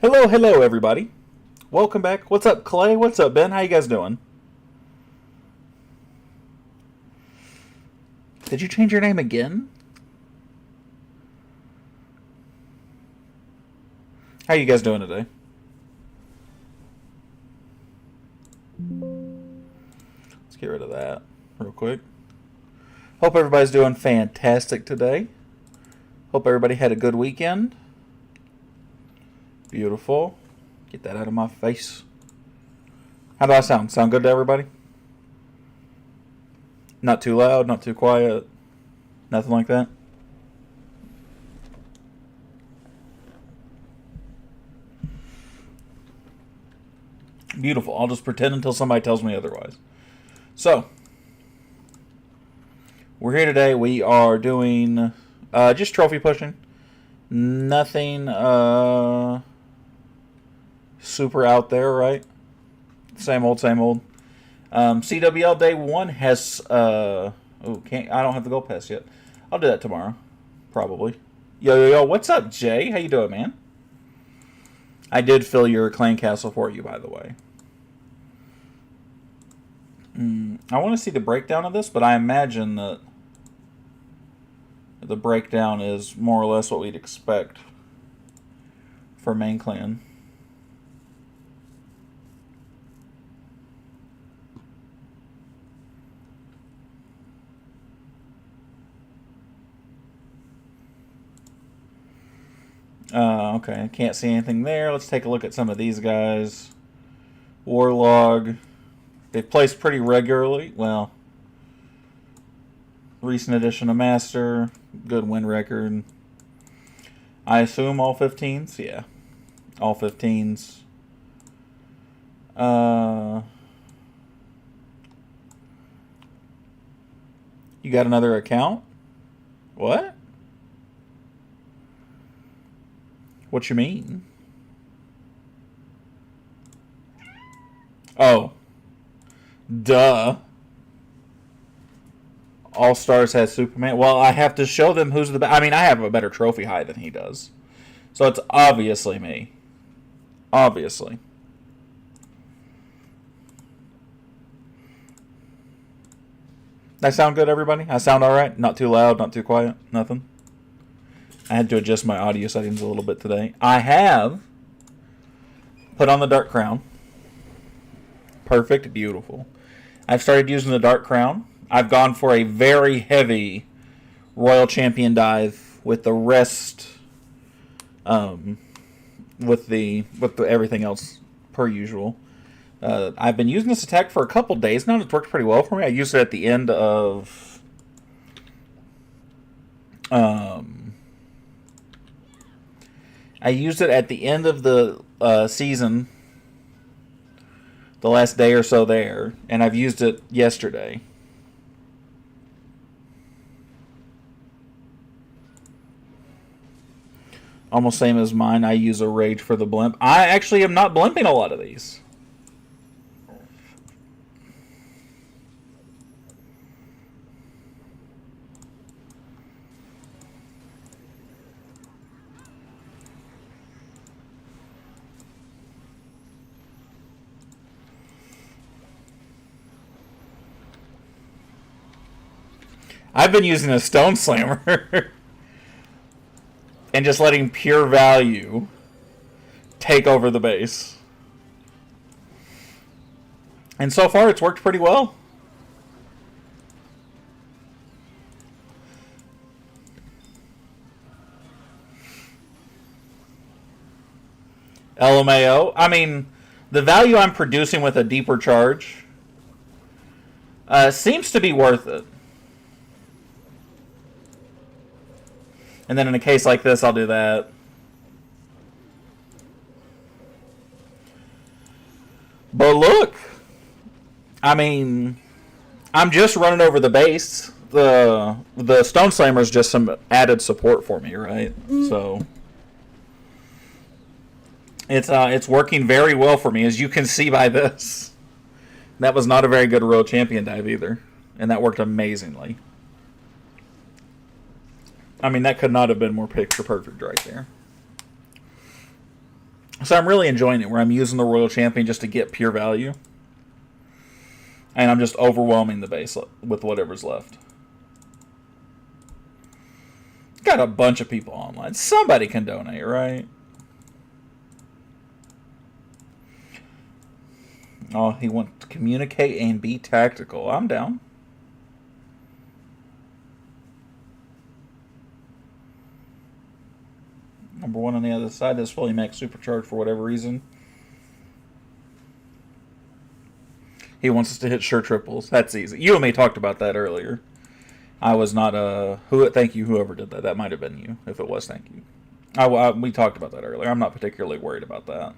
Hello, everybody. Welcome back. What's up, Clay? What's up, Ben? How you guys doing? Did you change your name again? How you guys doing today? Let's get rid of that real quick. Hope everybody's doing fantastic today. Hope everybody had a good weekend. Beautiful. Get that out of my face. How do I sound? Sound good to everybody? Not too loud, not too quiet, nothing like that? Beautiful. I'll just pretend until somebody tells me otherwise. So, we're here today. We are doing just trophy pushing. Nothing super out there, right? Same old, same old. CWL day 1 has I don't have the gold pass yet. I'll do that tomorrow, probably. Yo, what's up, Jay? How you doing, man? I did fill your clan castle for you, by the way. I want to see the breakdown of this, but I imagine that the breakdown is more or less what we'd expect for main clan. Okay, I can't see anything there. Let's take a look at some of these guys. Warlog. They've placed pretty regularly. Well, recent edition of Master. Good win record. I assume all 15s? Yeah. All 15s. You got another account? What? What you mean? Oh. Duh. All Stars has Superman. Well, I have to show them who's the best. I mean, I have a better trophy high than he does. So it's obviously me. Obviously. That sound good, everybody? I sound alright? Not too loud, not too quiet? Nothing? I had to adjust my audio settings a little bit today. I have put on the Dark Crown. Perfect, beautiful. I've started using the Dark Crown. I've gone for a very heavy Royal Champion dive with the rest, with the everything else per usual. I've been using this attack for a couple days now. It's worked pretty well for me. I used it at the end of I used it at the end of the season, the last day or so there, and I've used it yesterday. Almost same as mine. I use a Rage for the blimp. I actually am not blimping a lot of these. I've been using a Stone Slammer and just letting pure value take over the base. And so far, it's worked pretty well. LMAO. I mean, the value I'm producing with a deeper charge seems to be worth it. And then in a case like this, I'll do that. But look, I mean, I'm just running over the base. The Stone Slammer is just some added support for me, right? So it's working very well for me, as you can see by this. That was not a very good Royal Champion dive either, and that worked amazingly. I mean, that could not have been more picture perfect right there. So I'm really enjoying it, where I'm using the Royal Champion just to get pure value. And I'm just overwhelming the base with whatever's left. Got a bunch of people online. Somebody can donate, right? Oh, he wants to communicate and be tactical. I'm down. Number one on the other side. That's fully max supercharged for whatever reason. He wants us to hit sure triples. That's easy. You and me talked about that earlier. I was not thank you, whoever did that. That might have been you. If it was, thank you. We talked about that earlier. I'm not particularly worried about that.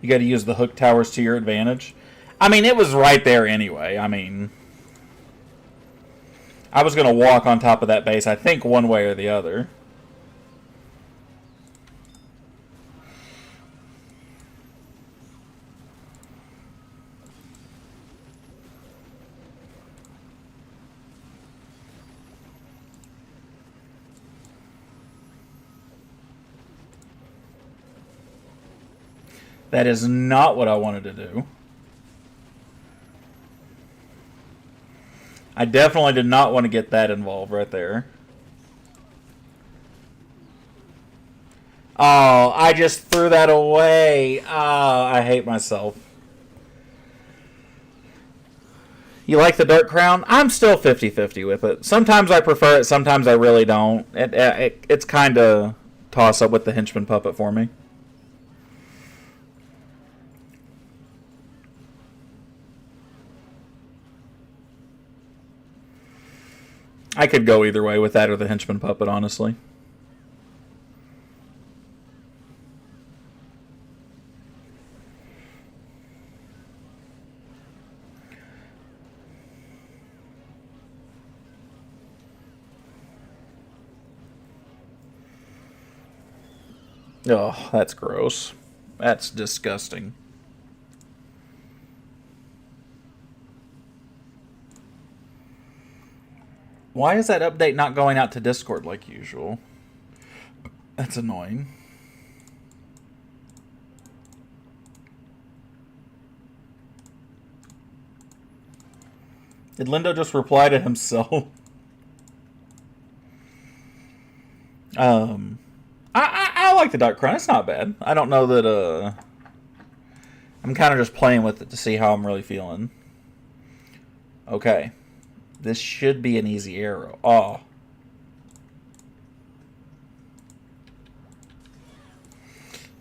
You got to use the hook towers to your advantage. I mean, it was right there anyway. I mean, I was going to walk on top of that base, I think, one way or the other. That is not what I wanted to do. I definitely did not want to get that involved right there. Oh, I just threw that away. Oh, I hate myself. You like the Dark Crown? I'm still 50-50 with it. Sometimes I prefer it, sometimes I really don't. It's kind of toss up with the Henchman Puppet for me. I could go either way with that or the Henchman Puppet, honestly. Oh, that's gross. That's disgusting. Why is that update not going out to Discord like usual? That's annoying. Did Lindo just reply to himself? I like the Dark Crown. It's not bad. I don't know that, I'm kind of just playing with it to see how I'm really feeling. Okay. This should be an easy arrow. Oh.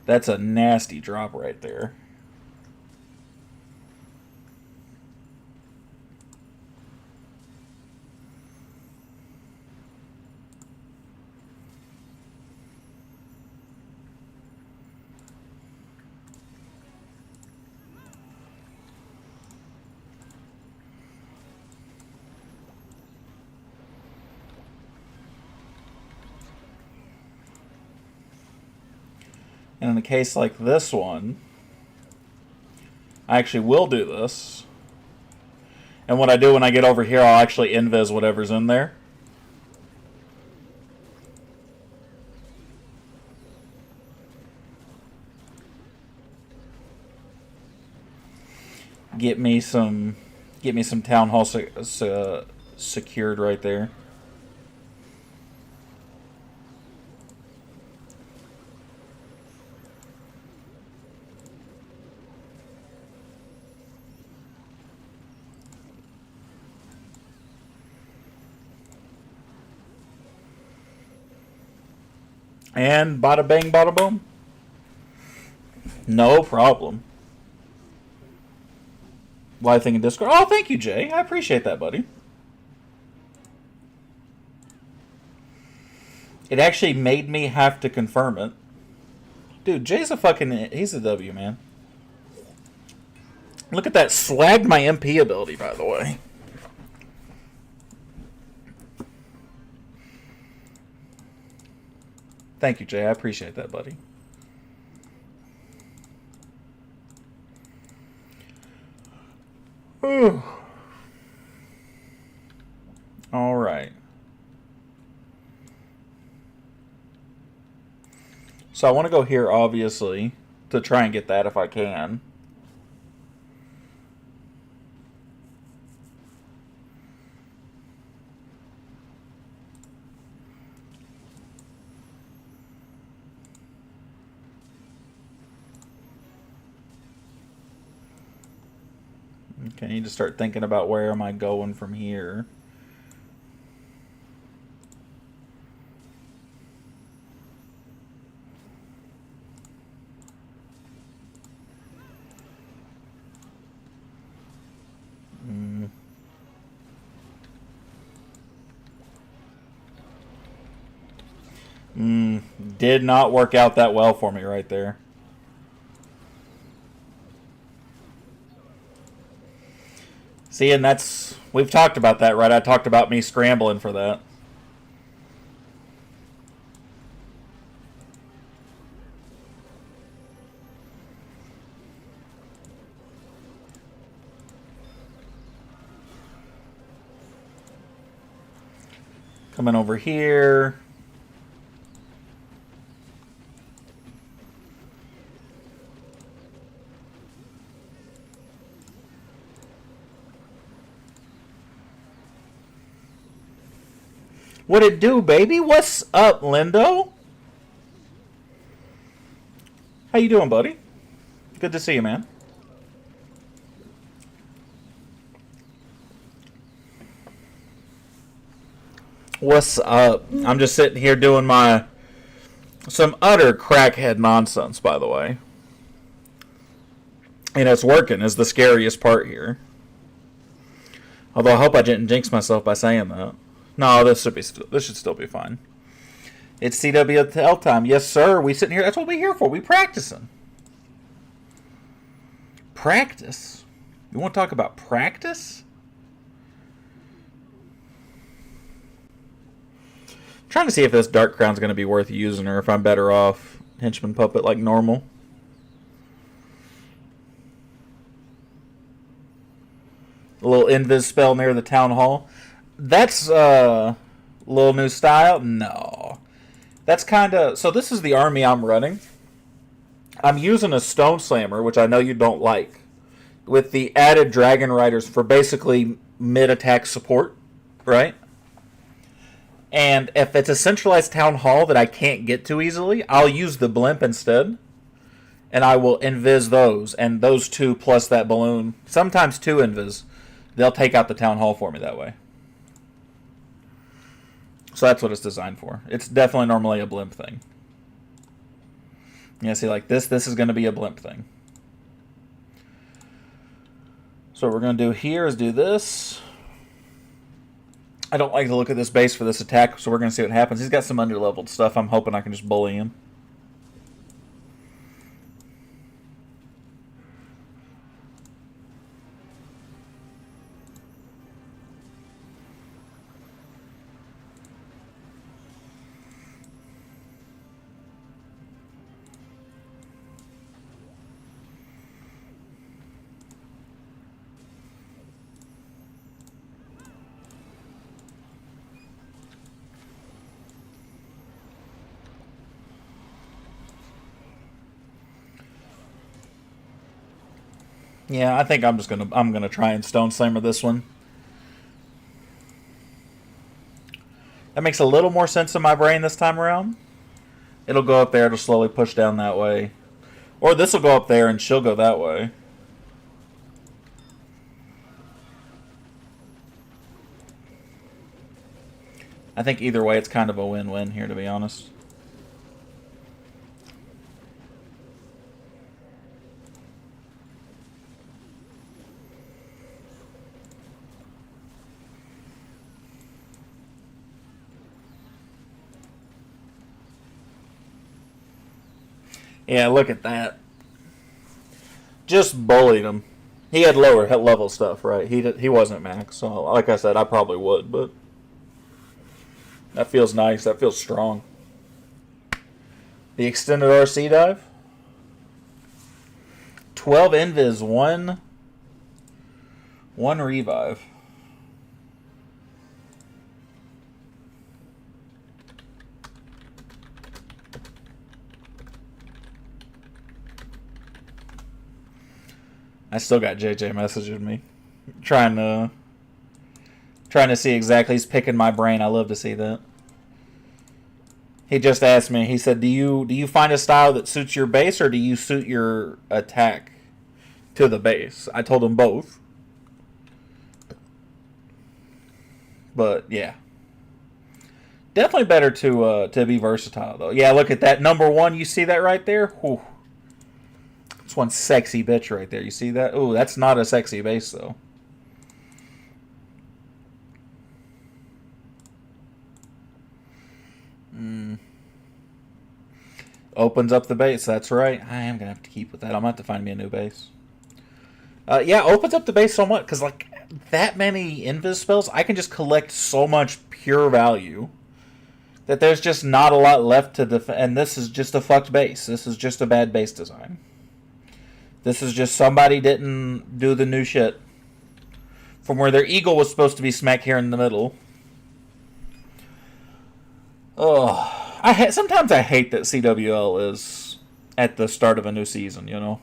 That's a nasty drop right there. And in a case like this one, I actually will do this. And what I do when I get over here, I'll actually invis whatever's in there. Get me some town hall secured right there. And bada bang, bada boom. No problem. Live thing in Discord. Oh, thank you, Jay. I appreciate that, buddy. It actually made me have to confirm it. Dude, Jay's a fucking... He's a W, man. Look at that. Slagged my MP ability, by the way. Thank you, Jay. I appreciate that, buddy. Whew. All right. So I want to go here, obviously, to try and get that if I can. Okay, I need to start thinking about where am I going from here. Did not work out that well for me right there. See, and that's... We've talked about that, right? I talked about me scrambling for that. Coming over here. What it do, baby? What's up, Lindo? How you doing, buddy? Good to see you, man. What's up? I'm just sitting here doing some utter crackhead nonsense, by the way. And it's working is the scariest part here. Although I hope I didn't jinx myself by saying that. No, this should still be fine. It's CWL time. Yes, sir. We sitting here. That's what we're here for. We practicing. Practice? You want to talk about practice? Trying to see if this Dark Crown's going to be worth using or if I'm better off Henchman Puppet like normal. A little invis spell near the town hall. That's a little new style. No. That's kind of... So this is the army I'm running. I'm using a Stone Slammer, which I know you don't like, with the added Dragon Riders for basically mid-attack support, right? And if it's a centralized town hall that I can't get to easily, I'll use the blimp instead. And I will invis those, and those two plus that balloon. Sometimes two invis. They'll take out the town hall for me that way. So that's what it's designed for. It's definitely normally a blimp thing. Yeah, see, like this is going to be a blimp thing. So what we're going to do here is do this. I don't like the look of this base for this attack, so we're going to see what happens. He's got some underleveled stuff. I'm hoping I can just bully him. Yeah, I think I'm gonna try and Stone Slammer this one. That makes a little more sense in my brain this time around. It'll go up there, it'll slowly push down that way. Or this will go up there and she'll go that way. I think either way it's kind of a win-win here, to be honest. Yeah, look at that. Just bullied him. He had lower level stuff, right? He wasn't max, so like I said, I probably would, but that feels nice. That feels strong. The extended RC dive. 12 invis, one revive. I still got JJ messaging me, trying to see exactly. He's picking my brain. I love to see that. He just asked me. He said, "Do you find a style that suits your base, or do you suit your attack to the base?" I told him both. But yeah, definitely better to be versatile though. Yeah, look at that number one. You see that right there? Whew. That's one sexy bitch right there. You see that? Ooh, that's not a sexy base, though. Opens up the base. That's right. I am going to have to keep with that. I'm going to have to find me a new base. Yeah, opens up the base so much. Because, like, that many invis spells, I can just collect so much pure value that there's just not a lot left to defend. And this is just a fucked base. This is just a bad base design. This is just somebody didn't do the new shit. From where their eagle was supposed to be smack here in the middle. Oh, sometimes I hate that CWL is at the start of a new season, you know?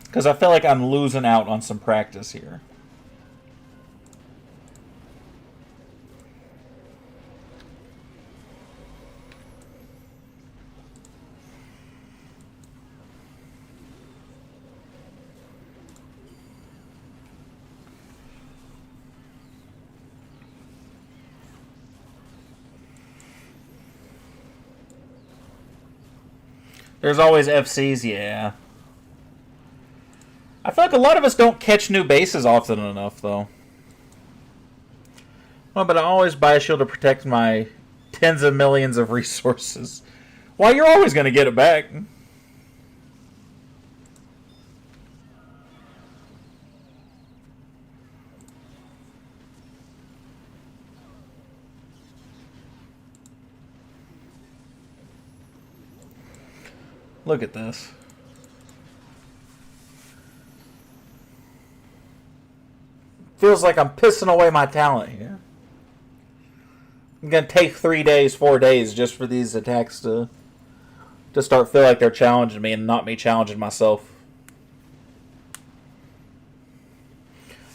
Because I feel like I'm losing out on some practice here. There's always FCs, yeah. I feel like a lot of us don't catch new bases often enough, though. Well, but I always buy a shield to protect my tens of millions of resources. Well, you're always going to get it back. Look at this. Feels like I'm pissing away my talent here. I'm going to take 3 days, 4 days just for these attacks to start feel like they're challenging me and not me challenging myself.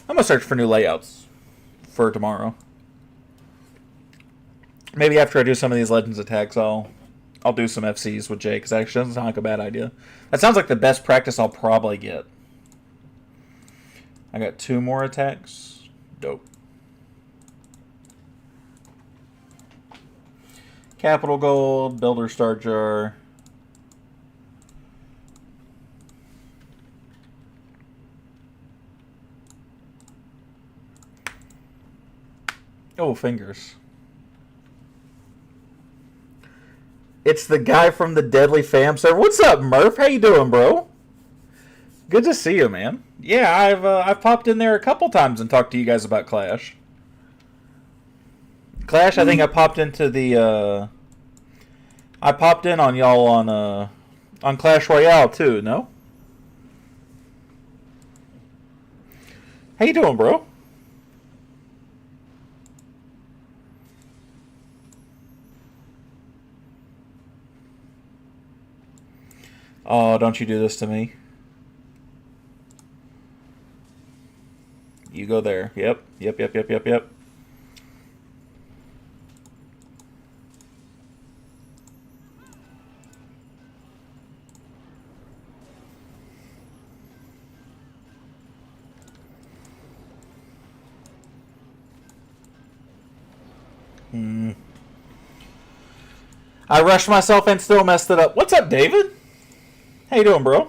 I'm going to search for new layouts for tomorrow. Maybe after I do some of these Legends attacks, I'll do some FCs with Jay, because that actually doesn't sound like a bad idea. That sounds like the best practice I'll probably get. I got 2 more attacks. Dope. Capital Gold, Builder Star Jar. Oh, fingers. It's the guy from the Deadly Fam server. What's up, Murph? How you doing, bro? Good to see you, man. Yeah, I've popped in there a couple times and talked to you guys about Clash. Clash, I think I popped into the I popped in on y'all on Clash Royale too, no? How you doing, bro? Oh, don't you do this to me. You go there. Yep. I rushed myself and still messed it up. What's up, David? How you doing, bro?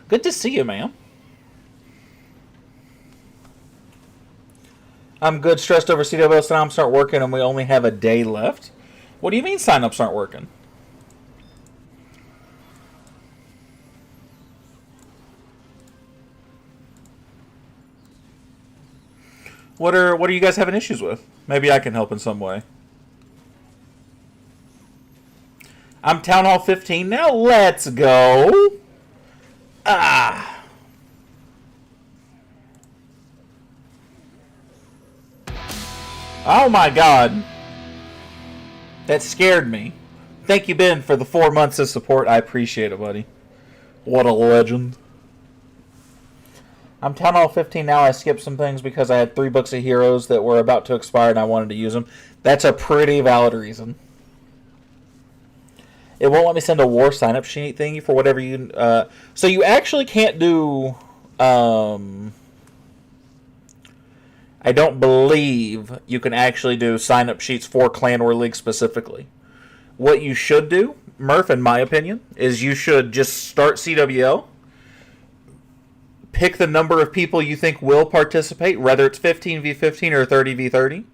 Good to see you, man. I'm good, stressed over CWL, so now I'm start working and we only have a day left. What do you mean sign-ups aren't working? What are you guys having issues with? Maybe I can help in some way. I'm Town Hall 15 now. Let's go. Ah. Oh my god. That scared me. Thank you, Ben, for the 4 months of support. I appreciate it, buddy. What a legend. I'm Town Hall 15 now. I skipped some things because I had 3 books of heroes that were about to expire and I wanted to use them. That's a pretty valid reason. It won't let me send a war sign-up sheet thingy for whatever you... so you actually can't do... I don't believe you can actually do sign-up sheets for Clan War League specifically. What you should do, Murph, in my opinion, is you should just start CWL, pick the number of people you think will participate, whether it's 15v15 or 30v30.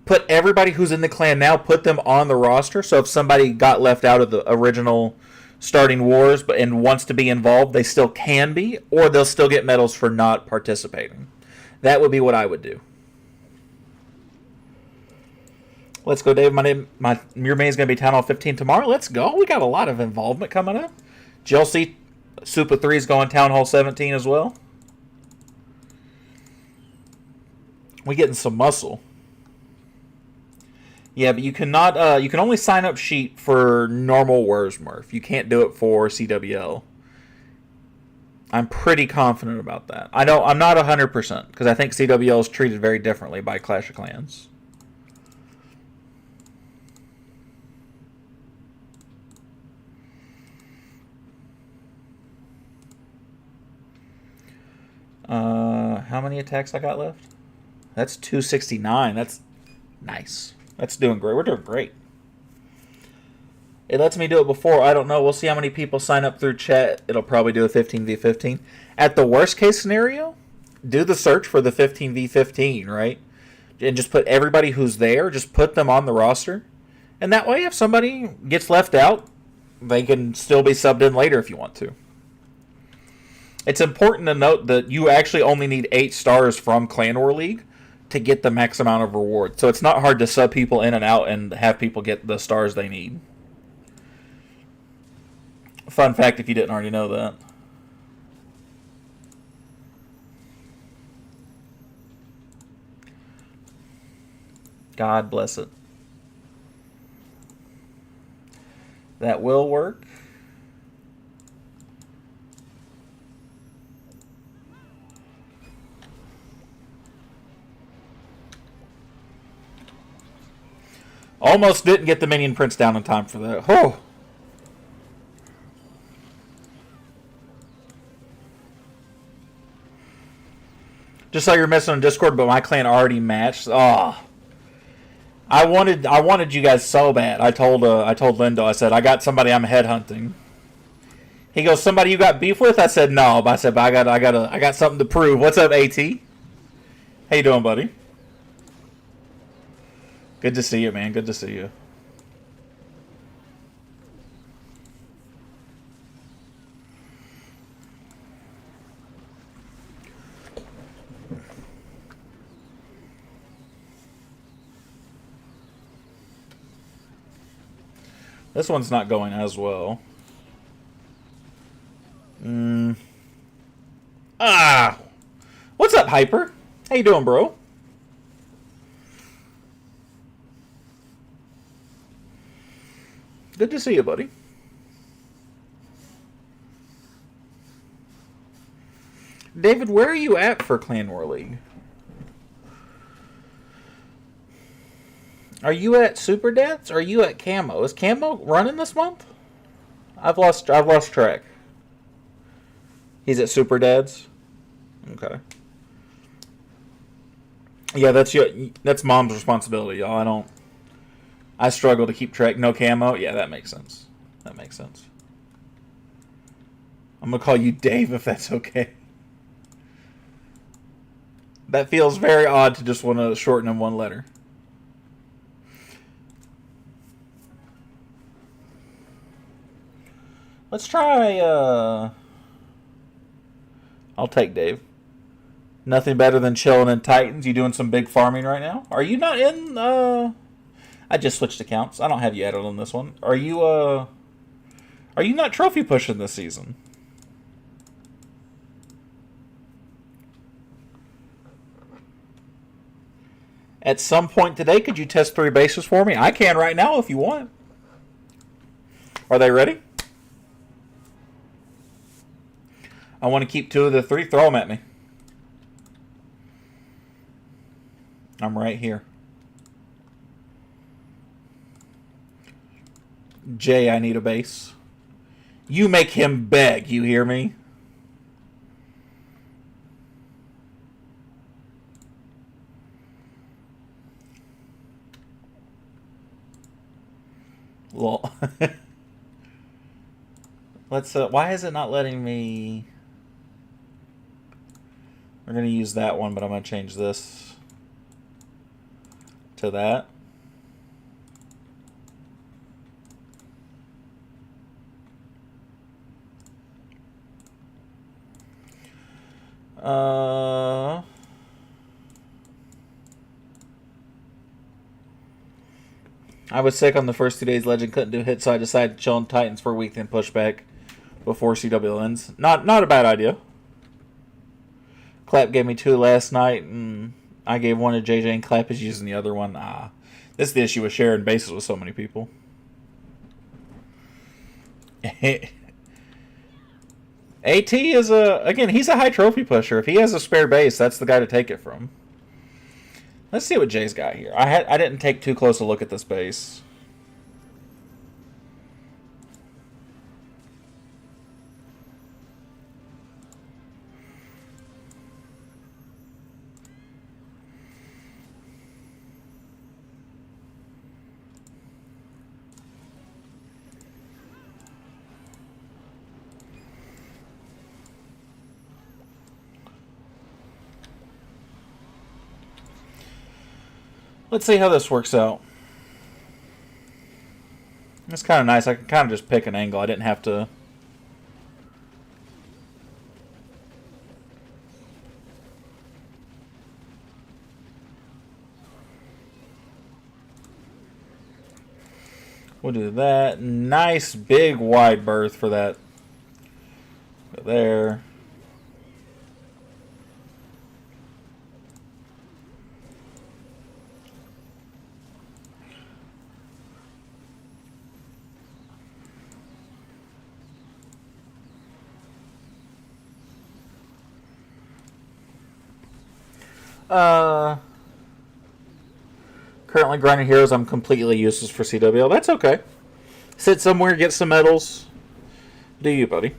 Put everybody who's in the clan now, put them on the roster, so if somebody got left out of the original starting wars and wants to be involved, they still can be, or they'll still get medals for not participating. That would be what I would do. Let's go, Dave. Your main is going to be Town Hall 15 tomorrow. Let's go. We got a lot of involvement coming up. Chelsea Super 3 is going Town Hall 17 as well. We getting some muscle. Yeah, but you cannot. You can only sign up sheet for normal wars, Murph. You can't do it for CWL. I'm pretty confident about that. I'm not 100% because I think CWL is treated very differently by Clash of Clans. How many attacks I got left? That's 269. That's nice. That's doing great. We're doing great. It lets me do it before. I don't know. We'll see how many people sign up through chat. It'll probably do a 15v15. At the worst case scenario, do the search for the 15v15, right? And just put everybody who's there, just put them on the roster. And that way, if somebody gets left out, they can still be subbed in later if you want to. It's important to note that you actually only need 8 stars from Clan War League to get the max amount of reward. So it's not hard to sub people in and out and have people get the stars they need. Fun fact if you didn't already know that. God bless it. That will work. Almost didn't get the minion prints down in time for that. Oh. Just saw you're messing on Discord, but my clan already matched. Oh. I wanted you guys so bad. I told Lindo, I said, I got somebody I'm headhunting. He goes, somebody you got beef with? I said, no. But I said, but I got something to prove. What's up, AT? How you doing, buddy? Good to see you, man. Good to see you. This one's not going as well. What's up, Hyper? How you doing, bro? Good to see you, buddy. David, where are you at for Clan War League? Are you at Super Dads? Or are you at Camo? Is Camo running this month? I've lost track. He's at Super Dads? Okay. Yeah, that's Mom's responsibility, y'all. I struggle to keep track. No Camo? Yeah, that makes sense. That makes sense. I'm going to call you Dave if that's okay. That feels very odd to just want to shorten in one letter. Let's try, I'll take Dave. Nothing better than chilling in Titans. You doing some big farming right now? Are you not in, I just switched accounts. I don't have you added on this one. Are you not trophy pushing this season? At some point today, could you test 3 bases for me? I can right now if you want. Are they ready? I want to keep 2 of the 3. Throw them at me. I'm right here. Jay, I need a base. You make him beg, you hear me? Well, let's, why is it not letting me... We're going to use that one, but I'm going to change this to that. I was sick on the first 2 days. Legend couldn't do hits, so I decided to chill on Titans for a week, then push back before CWL ends. Not a bad idea. Clap gave me 2 last night, and I gave 1 to JJ, and Clap is using the other one. This is the issue with sharing bases with so many people. AT is again, he's a high trophy pusher. If he has a spare base, that's the guy to take it from. Let's see what Jay's got here. I didn't take too close a look at this base. Let's see how this works out. It's kind of nice. I can kind of just pick an angle. I didn't have to... We'll do that. Nice big wide berth for that. Go there. Currently grinding heroes. I'm completely useless for CWL. That's okay. Sit somewhere, get some medals. Do you, buddy?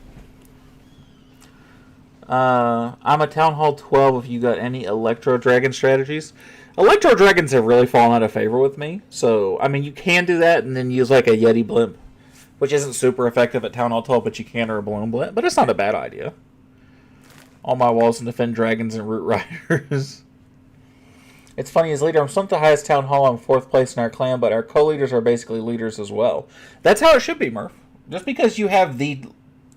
I'm a Town Hall 12 if you got any Electro Dragon strategies. Electro Dragons have really fallen out of favor with me. So, I mean, you can do that and then use like a Yeti Blimp, which isn't super effective at Town Hall 12, but you can, or a Balloon Blimp. But it's not a bad idea. All my walls can defend dragons and root riders. It's funny, as leader, I'm stumped the highest Town Hall. I'm 4th place in our clan, but our co-leaders are basically leaders as well. That's how it should be, Murph. Just because you have the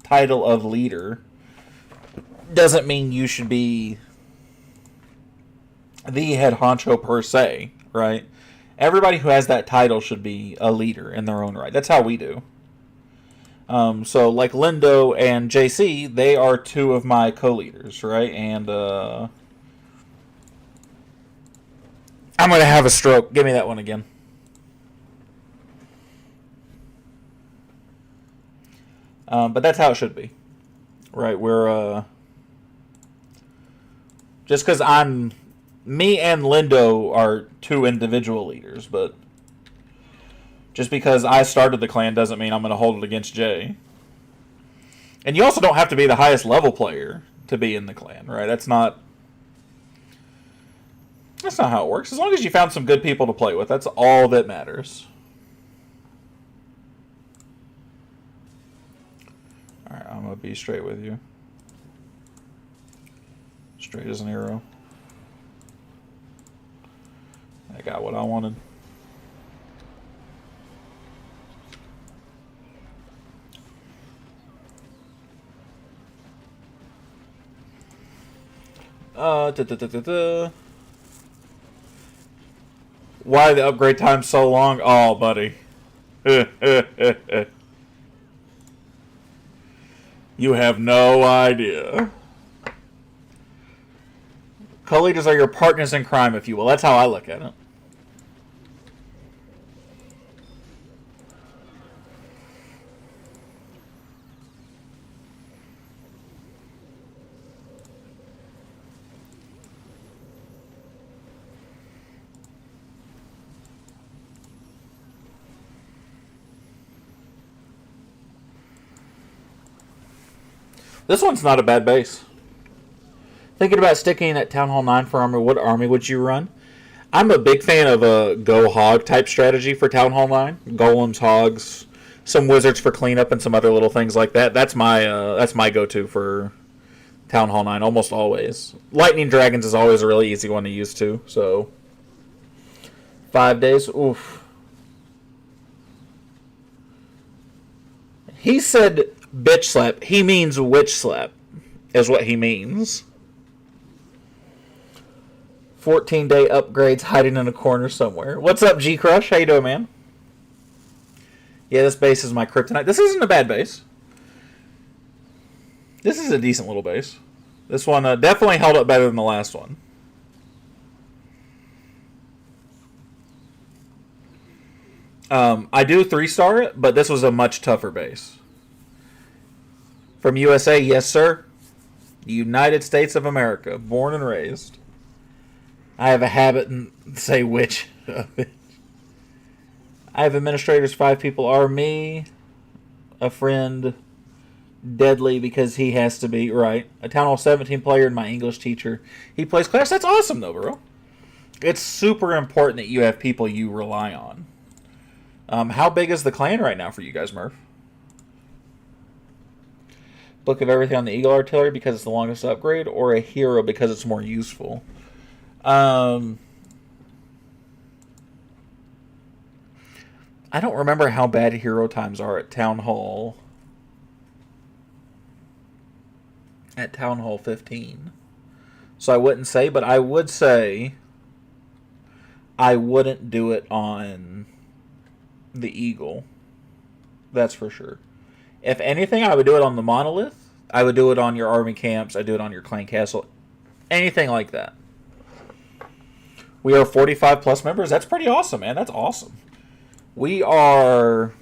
title of leader doesn't mean you should be the head honcho per se, right? Everybody who has that title should be a leader in their own right. That's how we do. So, like Lindo and JC, they are 2 of my co-leaders, right? And, I'm going to have a stroke. Give me that one again. But that's how it should be. Right, we're, just because me and Lindo are 2 individual leaders, but just because I started the clan doesn't mean I'm going to hold it against Jay. And you also don't have to be the highest level player to be in the clan, right? That's not how it works. As long as you found some good people to play with, that's all that matters. Alright, I'm going to be straight with you. Straight as an arrow. got what I wanted. Why the upgrade time so long? Oh, buddy. You have no idea. Co-leaders are your partners in crime, if you will. That's how I look at it. This one's not a bad base. Thinking about sticking at Town Hall 9 for armor, what army would you run? I'm a big fan of a go hog type strategy for Town Hall 9. Golems, hogs, some wizards for cleanup, and some other little things like that. That's my go-to for Town Hall 9 almost always. Lightning Dragons is always a really easy one to use too. So 5 days, oof. He said bitch slap. He means witch slap is what he means. 14-day upgrades hiding in a corner somewhere. What's up, G Crush? How you doing, man? Yeah, this base is my kryptonite. This isn't a bad base. This is a decent little base. This one definitely held up better than the last one. I do 3-star it, but this was a much tougher base. From USA, yes, sir. The United States of America, born and raised. I have a habit and say which. I have administrators. 5 people are me, a friend, deadly because he has to be right. A Town Hall 17 player and my English teacher. He plays class. That's awesome, though, bro. It's super important that you have people you rely on. How big is the clan right now for you guys, Murph? Book of everything on the Eagle Artillery because it's the longest upgrade, or a hero because it's more useful? I don't remember how bad hero times are at Town Hall. At Town Hall 15. So I wouldn't say, but I would say I wouldn't do it on the Eagle. That's for sure. If anything, I would do it on the Monolith. I would do it on your army camps. I'd do it on your clan castle. Anything like that. We are 45 plus members. That's pretty awesome, man. That's awesome. We are...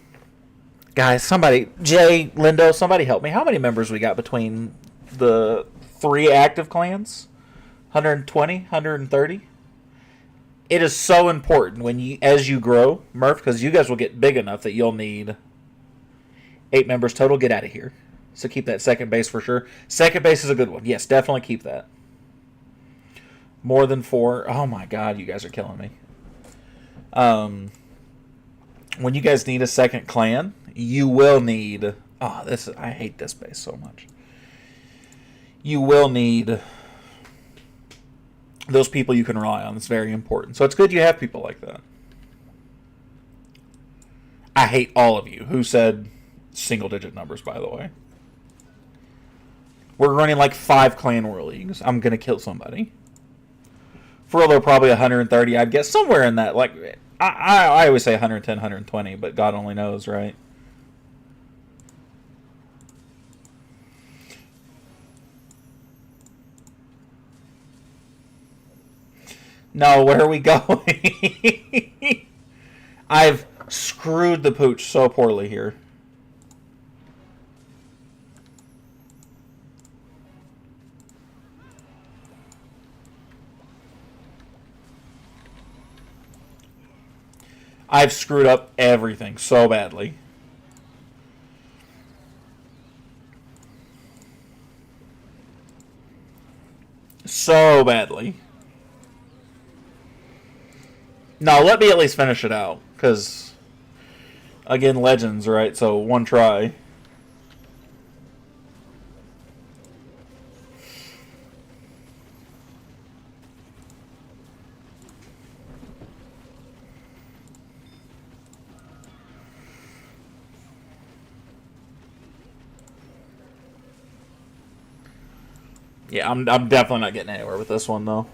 Guys, somebody... Jay, Lindo, somebody help me. How many members we got between the 3 active clans? 120? 130? It is so important when you, as you grow, Murph, because you guys will get big enough that you'll need 8 members total. Get out of here. So keep that second base for sure. Second base is a good one. Yes, definitely keep that. More than 4. Oh my God, you guys are killing me. When you guys need a second clan, you will need... Oh, I hate this base so much. You will need those people you can rely on. It's very important. So it's good you have people like that. I hate all of you who said single-digit numbers, by the way. We're running like 5 clan war leagues. I'm going to kill somebody. For real, though, probably 130, I'd guess. Somewhere in that. Like, I always say 110, 120, but God only knows, right? No, where are we going? I've screwed the pooch so poorly here. I've screwed up everything so badly. So badly. No, let me at least finish it out. Because, again, legends, right? So, one try. Yeah, I'm definitely not getting anywhere with this one, though.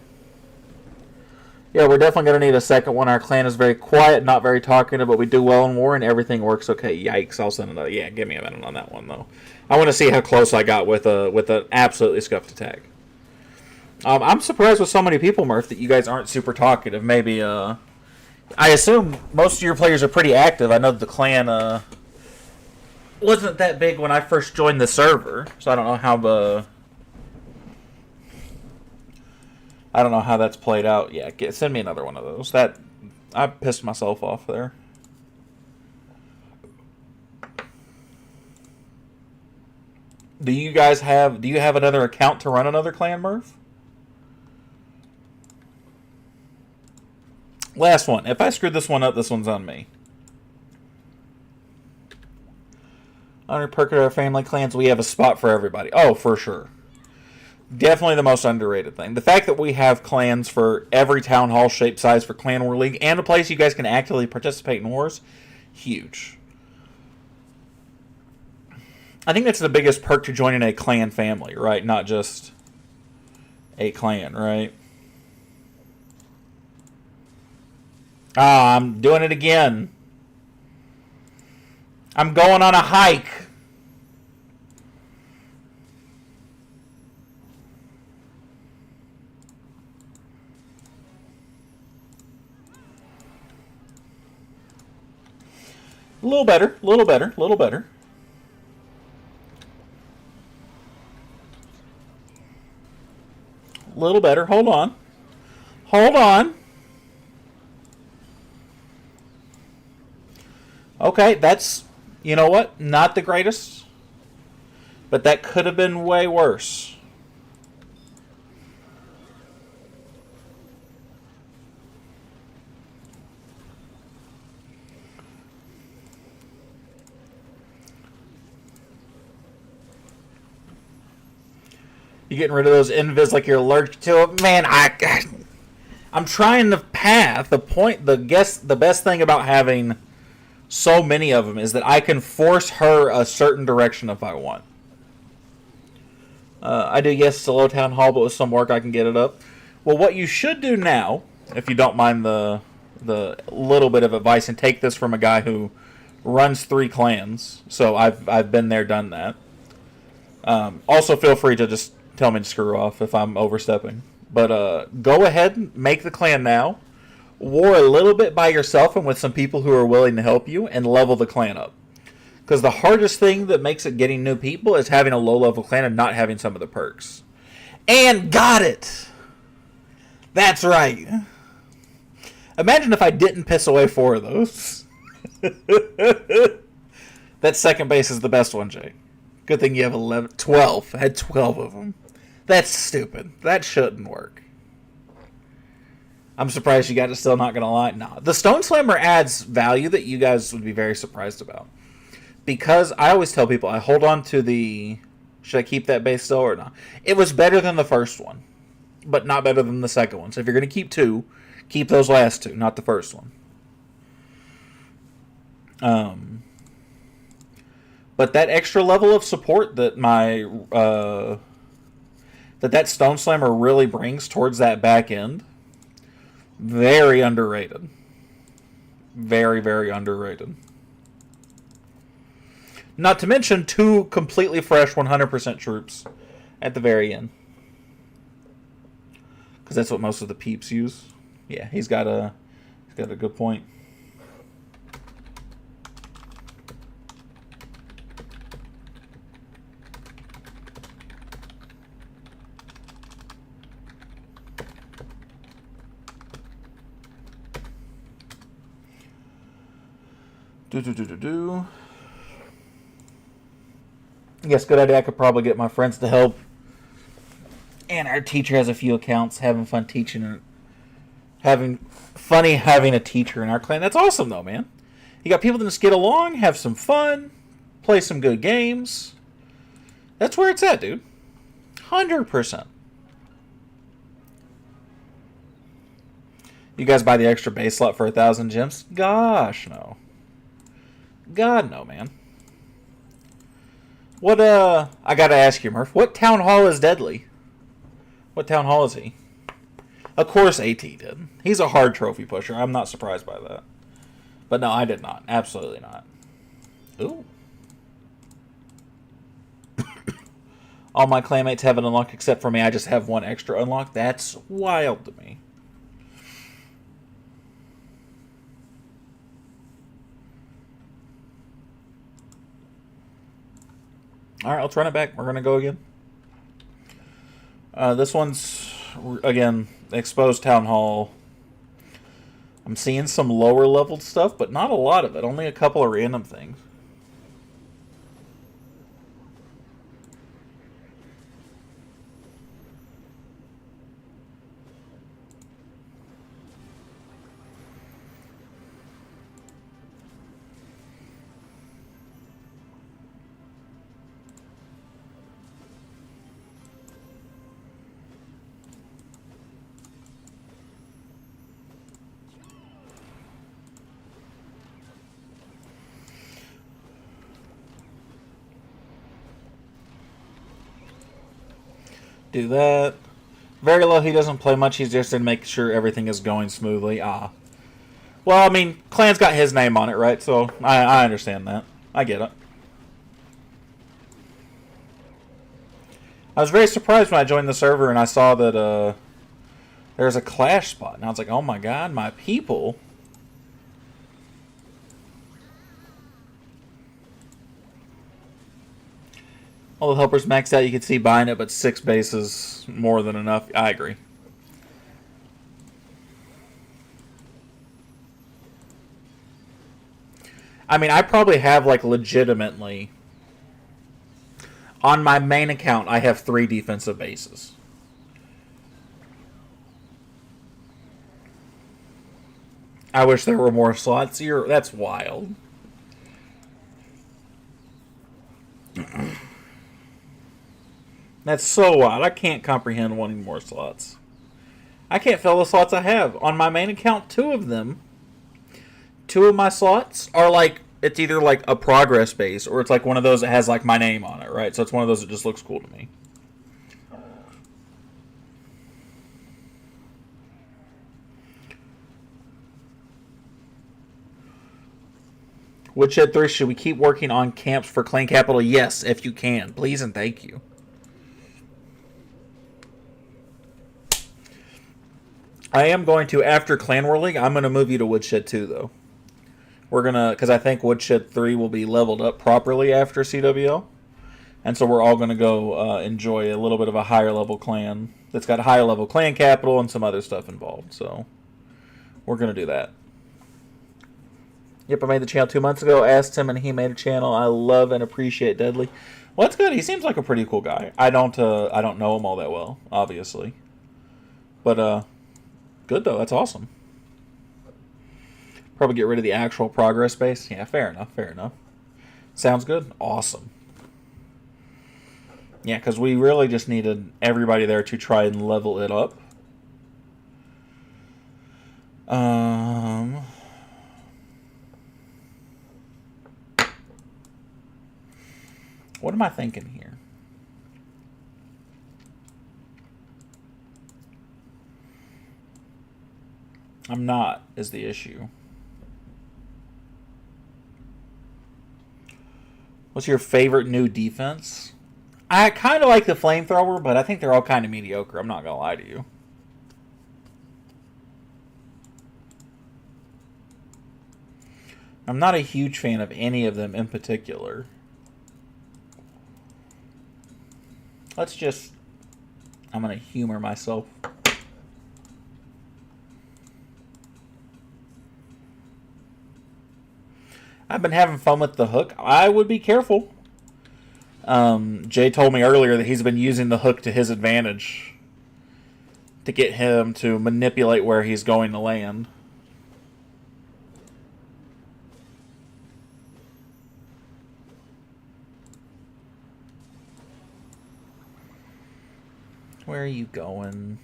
Yeah, we're definitely going to need a second one. Our clan is very quiet, not very talkative, but we do well in war, and everything works okay. Yikes, I'll send another. Yeah, give me a minute on that one, though. I want to see how close I got with an absolutely scuffed attack. I'm surprised with so many people, Murph, that you guys aren't super talkative. Maybe, I assume most of your players are pretty active. I know the clan wasn't that big when I first joined the server, so I don't know how that's played out. Yeah, send me another one of those. I pissed myself off there. Do you have another account to run another clan, Murph? Last one. If I screwed this one up, this one's on me. Under Perker family clans, we have a spot for everybody. Oh, for sure. Definitely the most underrated thing. The fact that we have clans for every town hall, shape, size for Clan War League, and a place you guys can actively participate in wars, huge. I think that's the biggest perk to joining a clan family, right? Not just a clan, right? Ah, I'm doing it again. I'm going on a hike. A little better, a little better, a little better. A little better. Hold on. Hold on. Okay, that's, you know what? Not the greatest. But that could have been way worse. You getting rid of those invis like you're allergic to it? Man, I'm trying the path. The best thing about having so many of them is that I can force her a certain direction if I want. I do, yes, it's a low town hall, but with some work I can get it up. Well, what you should do now, if you don't mind the little bit of advice, and take this from a guy who runs 3 clans, so I've been there, done that. Also, feel free to just tell me to screw off if I'm overstepping. But go ahead and make the clan now. War a little bit by yourself and with some people who are willing to help you, and level the clan up. Because the hardest thing that makes it getting new people is having a low-level clan and not having some of the perks. And got it! That's right. Imagine if I didn't piss away 4 of those. That second base is the best one, Jay. Good thing you have 12. I had 12 of them. That's stupid. That shouldn't work. I'm surprised you guys are still not going to lie. No. The Stone Slammer adds value that you guys would be very surprised about. Because I always tell people, I hold on to the... Should I keep that base still or not? It was better than the first one. But not better than the second one. So if you're going to keep 2, keep those last 2, not the first one. But that extra level of support that that Stone Slammer really brings towards that back end, very underrated. Very, very underrated. Not to mention 2 completely fresh 100% troops at the very end. Because that's what most of the peeps use. Yeah, he's got a good point. Yes, good idea. I could probably get my friends to help. And our teacher has a few accounts, having fun teaching and having a teacher in our clan. That's awesome, though, man. You got people that just get along, have some fun, play some good games. That's where it's at, dude. 100%. You guys buy the extra base slot for 1,000 gems? Gosh, no. God, no, man. What, I gotta ask you, Murph, what town hall is deadly? What town hall is he? Of course AT did. He's a hard trophy pusher. I'm not surprised by that. But no, I did not. Absolutely not. Ooh. All my clanmates have an unlock except for me. I just have one extra unlock. That's wild to me. Alright, let's run it back. We're going to go again. This one's, again, exposed town hall. I'm seeing some lower leveled stuff, but not a lot of it. Only a couple of random things. Do that. Very low, he doesn't play much. He's just to make sure everything is going smoothly. Ah. Well, I mean, Clan's got his name on it, right? So, I understand that. I get it. I was very surprised when I joined the server and I saw that there's a clash spot. And I was like, oh my god, my people. All the helpers maxed out, you can see buying it, but 6 bases more than enough. I agree. I mean, I probably have, like, legitimately, on my main account, I have 3 defensive bases. I wish there were more slots here. That's wild. That's so wild. I can't comprehend wanting more slots. I can't fill the slots I have. On my main account, 2 of them, 2 of my slots are like, it's either like a progress base or it's like one of those that has like my name on it, right? So it's one of those that just looks cool to me. Woodshed 3, should we keep working on camps for Clan Capital? Yes, if you can. Please and thank you. I am going to, after Clan War League, I'm going to move you to Woodshed 2, though. We're going to, because I think Woodshed 3 will be leveled up properly after CWL. And so we're all going to go enjoy a little bit of a higher level clan that's got a higher level clan capital and some other stuff involved. So we're going to do that. Yep, I made the channel 2 months ago. Asked him and he made a channel. I love and appreciate Deadly. Well, that's good. He seems like a pretty cool guy. I don't know him all that well, obviously. But, good, though. That's awesome. Probably get rid of the actual progress base. Yeah, fair enough. Fair enough. Sounds good. Awesome. Yeah, because we really just needed everybody there to try and level it up. What am I thinking here? I'm not, is the issue. What's your favorite new defense? I kind of like the flamethrower, but I think they're all kind of mediocre. I'm not going to lie to you. I'm not a huge fan of any of them in particular. Let's just... I'm going to humor myself. I've been having fun with the hook. I would be careful. Jay told me earlier that he's been using the hook to his advantage to get him to manipulate where he's going to land. Where are you going?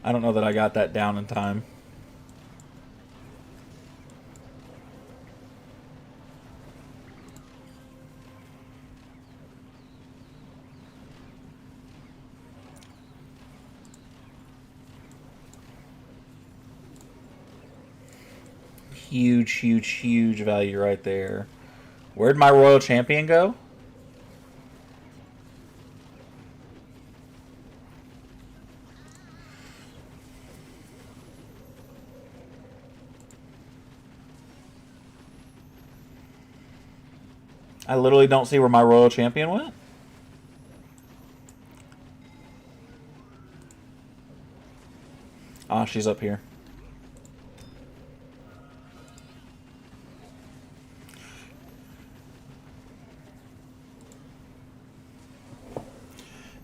I don't know that I got that down in time. Huge, huge, huge value right there. Where'd my Royal Champion go? I literally don't see where my Royal Champion went. Ah, she's up here.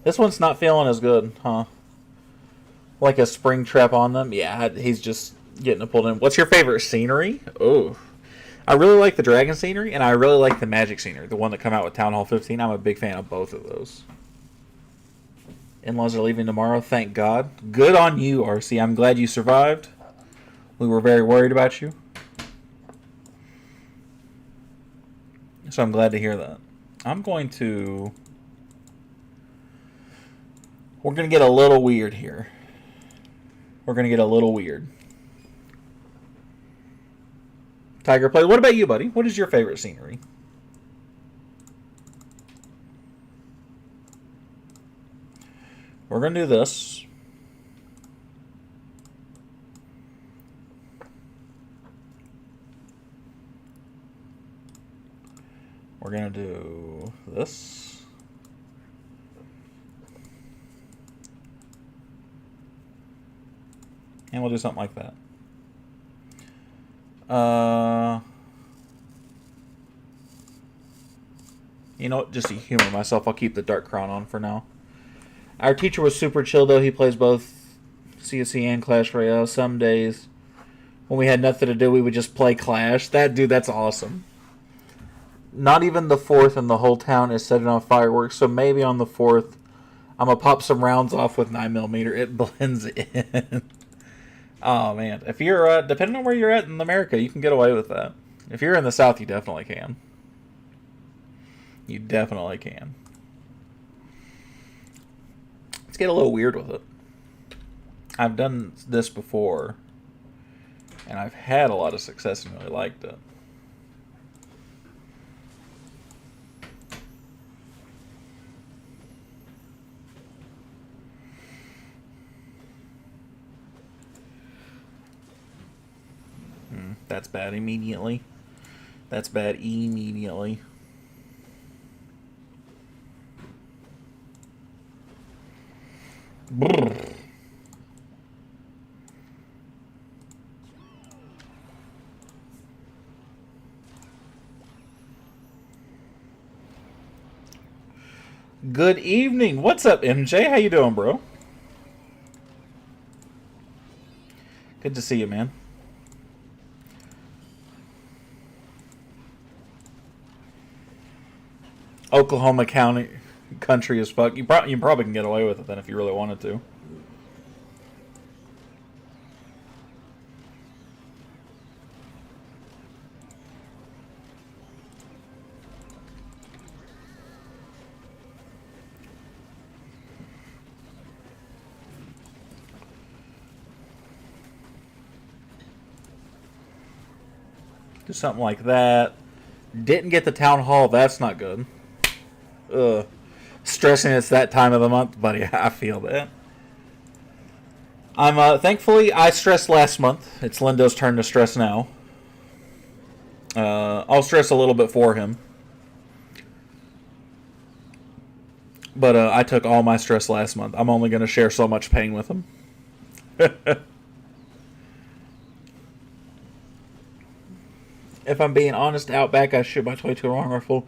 This one's not feeling as good, huh? Like a spring trap on them? Yeah, he's just getting it pulled in. What's your favorite scenery? Oh, I really like the dragon scenery, and I really like the magic scenery, the one that come out with Town Hall 15. I'm a big fan of both of those. In-laws are leaving tomorrow, thank God. Good on you, RC. I'm glad you survived. We were very worried about you. So I'm glad to hear that. I'm going to... We're going to get a little weird here. We're going to get a little weird. Tiger play. What about you, buddy? What is your favorite scenery? We're going to do this. We're going to do this. And we'll do something like that. You know what? Just to humor myself, I'll keep the Dark Crown on for now. Our teacher was super chill, though. He plays both CSC and Clash Royale. Some days, when we had nothing to do, we would just play Clash. That's awesome. Not even the 4th, and the whole town is setting off fireworks. So maybe on the 4th, I'm going to pop some rounds off with 9mm. It blends in. Oh, man. If you're, depending on where you're at in America, you can get away with that. If you're in the South, you definitely can. You definitely can. Let's get a little weird with it. I've done this before, and I've had a lot of success and really liked it. That's bad immediately. That's bad immediately. Brrr. Good evening. What's up, MJ? How you doing, bro? Good to see you, man. Oklahoma County country as fuck. You probably can get away with it then if you really wanted to. Do something like that. Didn't get the town hall. That's not good. Ugh. Stressing it's that time of the month, buddy. I feel that. I'm thankfully I stressed last month. It's Lindo's turn to stress now. I'll stress a little bit for him. But I took all my stress last month. I'm only going to share so much pain with him. If I'm being honest, Outback, I shoot my 22 wrong rifle,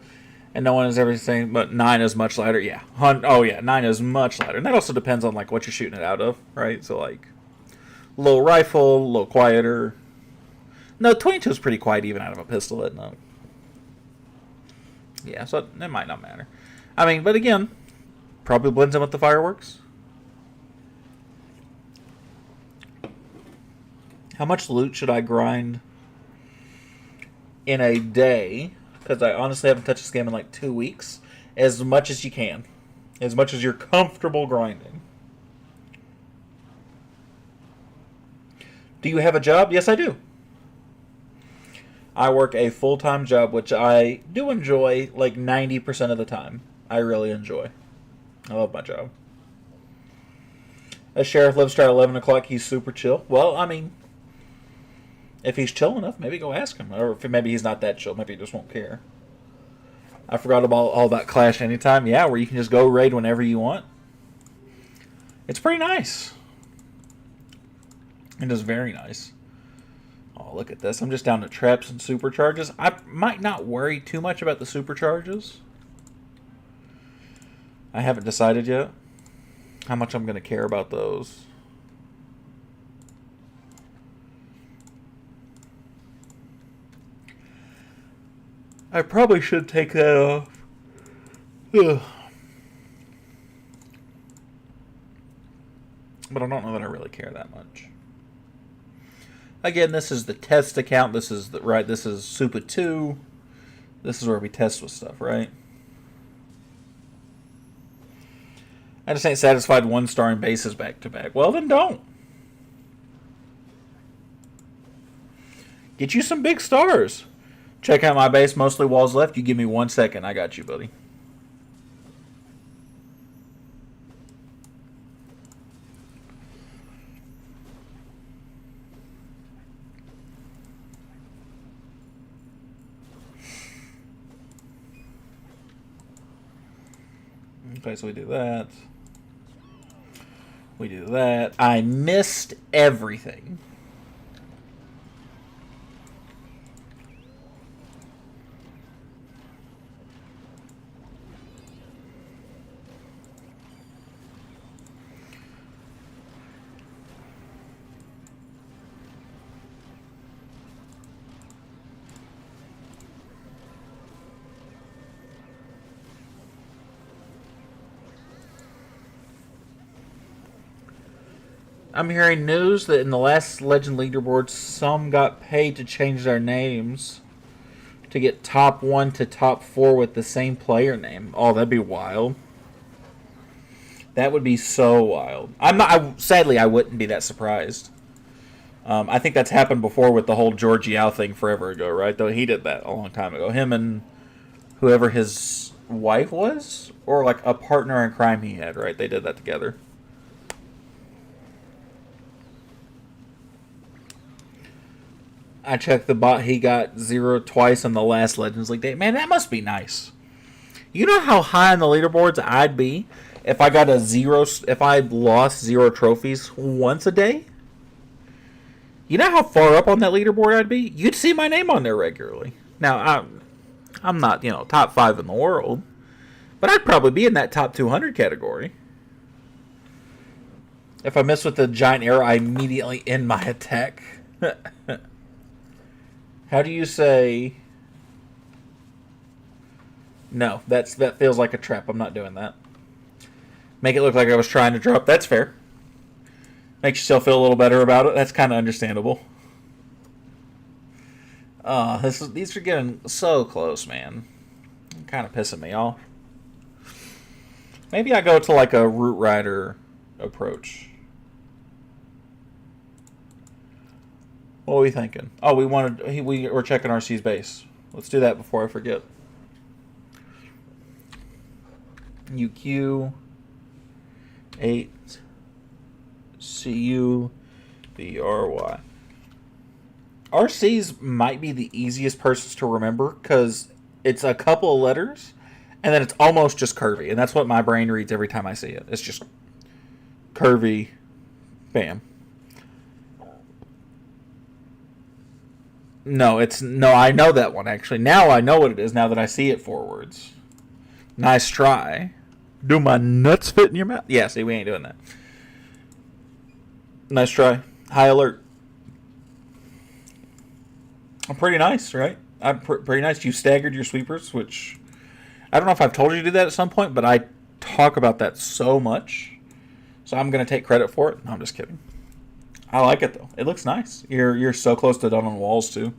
and no one is ever saying, but 9 is much lighter. Yeah. Oh, yeah, 9 is much lighter. And that also depends on, like, what you're shooting it out of, right? So, like, low rifle, low quieter. No, 22 is pretty quiet even out of a pistol, isn't it? Yeah, so it might not matter. I mean, but again, probably blends in with the fireworks. How much loot should I grind in a day? Because I honestly haven't touched this game in like 2 weeks. As much as you can. As much as you're comfortable grinding. Do you have a job? Yes, I do. I work a full-time job, which I do enjoy like 90% of the time. I really enjoy. I love my job. A sheriff lives till 11 o'clock. He's super chill. Well, I mean, if he's chill enough, maybe go ask him. Or if maybe he's not that chill. Maybe he just won't care. I forgot about all that Clash Anytime. Yeah, where you can just go raid whenever you want. It's pretty nice. It is very nice. Oh, look at this. I'm just down to traps and supercharges. I might not worry too much about the supercharges. I haven't decided yet how much I'm going to care about those. I probably should take that off. Ugh. But I don't know that I really care that much. Again, this is the test account. This is This is Super 2. This is where we test with stuff, right? I just ain't satisfied 1-star in bases back to back. Well, then don't. Get you some big stars. Check out my base. Mostly walls left. You give me 1 second. I got you, buddy. Okay, so we do that. We do that. I missed everything. I'm hearing news that in the last Legend leaderboard, some got paid to change their names to get top 1 to top 4 with the same player name. Oh, that'd be wild. That would be so wild. Sadly, I wouldn't be that surprised. I think that's happened before with the whole Georgiao thing forever ago, right? Though he did that a long time ago. Him and whoever his wife was, or like a partner in crime he had, right? They did that together. I checked the bot. He got 0 twice on the last Legends League day. Man, that must be nice. You know how high on the leaderboards I'd be if I got a 0, if I lost 0 trophies once a day? You know how far up on that leaderboard I'd be? You'd see my name on there regularly. Now, I'm not, top 5 in the world, but I'd probably be in that top 200 category. If I miss with the giant arrow, I immediately end my attack. How do you say... No, that feels like a trap. I'm not doing that. Make it look like I was trying to drop. That's fair. Makes yourself feel a little better about it. That's kind of understandable. These are getting so close, man. Kind of pissing me off. Maybe I go to like a Root Rider approach. What are we thinking? Oh, we're checking RC's base. Let's do that before I forget. UQ 8 CU BRY. RC's might be the easiest persons to remember because it's a couple of letters and then it's almost just curvy, and that's what my brain reads every time I see it. It's just curvy, bam. No, I know that one, actually. Now I know what it is, now that I see it forwards. Nice try. Do my nuts fit in your mouth? Yeah, see, we ain't doing that. Nice try. High alert. I'm pretty nice, right? I'm pretty nice. You staggered your sweepers, which... I don't know if I've told you to do that at some point, but I talk about that so much. So I'm going to take credit for it. No, I'm just kidding. I like it though. It looks nice. You're so close to done on walls too.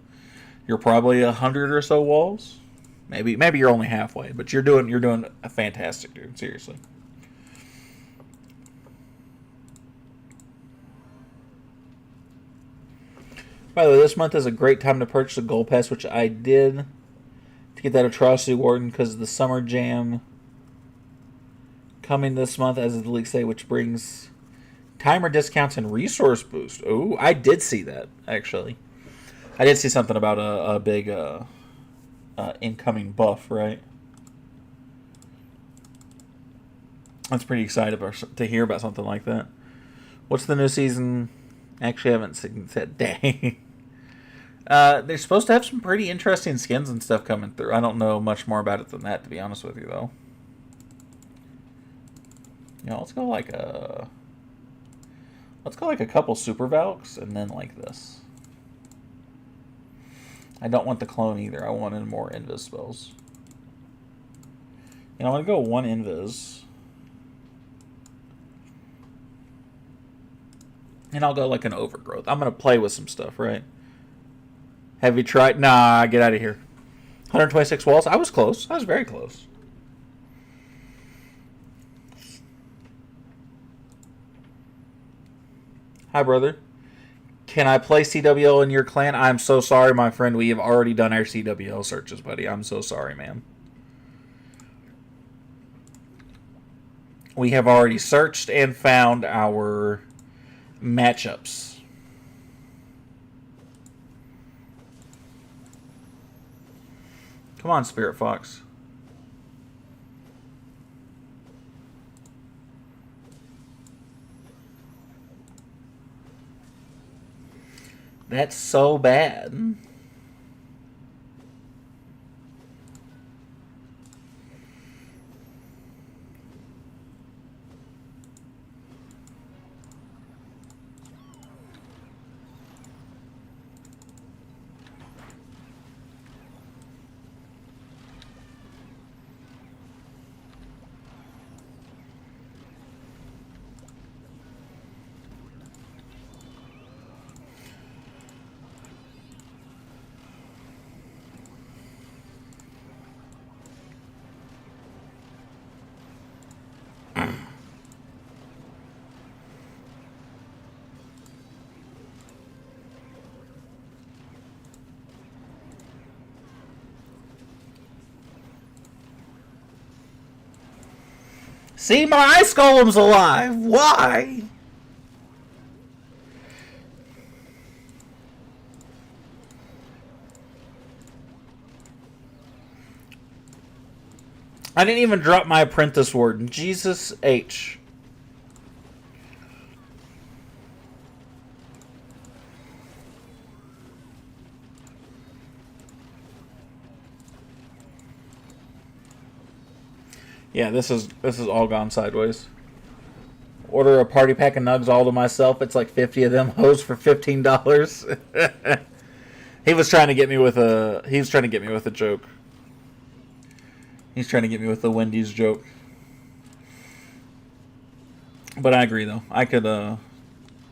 You're probably 100 or so walls. Maybe you're only halfway, but you're doing a fantastic, dude. Seriously. By the way, this month is a great time to purchase a Gold Pass, which I did to get that Atrocity Warden because the Summer Jam coming this month, as the leaks say, which brings timer discounts and resource boost. Oh, I did see that, actually. I did see something about a big incoming buff, right? That's pretty excited to hear about something like that. What's the new season? Actually, I haven't seen that day. They're supposed to have some pretty interesting skins and stuff coming through. I don't know much more about it than that, to be honest with you, though. Let's go like a couple Super Valks and then like this. I don't want the clone either. I wanted more Invis spells. I want to go one Invis. And I'll go like an Overgrowth. I'm going to play with some stuff, right? Have you tried? Nah, get out of here. 126 walls. I was close. I was very close. Hi, brother. Can I play CWL in your clan? I'm so sorry, my friend. We have already done our CWL searches, buddy. I'm so sorry, man. We have already searched and found our matchups. Come on, Spirit Fox. That's so bad. See, my Ice Golem's alive. Why? I didn't even drop my Apprentice Warden. Jesus H. Yeah, this is all gone sideways. Order a party pack of nugs all to myself. It's like 50 of them hoes for $15. He was trying to get me with a joke. He's trying to get me with the Wendy's joke. But I agree though. I could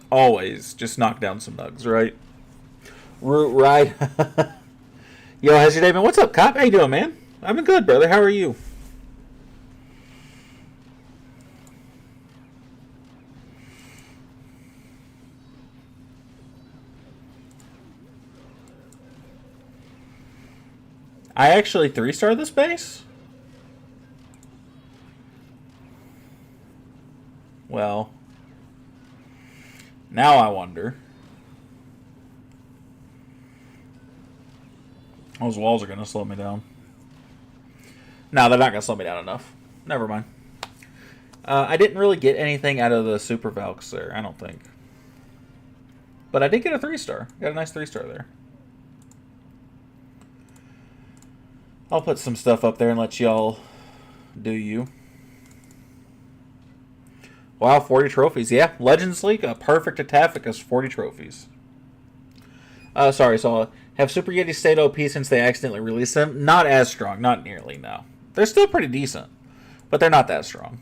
always just knock down some nugs, right? Root ride. Yo, how's your day been? What's up, Cop? How you doing, man? I've been good, brother. How are you? I actually 3-star this base? Well, now I wonder. Those walls are going to slow me down. No, they're not going to slow me down enough. Never mind. I didn't really get anything out of the Super Valks there, I don't think. But I did get a 3-star. Got a nice 3-star there. I'll put some stuff up there and let y'all do you. Wow, 40 trophies. Yeah, Legends League, a perfect Ataficus, 40 trophies. Sorry, so have Super Yeti stayed OP since they accidentally released them? Not as strong, not nearly, no. They're still pretty decent, but they're not that strong.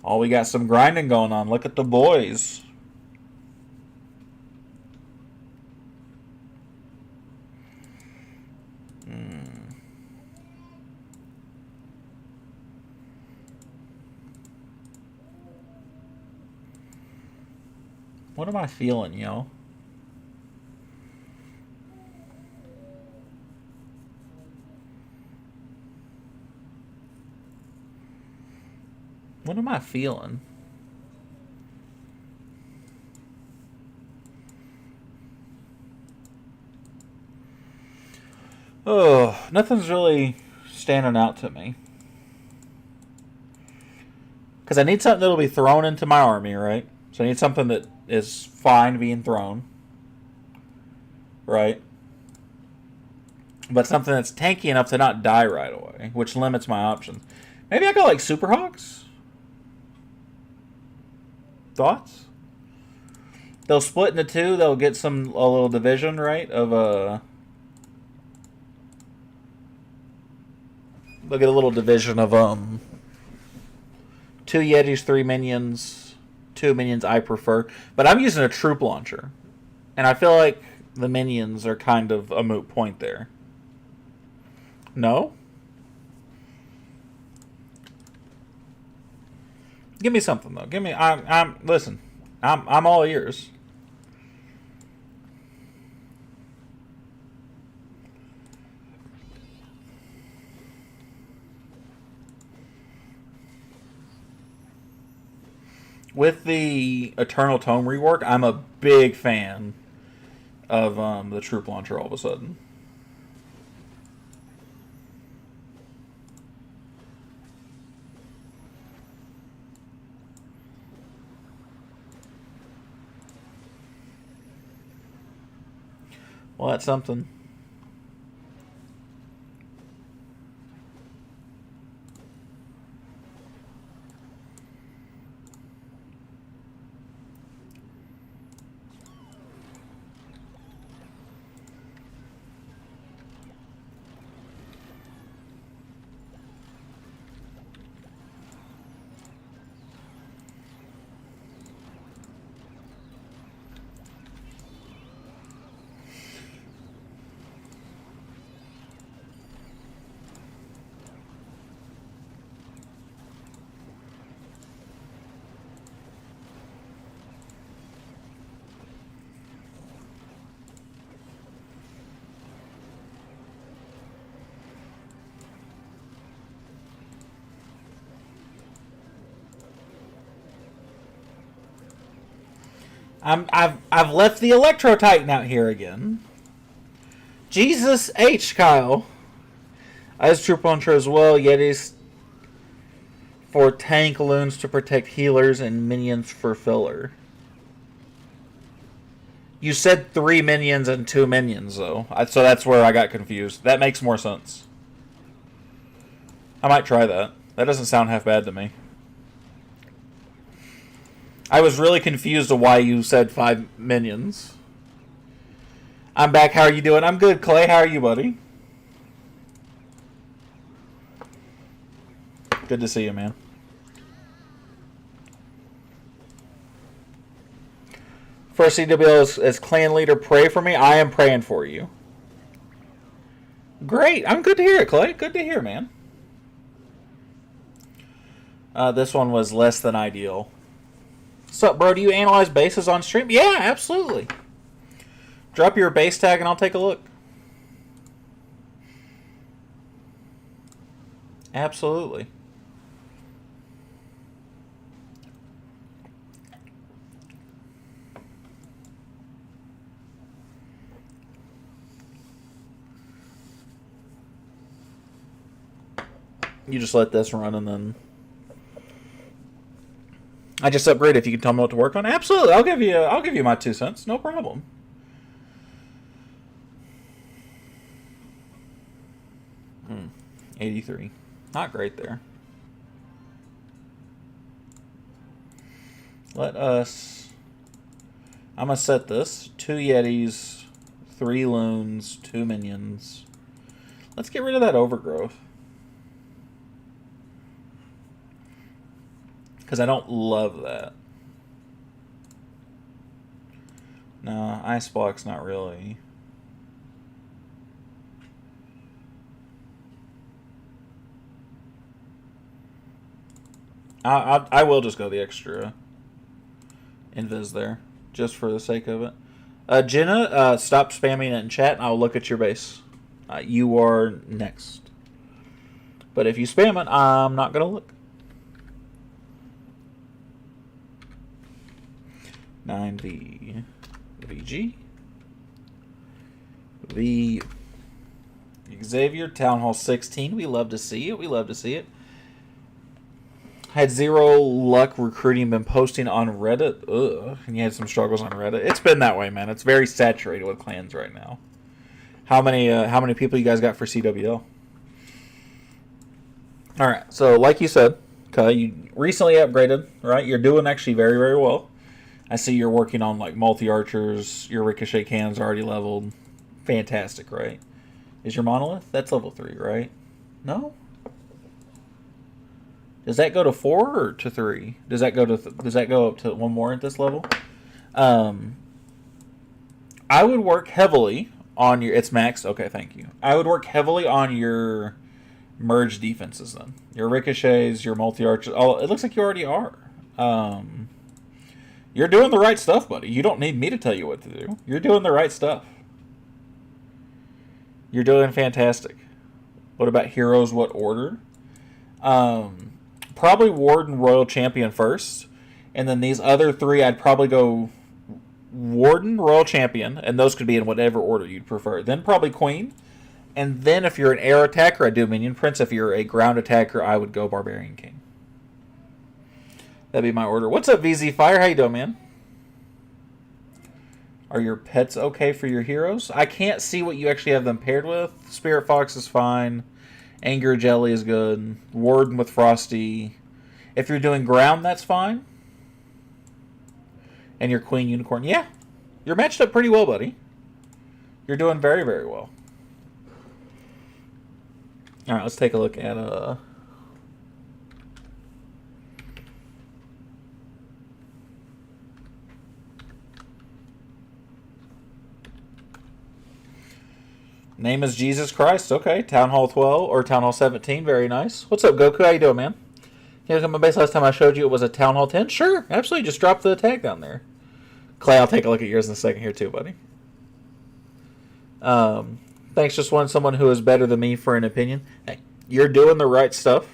Oh, we got some grinding going on. Look at the boys. What am I feeling, yo? What am I feeling? Oh, nothing's really standing out to me. Because I need something that'll be thrown into my army, right? So I need something that is fine being thrown. Right? But something that's tanky enough to not die right away, which limits my options. Maybe I go like Super Hawks? Thoughts? They'll split into two. They'll get a little division, right? They'll get a little division of 2 Yetis, 3 minions, 2 minions I prefer. But I'm using a troop launcher. And I feel like the minions are kind of a moot point there. No? Give me something though. Give me listen. I'm all ears. With the Eternal Tome rework, I'm a big fan of the troop launcher all of a sudden. Well, that's something. I've left the Electro Titan out here again. Jesus H, Kyle. As troop launcher as well. Yetis for tank loons to protect healers and minions for filler. You said 3 minions and 2 minions though, so that's where I got confused. That makes more sense. I might try that. That doesn't sound half bad to me. I was really confused of why you said 5 minions. I'm back. How are you doing? I'm good, Clay. How are you, buddy? Good to see you, man. First CWL as clan leader, pray for me. I am praying for you. Great. I'm good to hear it, Clay. Good to hear, man. This one was less than ideal. What's up, bro? Do you analyze bases on stream? Yeah, absolutely. Drop your base tag and I'll take a look. Absolutely. You just let this run and then I just upgrade if you can tell me what to work on. Absolutely. I'll give you my 2 cents. No problem. Hmm. 83. Not great there. I'm going to set this. 2 Yetis, 3 loons, 2 minions. Let's get rid of that overgrowth. Because I don't love that. No, Ice Block's not really. I will just go the extra invis there, just for the sake of it. Jenna, stop spamming it in chat, and I'll look at your base. You are next. But if you spam it, I'm not going to look. 9V. VG. V. Xavier, Town Hall 16. We love to see it. We love to see it. Had zero luck recruiting, been posting on Reddit. Ugh. And you had some struggles on Reddit. It's been that way, man. It's very saturated with clans right now. How many people you guys got for CWL? All right. So, like you said, okay, you recently upgraded, right? You're doing actually very, very well. I see you're working on like multi-archers. Your ricochet cannons are already leveled. Fantastic, right? Is your monolith? That's level 3, right? No? Does that go to 4 or to 3? Does that go up to one more at this level? I would work heavily on your... It's maxed? Okay, thank you. I would work heavily on your merge defenses then. Your ricochets, your multi-archers. Oh, it looks like you already are. You're doing the right stuff, buddy. You don't need me to tell you what to do. You're doing the right stuff. You're doing fantastic. What about heroes? What order? Probably Warden, Royal Champion first. And then these other 3, I'd probably go Warden, Royal Champion. And those could be in whatever order you'd prefer. Then probably Queen. And then if you're an air attacker, I'd do Minion Prince. If you're a ground attacker, I would go Barbarian King. That'd be my order. What's up, VZ Fire? How you doing, man? Are your pets okay for your heroes? I can't see what you actually have them paired with. Spirit Fox is fine. Anger Jelly is good. Warden with Frosty. If you're doing ground, that's fine. And your Queen Unicorn. Yeah. You're matched up pretty well, buddy. You're doing very, very well. Alright, let's take a look at... Name is Jesus Christ. Okay. Town Hall 12 or Town Hall 17. Very nice. What's up, Goku? How you doing, man? You know, my base last time I showed you it was a Town Hall 10? Sure. Absolutely. Just drop the tag down there. Clay, I'll take a look at yours in a second here too, buddy. Thanks. Just wanted someone who is better than me for an opinion. Hey, you're doing the right stuff.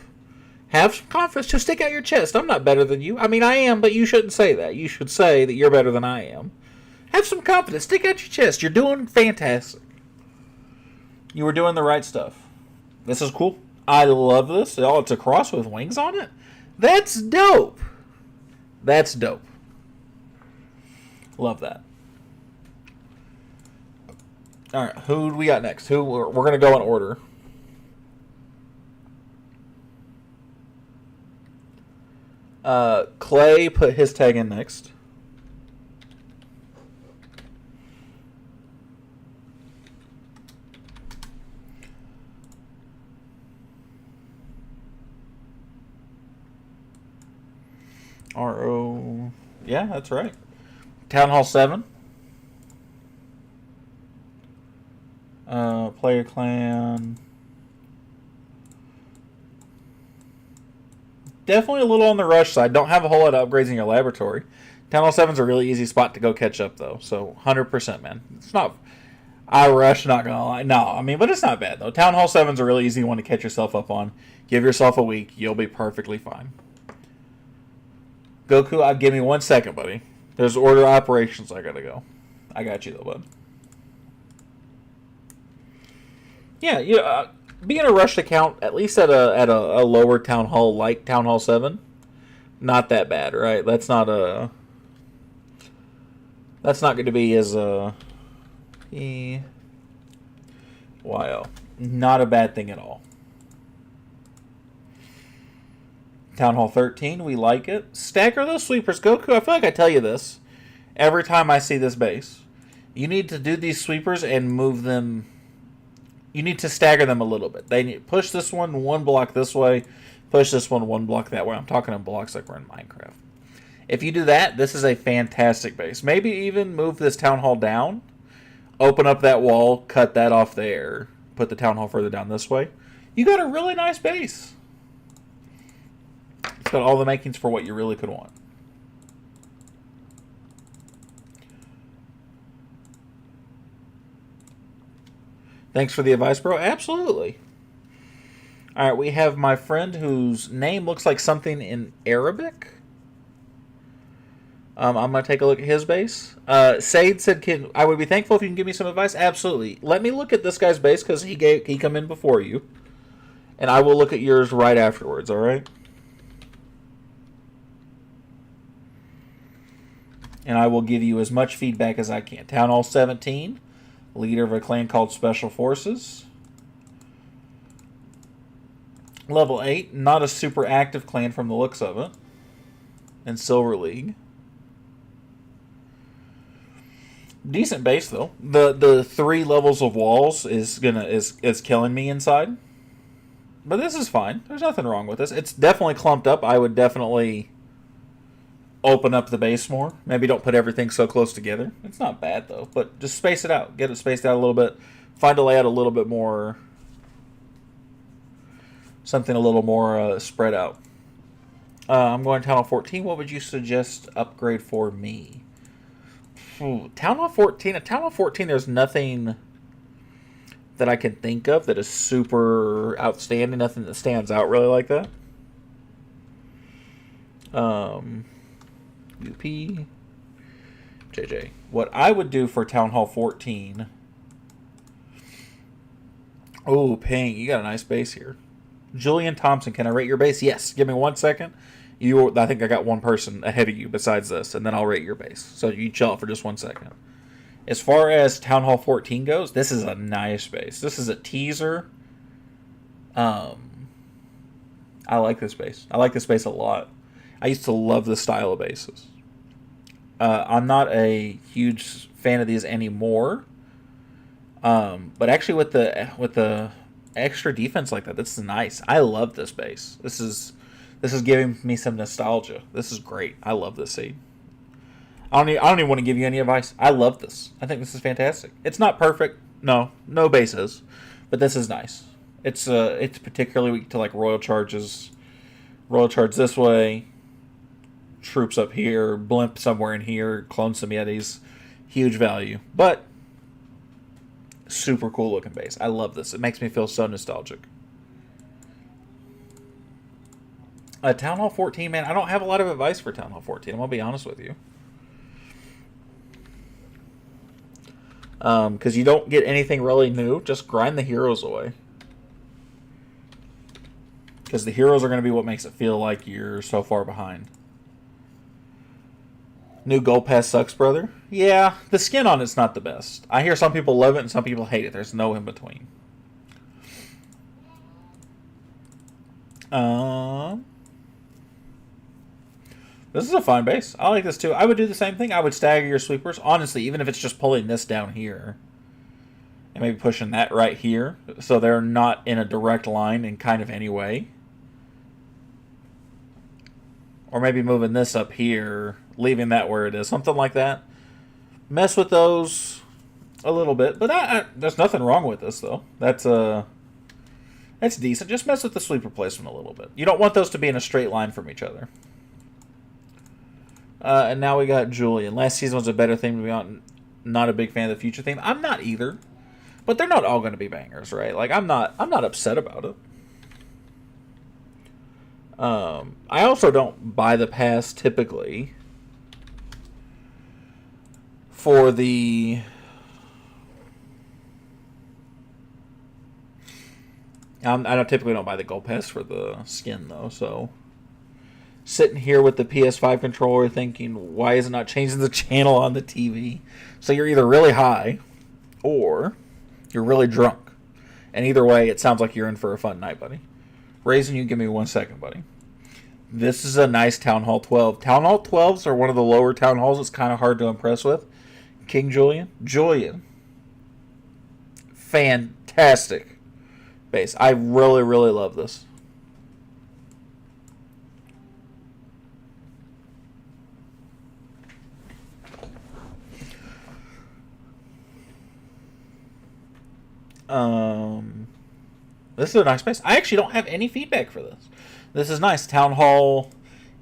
Have some confidence. Just stick out your chest. I'm not better than you. I mean, I am, but you shouldn't say that. You should say that you're better than I am. Have some confidence. Stick out your chest. You're doing fantastic. You were doing the right stuff. This is cool. I love this. Oh, it's a cross with wings on it? That's dope. That's dope. Love that. All right, who do we got next? We're going to go in order. Clay put his tag in next. RO. Yeah, that's right. Town Hall 7. Player clan. Definitely a little on the rush side. Don't have a whole lot of upgrades in your laboratory. Town Hall 7's a really easy spot to go catch up, though. So, 100%, man. It's not... I rush, not gonna lie. No, I mean, but it's not bad, though. Town Hall 7's a really easy one to catch yourself up on. Give yourself a week. You'll be perfectly fine. Goku, give me 1 second, buddy. There's order operations I gotta go. I got you, though, bud. Yeah, being a rushed account, at least at a lower town hall like Town Hall 7, not that bad, right? That's not going to be as not a bad thing at all. Town Hall 13, we like it. Stagger those sweepers, Goku. I feel like I tell you this every time I see this base. You need to do these sweepers and move them. You need to stagger them a little bit. They need push this one block this way, Push this one block that way. I'm talking in blocks like we're in Minecraft. If you do that, this is a fantastic base. Maybe even move this town hall down, open up that wall, cut that off there, put the town hall further down this way. You got a really nice base. It's got all the makings for what you really could want. Thanks for the advice, bro. Absolutely. All right, we have my friend whose name looks like something in Arabic. I'm going to take a look at his base. Said said, I would be thankful if you can give me some advice. Absolutely. Let me look at this guy's base because he come in before you. And I will look at yours right afterwards, all right? And I will give you as much feedback as I can. Town Hall 17, leader of a clan called Special Forces. Level 8, not a super active clan from the looks of it. In Silver League. Decent base though. The 3 levels of walls is killing me inside. But this is fine. There's nothing wrong with this. It's definitely clumped up. I would definitely open up the base more. Maybe don't put everything so close together. It's not bad though, but just space it out. Get it spaced out a little bit. Find a layout a little bit more, something a little more spread out. I'm going to Town Hall 14. What would you suggest upgrade for me? Town Hall 14. At Town Hall 14, there's nothing that I can think of that is super outstanding. Nothing that stands out really like that. UP, JJ. What I would do for Town Hall 14. Oh, Ping, you got a nice base here. Julian Thompson, can I rate your base? Yes. Give me 1 second. I think I got one person ahead of you besides this, and then I'll rate your base. So you chill out for just 1 second. As far as Town Hall 14 goes, this is a nice base. This is a teaser. I like this base. I like this base a lot. I used to love this style of bases. I'm not a huge fan of these anymore. But actually with the extra defense like that, this is nice. I love this base. This is giving me some nostalgia. This is great. I love this seed. I don't even want to give you any advice. I love this. I think this is fantastic. It's not perfect. No base is, but this is nice. It's particularly weak to like royal charges. Royal charge this way. Troops up here. Blimp somewhere in here. Clone some Yetis. Huge value, but super cool looking base. I love this. It makes me feel so nostalgic. Town Hall 14, man. I don't have a lot of advice for Town Hall 14. I'm gonna be honest with you. Because you don't get anything really new. Just grind the heroes away. Because the heroes are going to be what makes it feel like you're so far behind. New gold pass sucks, brother. Yeah, the skin on it's not the best. I hear some people love it and some people hate it. There's no in between. This is a fine base. I like this too. I would do the same thing. I would stagger your sweepers. Honestly, even if it's just pulling this down here. And maybe pushing that right here. So they're not in a direct line in kind of any way. Or maybe moving this up here. Leaving that where it is. Something like that. Mess with those a little bit. But there's nothing wrong with this though. That's decent. Just mess with the sweeper placement a little bit. You don't want those to be in a straight line from each other. And now we got Julian. Last season was a better theme to be on. Not a big fan of the future theme. I'm not either. But they're not all going to be bangers, right? Like I'm not upset about it. I also don't buy the pass typically for the I typically don't buy the gold pass for the skin though, so sitting here with the PS5 controller thinking, why is it not changing the channel on the TV? So you're either really high or you're really drunk. And either way, it sounds like you're in for a fun night, buddy. Raisin, you give me 1 second, buddy. This is a nice Town Hall 12. Town Hall 12s are one of the lower Town Halls it's kind of hard to impress with. King Julian. Julian. Fantastic base. I really, really love this. This is a nice space. I actually don't have any feedback for this. This is nice. Town Hall,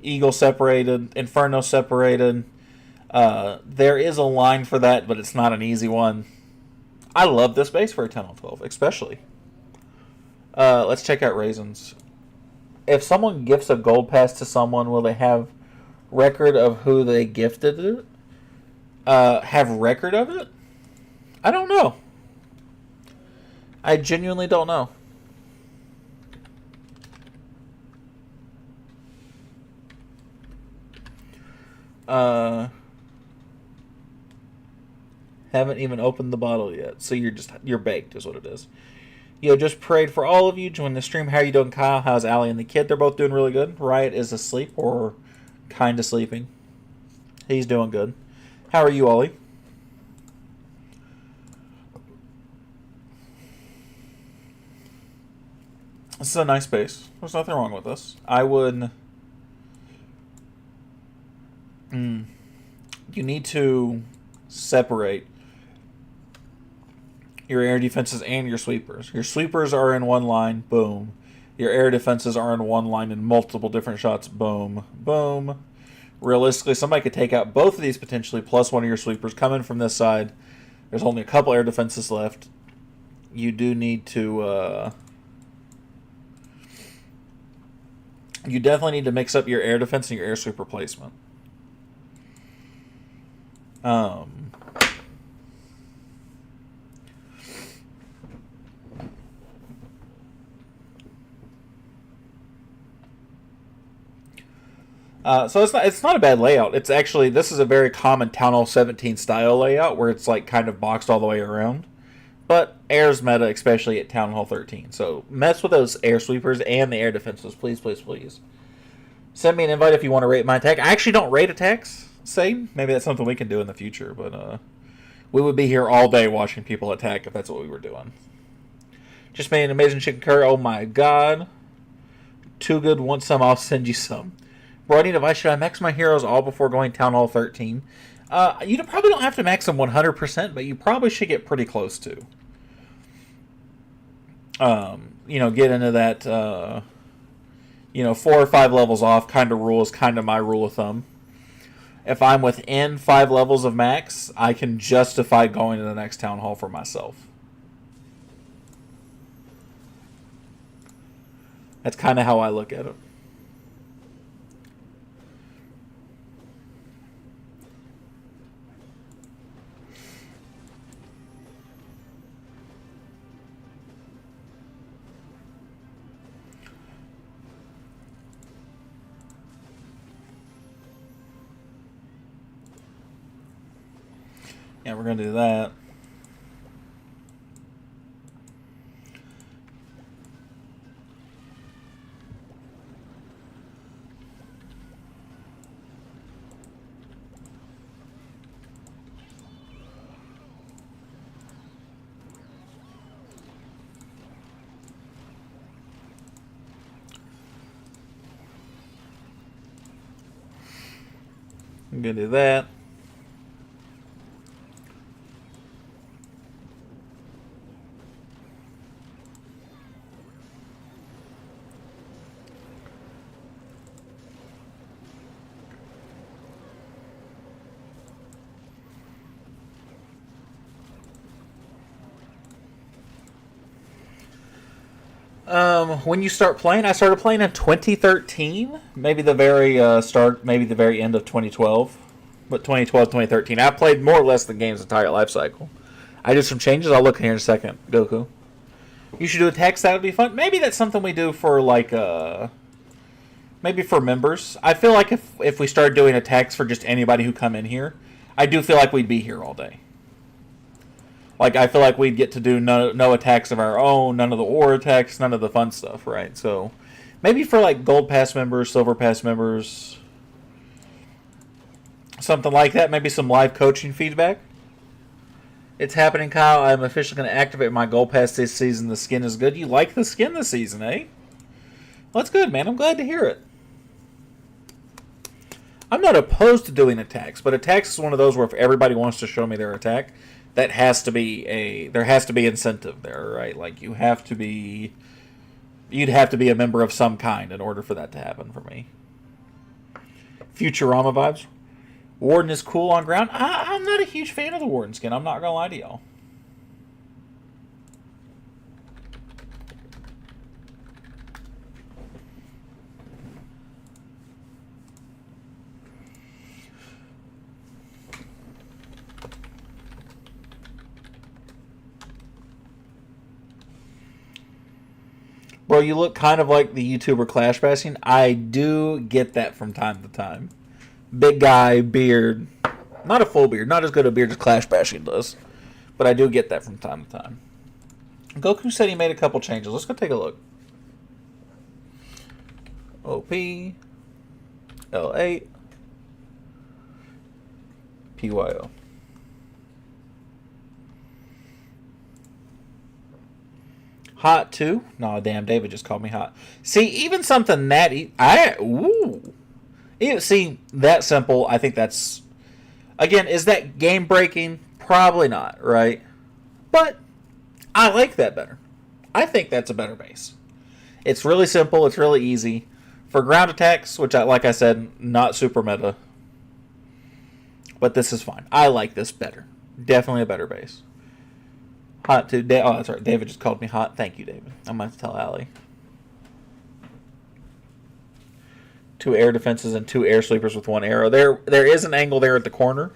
Eagle separated, Inferno separated. There is a line for that, but it's not an easy one. I love this base for a 10 on 12, especially. Let's check out Raisins. If someone gifts a gold pass to someone, will they have record of who they gifted it? Have record of it? I don't know. I genuinely don't know. Haven't even opened the bottle yet, so you're baked, is what it is. Yo, just prayed for all of you. Join the stream. How are you doing, Kyle? How's Allie and the kid? They're both doing really good. Riot is asleep or kind of sleeping. He's doing good. How are you, Ollie? This is a nice base. There's nothing wrong with this. I would... You need to separate your air defenses and your sweepers. Your sweepers are in one line, boom. Your air defenses are in one line in multiple different shots, boom, boom. Realistically, somebody could take out both of these potentially, plus one of your sweepers. Come in from this side. There's only a couple air defenses left. You do need to... you definitely need to mix up your air defense and your air sweeper placement. So it's not a bad layout. It's actually, this is a very common Town Hall 17 style layout where it's like kind of boxed all the way around. But air's meta, especially at Town Hall 13. So mess with those air sweepers and the air defenses, please, please, please. Send me an invite if you want to rate my attack. I actually don't rate attacks, say. Maybe that's something we can do in the future, but we would be here all day watching people attack if that's what we were doing. Just made an amazing chicken curry. Oh my god. Too good. Want some? I'll send you some. Bro, I need advice. Should I max my heroes all before going Town Hall 13? You probably don't have to max them 100%, but you probably should get pretty close to. Get into that, 4 or 5 levels off kind of rule is kind of my rule of thumb. If I'm within 5 levels of max, I can justify going to the next Town Hall for myself. That's kind of how I look at it. Yeah, we're going to do that. I'm going to do that. When you start playing, I started playing in 2013, maybe the very maybe the very end of 2012, but 2012, 2013. I played more or less the game's entire life cycle. I did some changes. I'll look in here in a second. Goku, you should do attacks. That would be fun. Maybe that's something we do for like maybe for members. I feel like if we started doing attacks for just anybody who come in here, I do feel like we'd be here all day. Like, I feel like we'd get to do no attacks of our own, none of the war attacks, none of the fun stuff, right? So, maybe for, like, Gold Pass members, Silver Pass members, something like that. Maybe some live coaching feedback. It's happening, Kyle. I'm officially going to activate my Gold Pass this season. The skin is good. You like the skin this season, eh? Well, that's good, man. I'm glad to hear it. I'm not opposed to doing attacks, but attacks is one of those where if everybody wants to show me their attack, that has to be there has to be incentive there, right? Like you'd have to be a member of some kind in order for that to happen for me. Futurama vibes. Warden is cool on ground. I'm not a huge fan of the Warden skin. I'm not gonna lie to y'all. Bro, you look kind of like the YouTuber Clash Bastion. I do get that from time to time. Big guy, beard. Not a full beard. Not as good a beard as Clash Bastion does. But I do get that from time to time. Goku said he made a couple changes. Let's go take a look. OP. L8. PYO. Hot too? No, damn, David just called me hot. See, even something that see, that simple, I think that's, again, is that game breaking? Probably not, right? But I like that better. I think that's a better base. It's really simple, it's really easy. For ground attacks, which like I said, not super meta. But this is fine. I like this better. Definitely a better base. Hot too. Oh, that's right. David just called me hot. Thank you, David. I'm going to tell Allie. 2 air defenses and 2 air sleepers with 1 arrow. There is an angle there at the corner.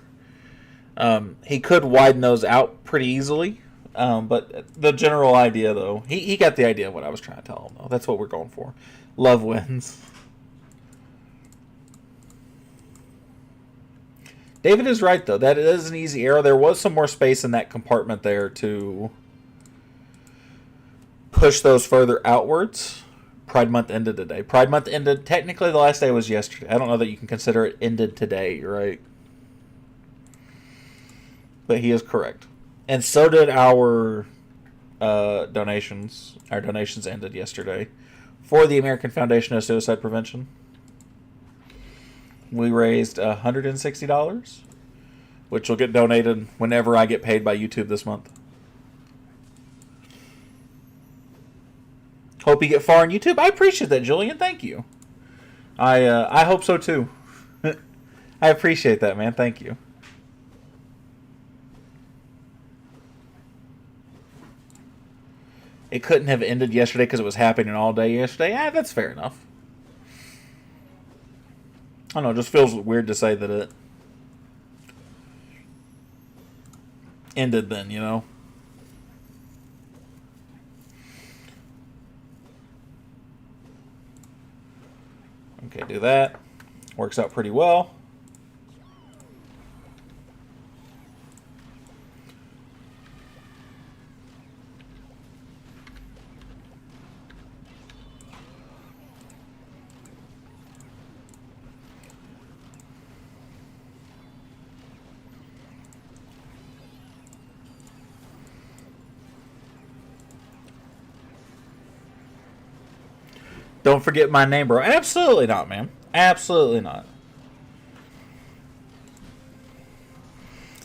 He could widen those out pretty easily. But the general idea, though, he got the idea of what I was trying to tell him, though. That's what we're going for. Love wins. David is right, though. That is an easy arrow. There was some more space in that compartment there to push those further outwards. Pride Month ended today. Pride Month ended. Technically, the last day was yesterday. I don't know that you can consider it ended today, right? But he is correct. And so did our donations. Our donations ended yesterday for the American Foundation of Suicide Prevention. We raised $160, which will get donated whenever I get paid by YouTube this month. Hope you get far on YouTube. I appreciate that, Julian. Thank you. I hope so too. I appreciate that, man. Thank you. It couldn't have ended yesterday because it was happening all day yesterday. That's fair enough. I don't know, it just feels weird to say that it ended then, you know? Okay, do that. Works out pretty well. Don't forget my name, bro. Absolutely not, man. Absolutely not.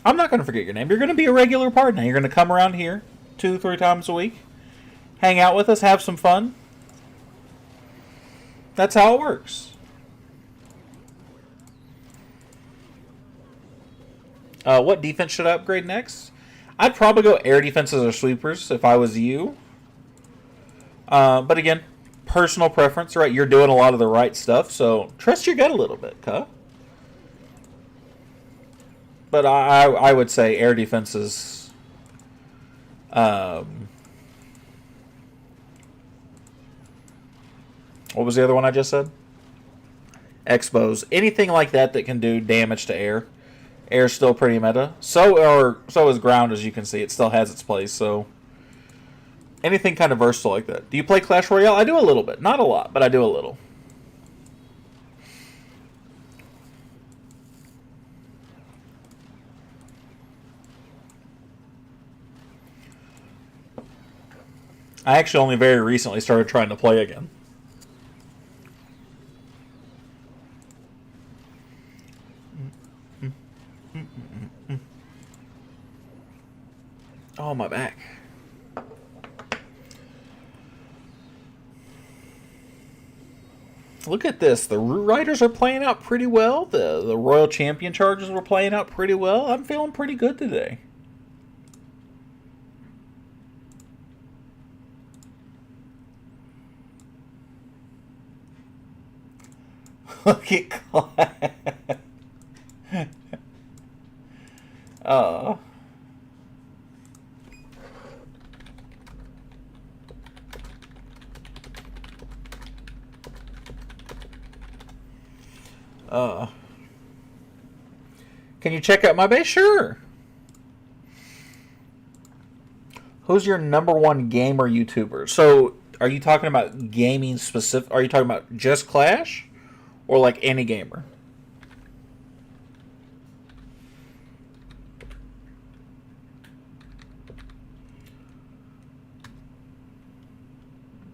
I'm not going to forget your name. You're going to be a regular part now. You're going to come around here 2-3 times a week. Hang out with us. Have some fun. That's how it works. What defense should I upgrade next? I'd probably go air defenses or sweepers if I was you. But again, personal preference, right? You're doing a lot of the right stuff, so trust your gut a little bit, huh? But I would say air defenses. What was the other one I just said? Expos. Anything like that that can do damage to air. Air's still pretty meta. So is ground, as you can see. It still has its place, so anything kind of versatile like that. Do you play Clash Royale? I do a little bit. Not a lot, but I do a little. I actually only very recently started trying to play again. Oh, my back. Look at this. The Root Riders are playing out pretty well. The Royal Champion Chargers were playing out pretty well. I'm feeling pretty good today. Look at Clyde. Can you check out my base? Sure. Who's your #1 gamer YouTuber? So, are you talking about gaming specific? Are you talking about just Clash? Or like any gamer?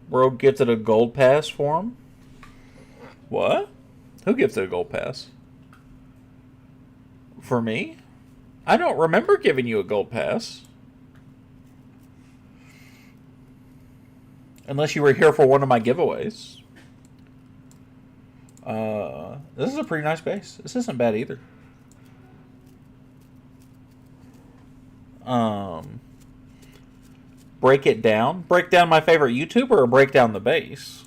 Rogue gifted a gold pass for him? What? Who gifted a gold pass? For me? I don't remember giving you a gold pass. Unless you were here for one of my giveaways. This is a pretty nice base. This isn't bad either. Break it down? Break down my favorite YouTuber or break down the base?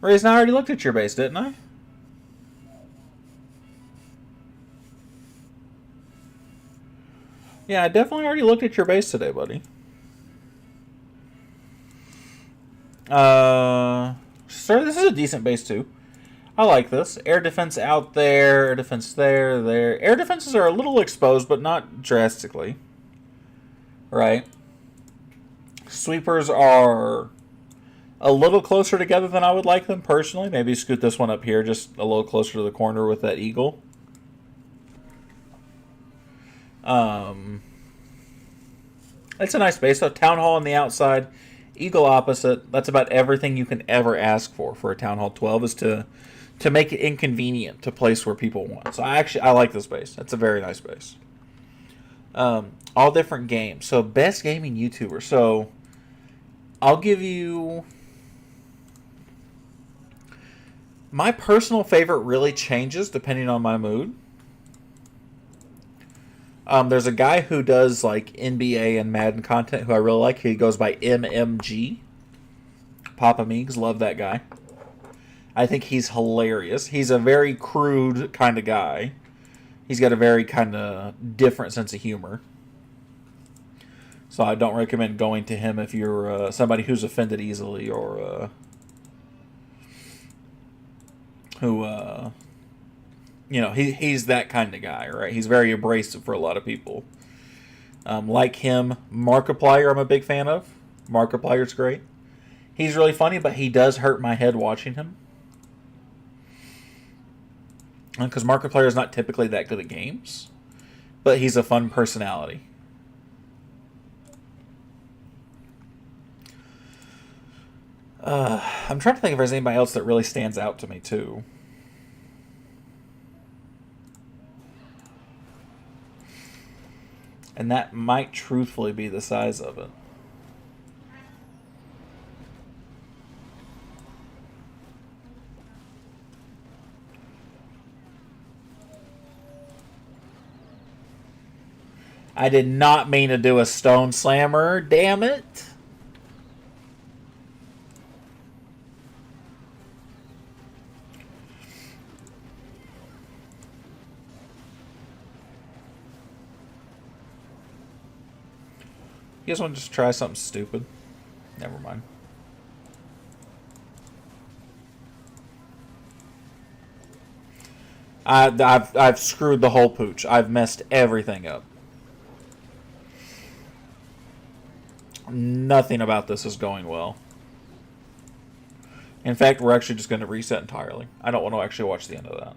Reason I already looked at your base, didn't I? Yeah, I definitely already looked at your base today, buddy. Sir, this is a decent base too. I like this. Air defense out there, air defense there, there. Air defenses are a little exposed, but not drastically. Right. Sweepers are a little closer together than I would like them personally. Maybe scoot this one up here just a little closer to the corner with that eagle. It's a nice base. So Town Hall on the outside, Eagle opposite. That's about everything you can ever ask for a Town Hall 12 is to make it inconvenient to place where people want. So I like this base. That's a very nice base. All different games. So best gaming YouTuber. So I'll give you my personal favorite. Really changes depending on my mood. There's a guy who does like NBA and Madden content who I really like. He goes by MMG. Papa Meegs, love that guy. I think he's hilarious. He's a very crude kind of guy. He's got a very kind of different sense of humor. So I don't recommend going to him if you're somebody who's offended easily or who he's that kind of guy, right? He's very abrasive for a lot of people. Like him, Markiplier I'm a big fan of. Markiplier's great. He's really funny, but he does hurt my head watching him. Because Markiplier is not typically that good at games. But he's a fun personality. I'm trying to think if there's anybody else that really stands out to me, too. And that might truthfully be the size of it. I did not mean to do a stone slammer. Damn it. You guys want to just try something stupid? Never mind. I've screwed the whole pooch. I've messed everything up. Nothing about this is going well. In fact, we're actually just going to reset entirely. I don't want to actually watch the end of that.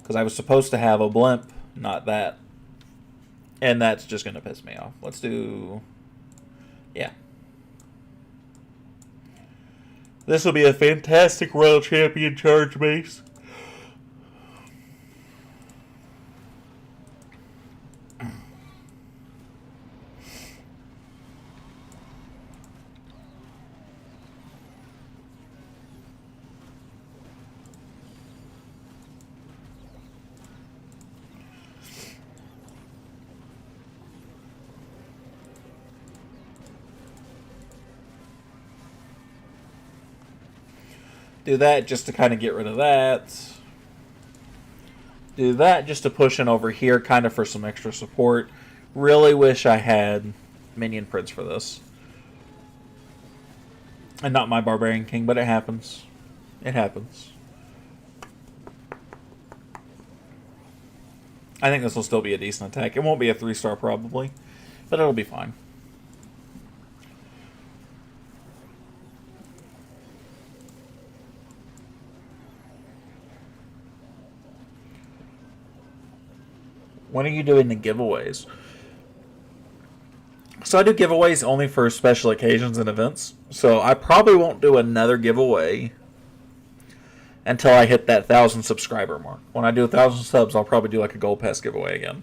Because I was supposed to have a blimp, not that. And that's just going to piss me off. Let's do... Yeah. This will be a fantastic Royal Champion charge base. Do that just to kind of get rid of that. Do that just to push in over here, kind of for some extra support. Really wish I had minion prints for this. And not my Barbarian King, but it happens. It happens. I think this will still be a decent attack. It won't be a 3-star probably, but it'll be fine. When are you doing the giveaways? So I do giveaways only for special occasions and events. So I probably won't do another giveaway until I hit that 1,000 subscriber mark. When I do 1,000 subs, I'll probably do like a Gold Pass giveaway again.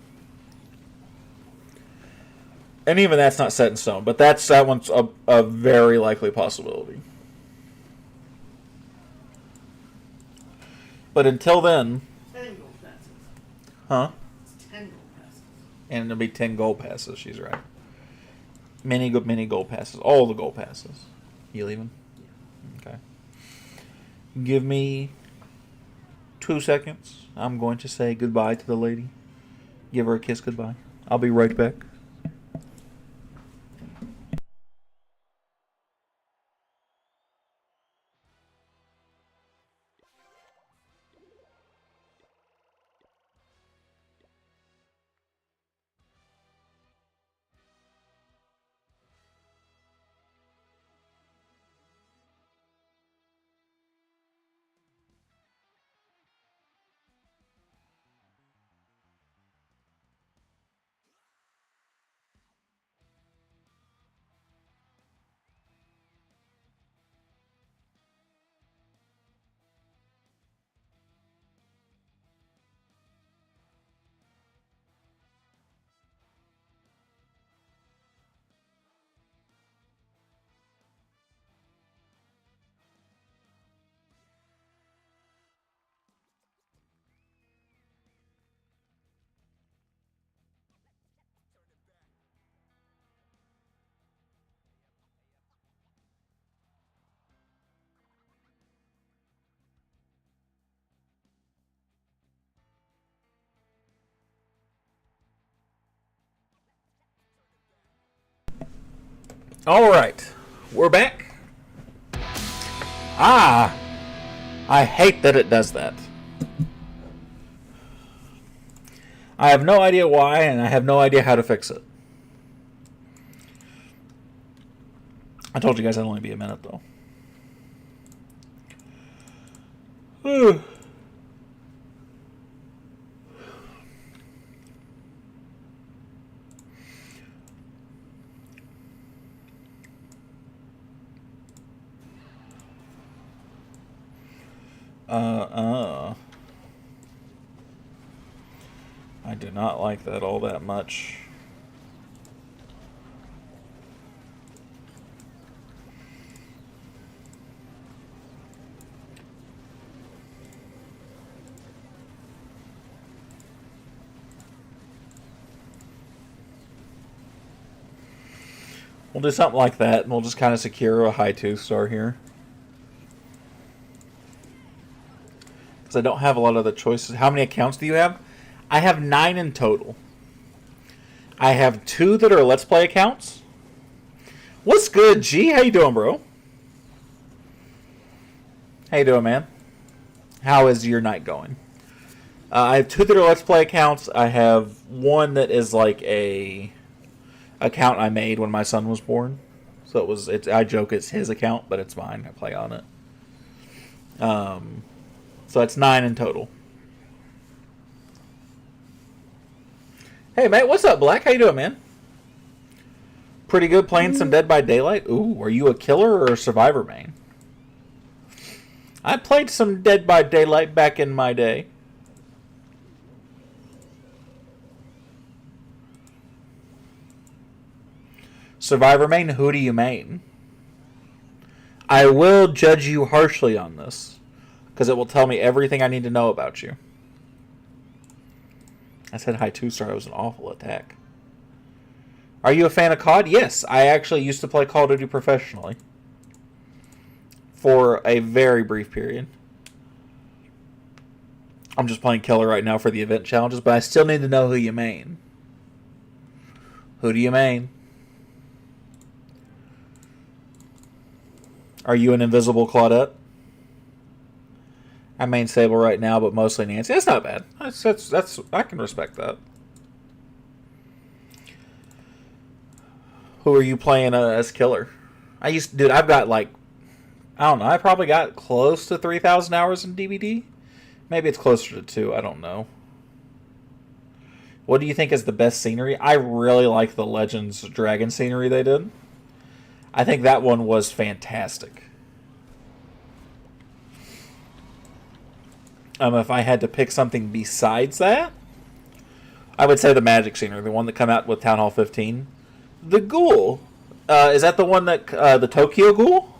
And even that's not set in stone, but that one's a very likely possibility. But until then... 10 Gold Passes. Huh? And it'll be 10 gold passes. She's right. Many gold passes. All the gold passes. You leaving? Yeah. Okay. Give me 2 seconds. I'm going to say goodbye to the lady. Give her a kiss goodbye. I'll be right back. All right, we're back. I hate that it does that. I have no idea why, and I have no idea how to fix it. I told you guys it'd only be a minute, though. I do not like that all that much. We'll do something like that, and we'll just kind of secure a high 2-star here. Because I don't have a lot of the choices. How many accounts do you have? I have 9 in total. I have 2 that are Let's Play accounts. What's good, G? How you doing, bro? How you doing, man? How is your night going? I have 2 that are Let's Play accounts. I have 1 that is like a account I made when my son was born. So I joke it's his account, but it's mine. I play on it. So that's 9 in total. Hey, mate, what's up, Black? How you doing, man? Pretty good playing some Dead by Daylight? Ooh, are you a killer or a survivor main? I played some Dead by Daylight back in my day. Survivor main, who do you main? I will judge you harshly on this, because it will tell me everything I need to know about you. I said hi 2-star. It was an awful attack. Are you a fan of COD? Yes, I actually used to play Call of Duty professionally. For a very brief period. I'm just playing Killer right now for the event challenges, but I still need to know who you main. Who do you main? Are you an invisible Claudette? I main Sable right now, but mostly Nancy. That's not bad. That's I can respect that. Who are you playing as Killer? Dude, I've got like, I don't know, I probably got close to 3,000 hours in DBD. Maybe it's closer to 2, I don't know. What do you think is the best scenery? I really like the Legends Dragon scenery they did. I think that one was fantastic. If I had to pick something besides that, I would say the Magic scenery, the one that came out with Town Hall 15. The Ghoul. Is that the one that, the Tokyo Ghoul?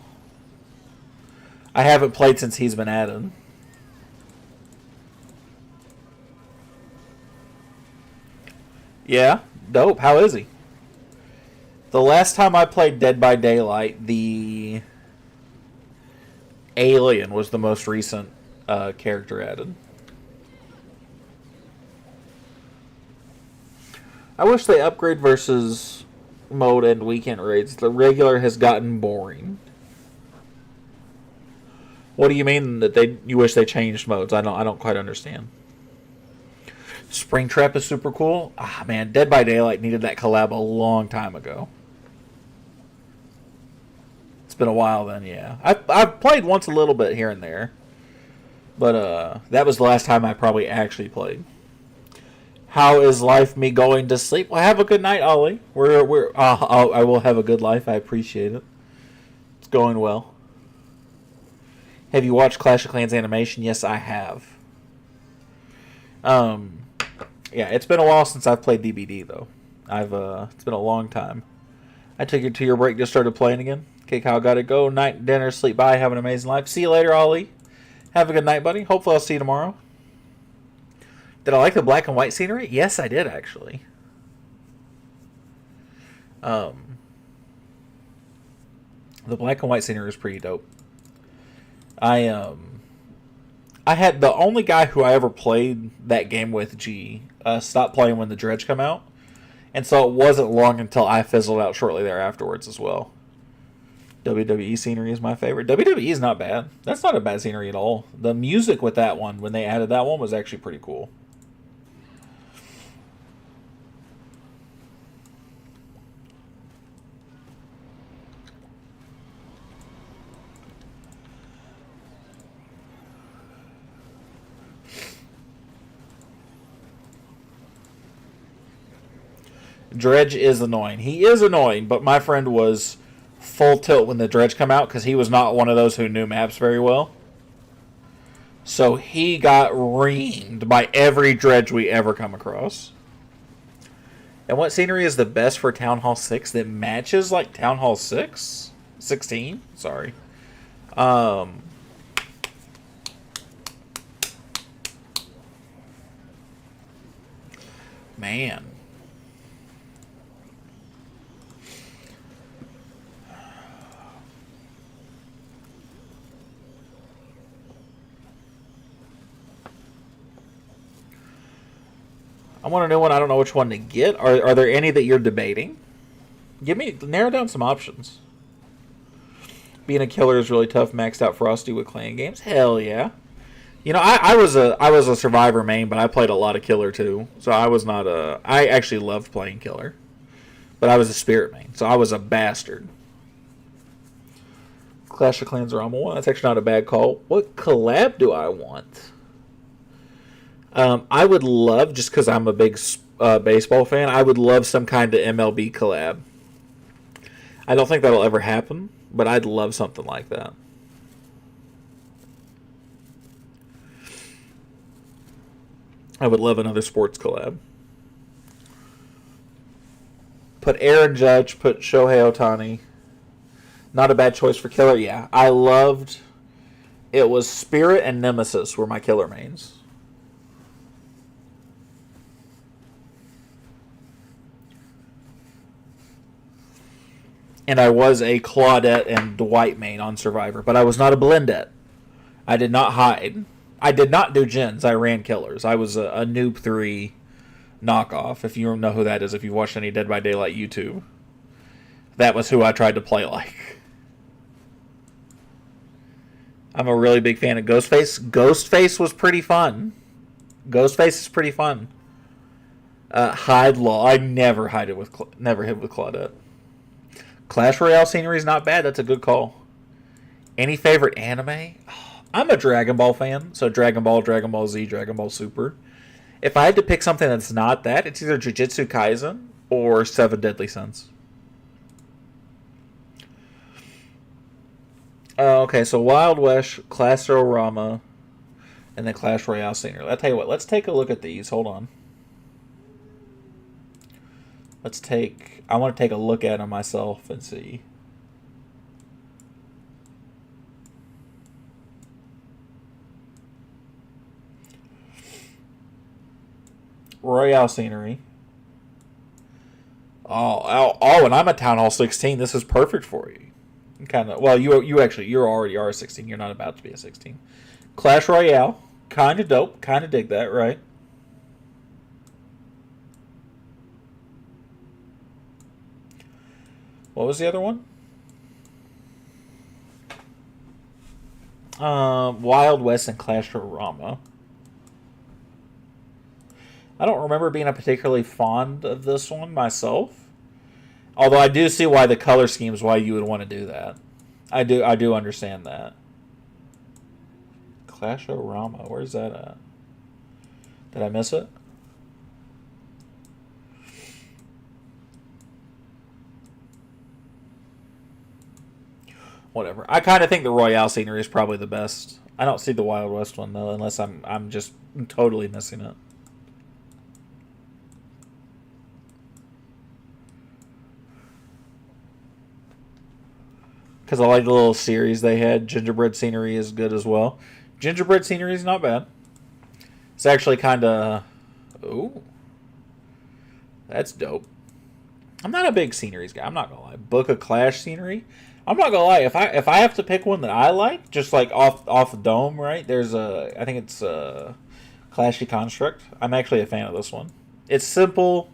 I haven't played since he's been added. Yeah, dope. How is he? The last time I played Dead by Daylight, the Alien was the most recent character added. I wish they upgrade versus mode and weekend raids. The regular has gotten boring. What do you mean that you wish they changed modes? I don't quite understand. Springtrap is super cool. Ah man, Dead by Daylight needed that collab a long time ago. It's been a while then, yeah. I've played once a little bit here and there. But that was the last time I probably actually played. How is life? Me going to sleep? Well, have a good night, Ollie. I will have a good life. I appreciate it. It's going well. Have you watched Clash of Clans animation? Yes, I have. Yeah, it's been a while since I've played DBD though. It's been a long time. I took you to your break, just started playing again. Okay, Kyle, gotta go. Night, dinner, sleep. Bye. Have an amazing life. See you later, Ollie. Have a good night, buddy. Hopefully I'll see you tomorrow. Did I like the black and white scenery? Yes, I did, actually. The black and white scenery is pretty dope. I had the only guy who I ever played that game with, stopped playing when the Dredge come out. And so it wasn't long until I fizzled out shortly there afterwards as well. WWE scenery is my favorite. WWE is not bad. That's not a bad scenery at all. The music with that one, when they added that one, was actually pretty cool. Dredge is annoying. He is annoying, but my friend was full tilt when the Dredge come out because he was not one of those who knew maps very well. So he got reamed by every Dredge we ever come across. And what scenery is the best for Town Hall 6 that matches like Town Hall 6? 16? Sorry. Man. I want a new one. I don't know which one to get. Are there any that you're debating? Narrow down some options. Being a killer is really tough. Maxed out Frosty with clan games. Hell yeah. You know, I was a survivor main, but I played a lot of killer too. So I was not a. I actually loved playing killer, but I was a spirit main, so I was a bastard. Clash of Clans Rama 1. That's actually not a bad call. What collab do I want? I would love, just because I'm a big baseball fan, I would love some kind of MLB collab. I don't think that'll ever happen, but I'd love something like that. I would love another sports collab. Put Aaron Judge, put Shohei Ohtani. Not a bad choice for killer. Yeah, I loved. It was Spirit and Nemesis were my killer mains. And I was a Claudette and Dwight main on Survivor, but I was not a Blendette. I did not hide. I did not do gens. I ran killers. I was a Noob 3 knockoff, if you know who that is, if you've watched any Dead by Daylight YouTube. That was who I tried to play like. I'm a really big fan of Ghostface. Ghostface was pretty fun. Ghostface is pretty fun. Hide Law. I never hid with Claudette. Clash Royale scenery is not bad. That's a good call. Any favorite anime? I'm a Dragon Ball fan, so Dragon Ball, Dragon Ball Z, Dragon Ball Super. If I had to pick something that's not that, it's either Jujutsu Kaisen or Seven Deadly Sins. Okay, so Wild West, Clash Rama, and then Clash Royale scenery. I'll tell you what, let's take a look at these. Hold on. I want to take a look at them myself and see. Royale scenery. Oh, and I'm a Town Hall 16. This is perfect for you. Kind of. Well, you already are a 16. You're not about to be a 16. Clash Royale, kind of dope. Kind of dig that, right? What was the other one? Wild West and Clash Rama. I don't remember being particularly fond of this one myself. Although I do see why the color schemes, why you would want to do that. I do understand that. Clash Rama, where's that at? Did I miss it? Whatever. I kind of think the Royale scenery is probably the best. I don't see the Wild West one though, unless I'm just totally missing it. Because I like the little series they had. Gingerbread scenery is good as well. Gingerbread scenery is not bad. It's actually kind of... Ooh. That's dope. I'm not a big sceneries guy. I'm not going to lie. Book of Clash scenery. I'm not going to lie. If I have to pick one that I like, just like off the dome, right? There's I think it's Clashy Construct. I'm actually a fan of this one. It's simple.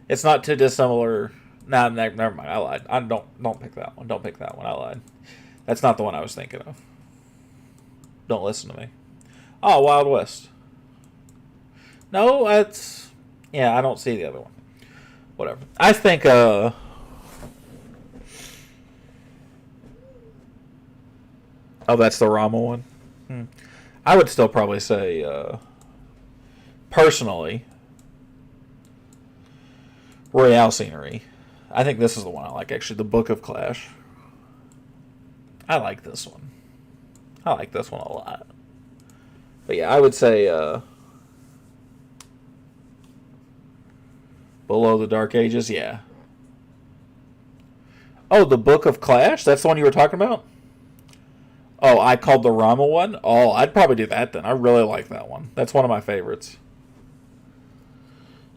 It's not too dissimilar... Nah, never mind. I lied. Don't pick that one. Don't pick that one. I lied. That's not the one I was thinking of. Don't listen to me. Oh, Wild West. No, that's... Yeah, I don't see the other one. Whatever. I think, Oh, that's the Rama one? I would still probably say, personally, Royale scenery. I think this is the one I like, actually. The Book of Clash. I like this one. I like this one a lot. But yeah, I would say Below the Dark Ages, yeah. Oh, the Book of Clash? That's the one you were talking about? Oh, I called the Rama one? Oh, I'd probably do that then. I really like that one. That's one of my favorites.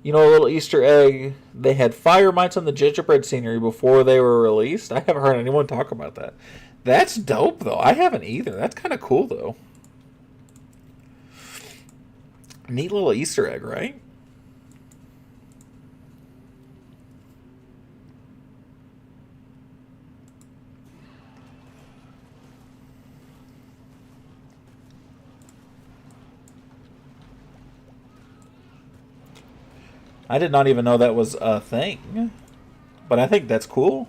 You know, a little Easter egg, they had fire mites on the gingerbread scenery before they were released. I haven't heard anyone talk about that. That's dope, though. I haven't either. That's kind of cool, though. Neat little Easter egg, right? I did not even know that was a thing. But I think that's cool.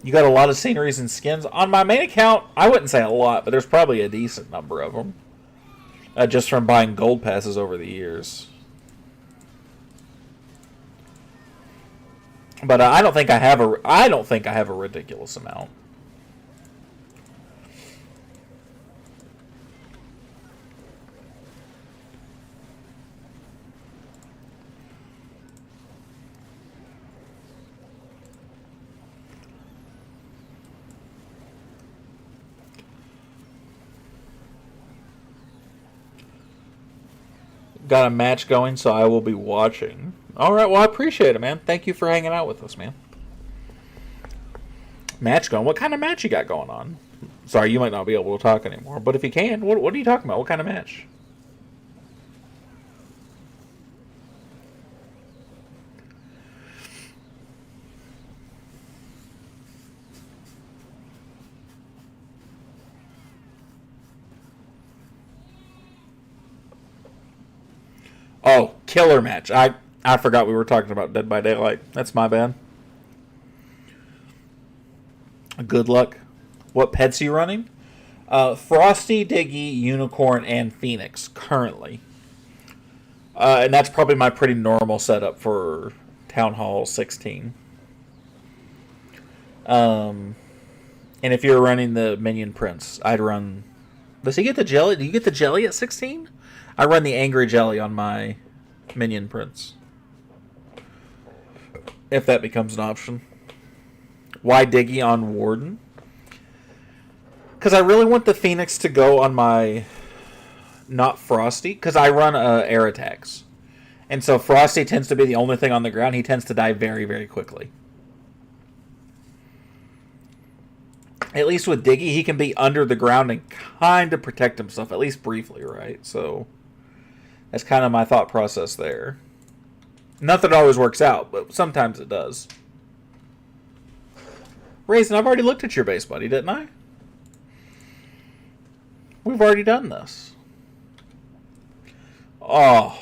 You got a lot of sceneries and skins. On my main account, I wouldn't say a lot, but there's probably a decent number of them. Just from buying gold passes over the years. But I don't think I have a ridiculous amount. got a match going, so I will be watching. All right, well, I appreciate it, man. Thank you for hanging out with us, man. Match going? What kind of match you got going on? Sorry, you might not be able to talk anymore, but if you can, what are you talking about? What kind of match? Oh, killer match. I forgot we were talking about Dead by Daylight. That's my bad. Good luck. What pets are you running? Frosty, Diggy, Unicorn, and Phoenix currently. And that's probably my pretty normal setup for Town Hall 16. And if you're running the Minion Prince, I'd run... Does he get the jelly? Do you get the jelly at 16? I run the Angry Jelly on my Minion Prince. If that becomes an option. Why Diggy on Warden? Because I really want the Phoenix to go on my... Not Frosty. Because I run air attacks. And so Frosty tends to be the only thing on the ground. He tends to die very, very quickly. At least with Diggy, he can be under the ground and kind of protect himself. At least briefly, right? So... That's kind of my thought process there. Not that it always works out, but sometimes it does. Raisin, I've already looked at your base, buddy, didn't I? We've already done this. Oh.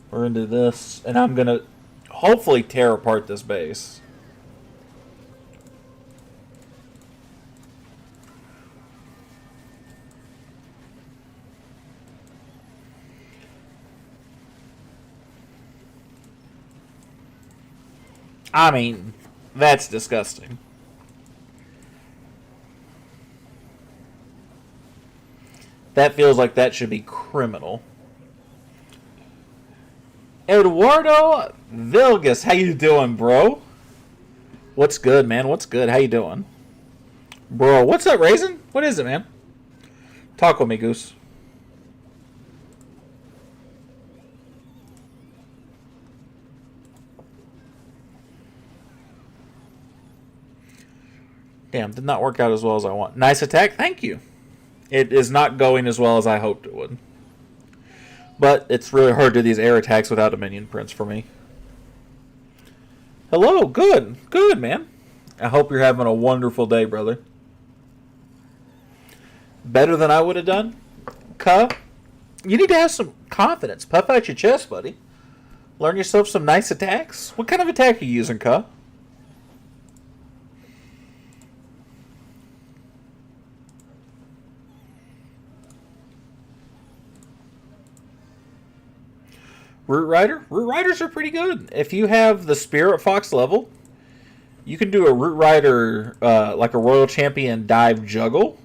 We're going to do this, and I'm going to hopefully tear apart this base. I mean, that's disgusting. That feels like that should be criminal. Eduardo Vilgas, how you doing, bro? What's good, man? What's good? How you doing? Bro, what's up, Raisin? What is it, man? Talk with me, Goose. Damn, did not work out as well as I want. Nice attack, thank you. It is not going as well as I hoped it would. But it's really hard to do these air attacks without a Minion Prince for me. Hello, good. Good, man. I hope you're having a wonderful day, brother. Better than I would have done? Cuh? You need to have some confidence. Puff out your chest, buddy. Learn yourself some nice attacks. What kind of attack are you using, Cuh? Root Rider? Root Riders are pretty good. If you have the Spirit Fox level, you can do a Root Rider, like a Royal Champion dive juggle.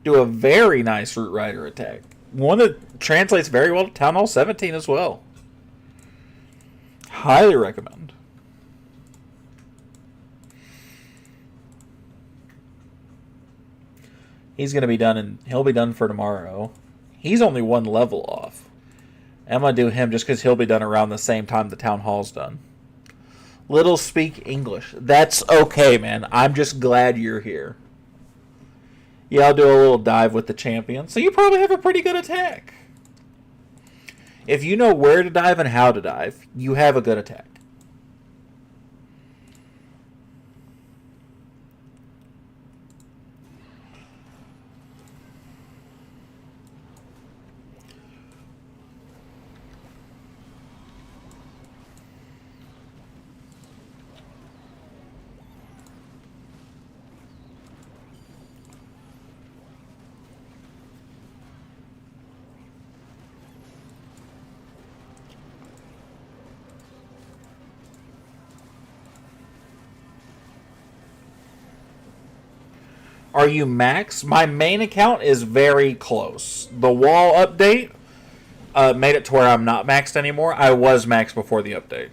Do a very nice Root Rider attack. One that translates very well to Town Hall 17 as well. Highly recommend. He's going to be done, and he'll be done for tomorrow. He's only one level off. I'm going to do him just because he'll be done around the same time the Town Hall's done. Little speak English. That's okay, man. I'm just glad you're here. Yeah, I'll do a little dive with the champion. So you probably have a pretty good attack. If you know where to dive and how to dive, you have a good attack. Are you max? My main account is very close. The wall update made it to where I'm not maxed anymore. I was maxed before the update.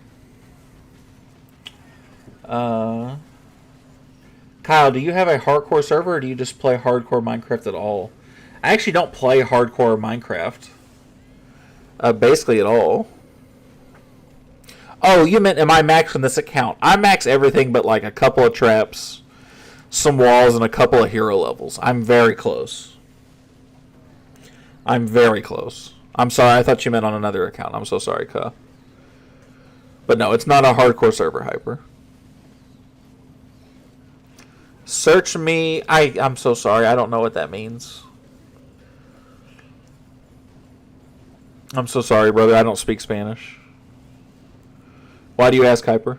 Kyle, do you have a hardcore server or do you just play hardcore Minecraft at all? I actually don't play hardcore Minecraft. Basically at all. Oh, you meant am I maxed on this account? I max everything but like a couple of traps, some walls, and a couple of hero levels. I'm very close. I'm very close. I'm sorry, I thought you meant on another account. I'm so sorry, Kyle. But no, it's not a hardcore server, Hyper. Search me. I'm so sorry. I don't know what that means. I'm so sorry, brother. I don't speak Spanish. Why do you ask, Hyper?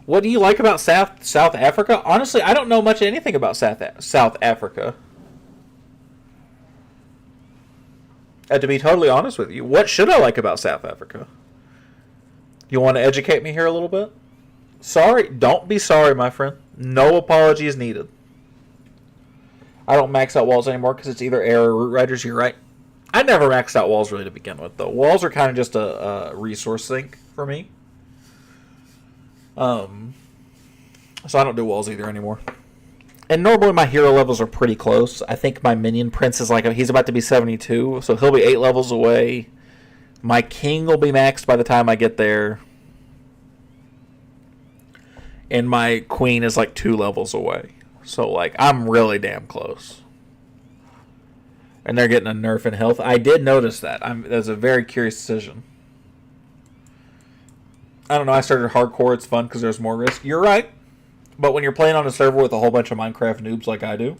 What do you like about South Africa? Honestly, I don't know much of anything about South Africa. To be totally honest with you, what should I like about South Africa? You want to educate me here a little bit? Sorry. Don't be sorry, my friend. No apology is needed. I don't max out walls anymore because it's either air or root riders. You're right. I never maxed out walls really to begin with, though. Walls are kind of just a resource sink for me. So I don't do walls either anymore. And normally my hero levels are pretty close. I think my minion prince is he's about to be 72, so he'll be 8 levels away. My king will be maxed by the time I get there. And my queen is 2 levels away. So I'm really damn close. And they're getting a nerf in health. I did notice that. That's a very curious decision. I don't know. I started hardcore. It's fun because there's more risk. You're right. But when you're playing on a server with a whole bunch of Minecraft noobs like I do,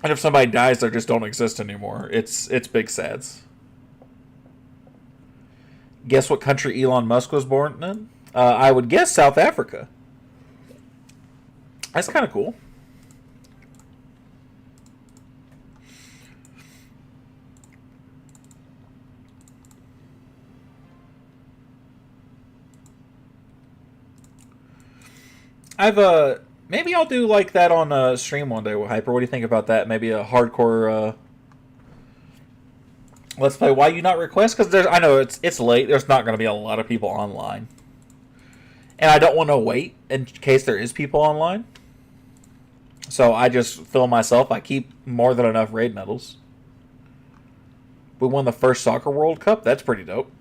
and if somebody dies, they just don't exist anymore. It's big sads. Guess what country Elon Musk was born in? I would guess South Africa. That's kind of cool. Maybe I'll do that on stream one day with Hyper. What do you think about that? Maybe a hardcore let's play. Why you not request? Because I know it's late. There's not going to be a lot of people online, and I don't want to wait in case there is people online. So I just fill myself. I keep more than enough raid medals. We won the first soccer World Cup. That's pretty dope.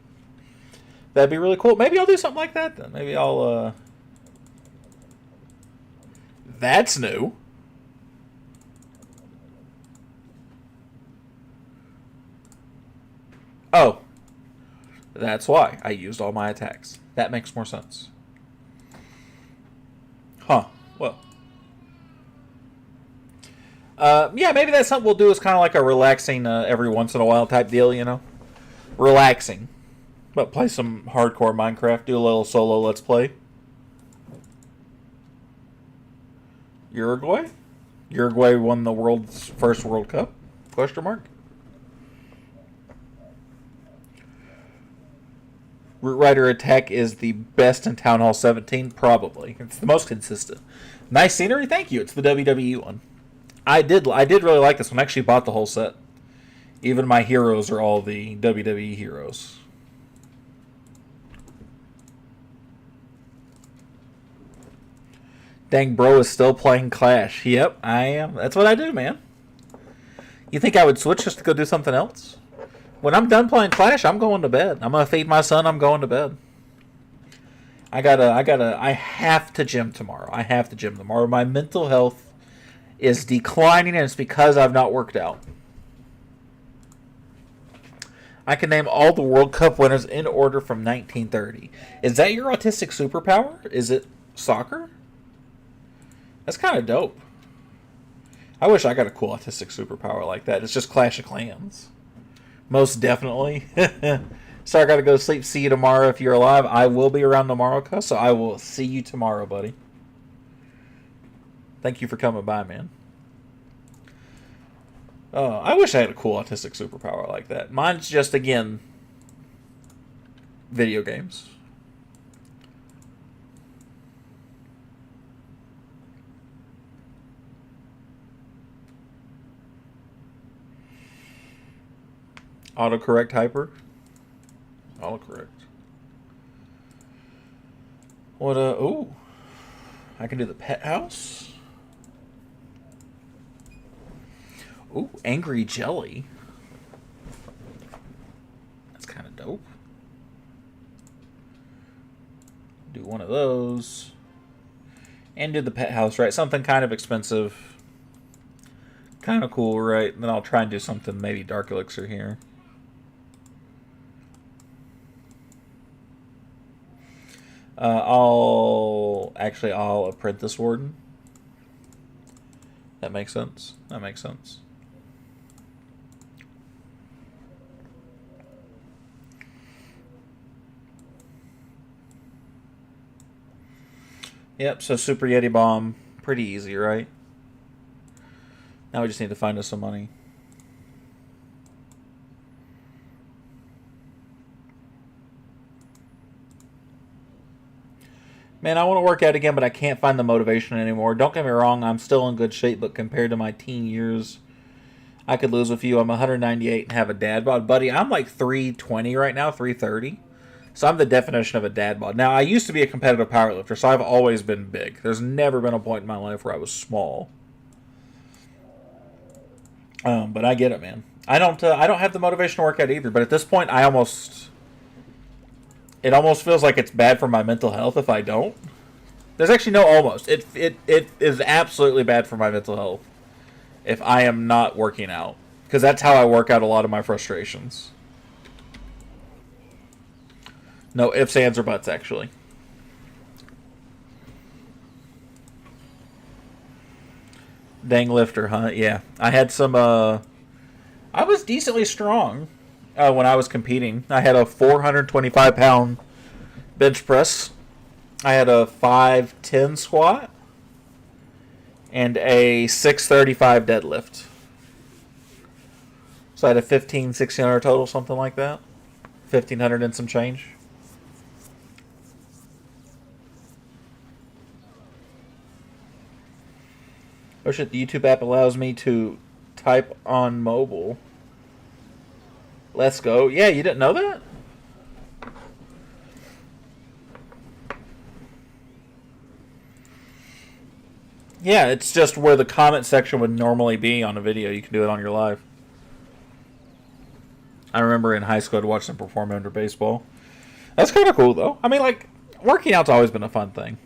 That'd be really cool. Maybe I'll do something like that then. Maybe I'll That's new. Oh. That's why I used all my attacks. That makes more sense. Huh. Well. Yeah, maybe that's something we'll do is kind of like a relaxing every once in a while type deal, you know? Relaxing. But play some hardcore Minecraft. Do a little solo let's play. Uruguay? Uruguay won the world's first World Cup? Question mark. Root Rider attack is the best in Town Hall 17? Probably. It's the most consistent. Nice scenery, thank you. It's the WWE one. I did really like this one. I actually bought the whole set. Even my heroes are all the WWE heroes. Dang, bro is still playing Clash. Yep, I am. That's what I do, man. You think I would switch just to go do something else? When I'm done playing Clash, I'm going to bed. I'm gonna feed my son. I'm going to bed. I have to gym tomorrow. I have to gym tomorrow. My mental health is declining, and it's because I've not worked out. I can name all the World Cup winners in order from 1930. Is that your autistic superpower? Is it soccer? That's kind of dope. I wish I got a cool autistic superpower like that. It's just Clash of Clans. Most definitely. So I gotta go to sleep. See you tomorrow if you're alive. I will be around tomorrow, cuz, so I will see you tomorrow, buddy. Thank you for coming by, man. I wish I had a cool autistic superpower like that. Mine's just, again, video games. Autocorrect hyper. Autocorrect. What, ooh. I can do the pet house. Ooh, angry jelly. That's kind of dope. Do one of those. And do the pet house, right? Something kind of expensive. Kind of cool, right? Then I'll try and do something, maybe Dark Elixir here. I'll Apprentice Warden. That makes sense. That makes sense. Yep, so Super Yeti Bomb. Pretty easy, right? Now we just need to find us some money. Man, I want to work out again, but I can't find the motivation anymore. Don't get me wrong, I'm still in good shape, but compared to my teen years, I could lose a few. I'm 198 and have a dad bod. Buddy, I'm like 320 right now, 330. So I'm the definition of a dad bod. Now, I used to be a competitive powerlifter, so I've always been big. There's never been a point in my life where I was small. But I get it, man. I don't have the motivation to work out either. But at this point, it almost feels like it's bad for my mental health if I don't. There's actually no almost. It is absolutely bad for my mental health if I am not working out, because that's how I work out a lot of my frustrations. No ifs, ands, or buts, actually. Dang lifter, huh? Yeah. I had some, I was decently strong when I was competing. I had a 425-pound bench press. I had a 510 squat. And a 635 deadlift. So I had a 1,600 total, something like that. 1,500 and some change. Oh shit, the YouTube app allows me to type on mobile. Let's go. Yeah, you didn't know that? Yeah, it's just where the comment section would normally be on a video. You can do it on your live. I remember in high school I'd watch them perform under baseball. That's kind of cool, though. I mean, like, working out's always been a fun thing.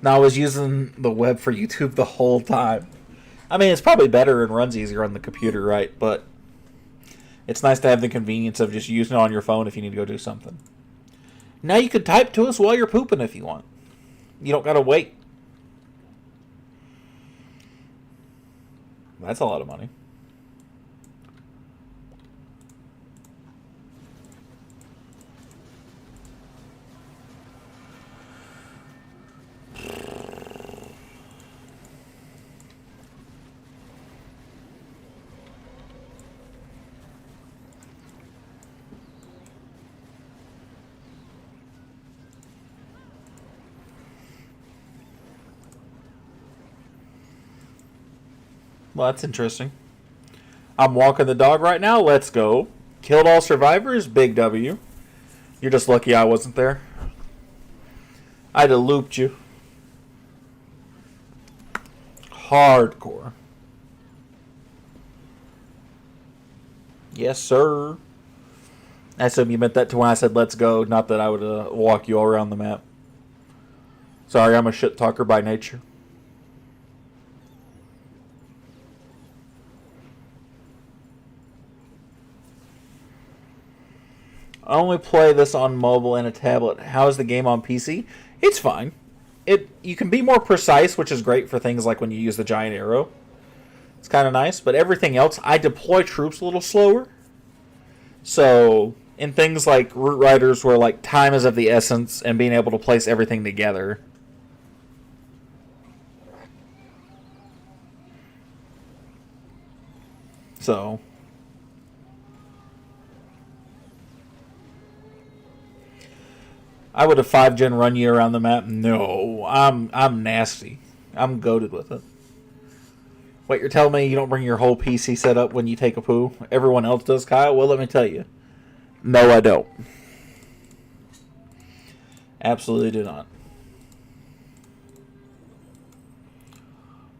Now, I was using the web for YouTube the whole time. I mean, it's probably better and runs easier on the computer, right? But it's nice to have the convenience of just using it on your phone if you need to go do something. Now you can type to us while you're pooping if you want. You don't gotta wait. That's a lot of money. Well, that's interesting. I'm walking the dog right now. Let's go. Killed all survivors. Big W. You're just lucky I wasn't there. I'd have looped you. Hardcore. Yes, sir. I assume you meant that to when I said let's go, not that I would walk you all around the map. Sorry, I'm a shit talker by nature. I only play this on mobile and a tablet. How is the game on PC? It's fine. You can be more precise, which is great for things like when you use the giant arrow. It's kind of nice, but everything else, I deploy troops a little slower. So, in things like Root Riders, where like time is of the essence and being able to place everything together. So, I would have 5-gen run you around the map. No, I'm nasty. I'm goated with it. What, you're telling me you don't bring your whole PC setup when you take a poo? Everyone else does, Kyle? Well, let me tell you. No, I don't. Absolutely do not.